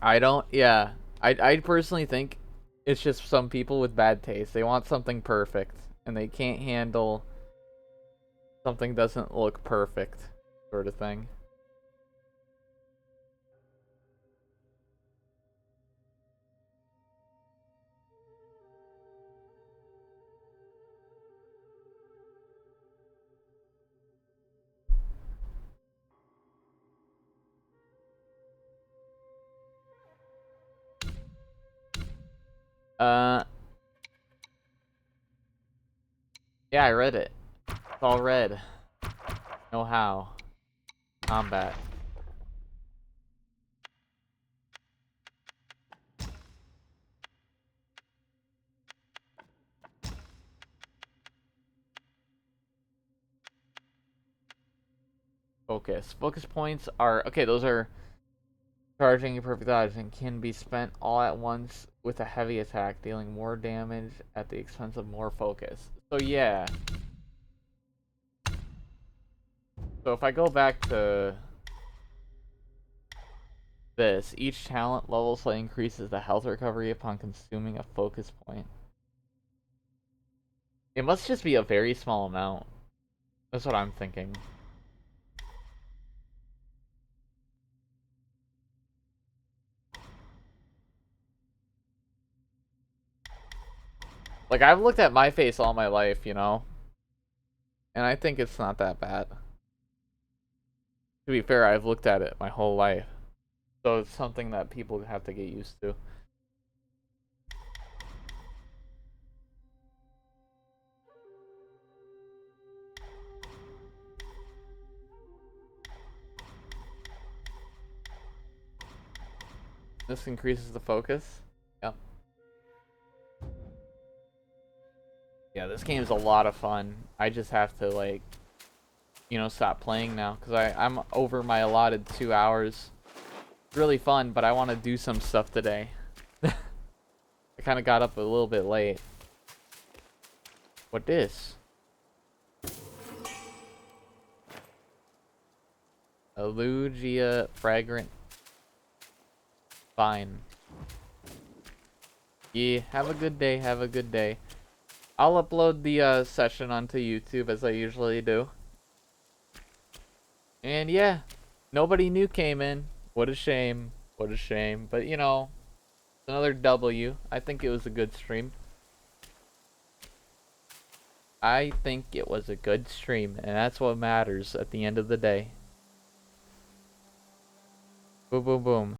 I don't, yeah. I personally think it's just some people with bad taste. They want something perfect. And they can't handle something doesn't look perfect, sort of thing. Uh, yeah, I read it. It's all red. Know how. Combat. Focus. Focus points are okay. Those are charging a perfect dodge and can be spent all at once with a heavy attack, dealing more damage at the expense of more focus. So yeah. So if I go back to this, each talent level slightly increases the health recovery upon consuming a focus point. It must just be a very small amount. That's what I'm thinking. Like, I've looked at my face all my life, you know? And I think it's not that bad. To be fair, I've looked at it my whole life. So it's something that people have to get used to. This increases the focus. Yep. Yeah, this game is a lot of fun. I just have to, like, you know, stop playing now. Because I'm over my allotted 2 hours. It's really fun, but I want to do some stuff today. I kind of got up a little bit late. What this? Elugia fragrant. Fine. Yeah, have a good day, have a good day. I'll upload the session onto YouTube as I usually do. And yeah, nobody new came in. What a shame. What a shame. But you know, another W. I think it was a good stream. I think it was a good stream, and that's what matters at the end of the day. Boom, boom, boom.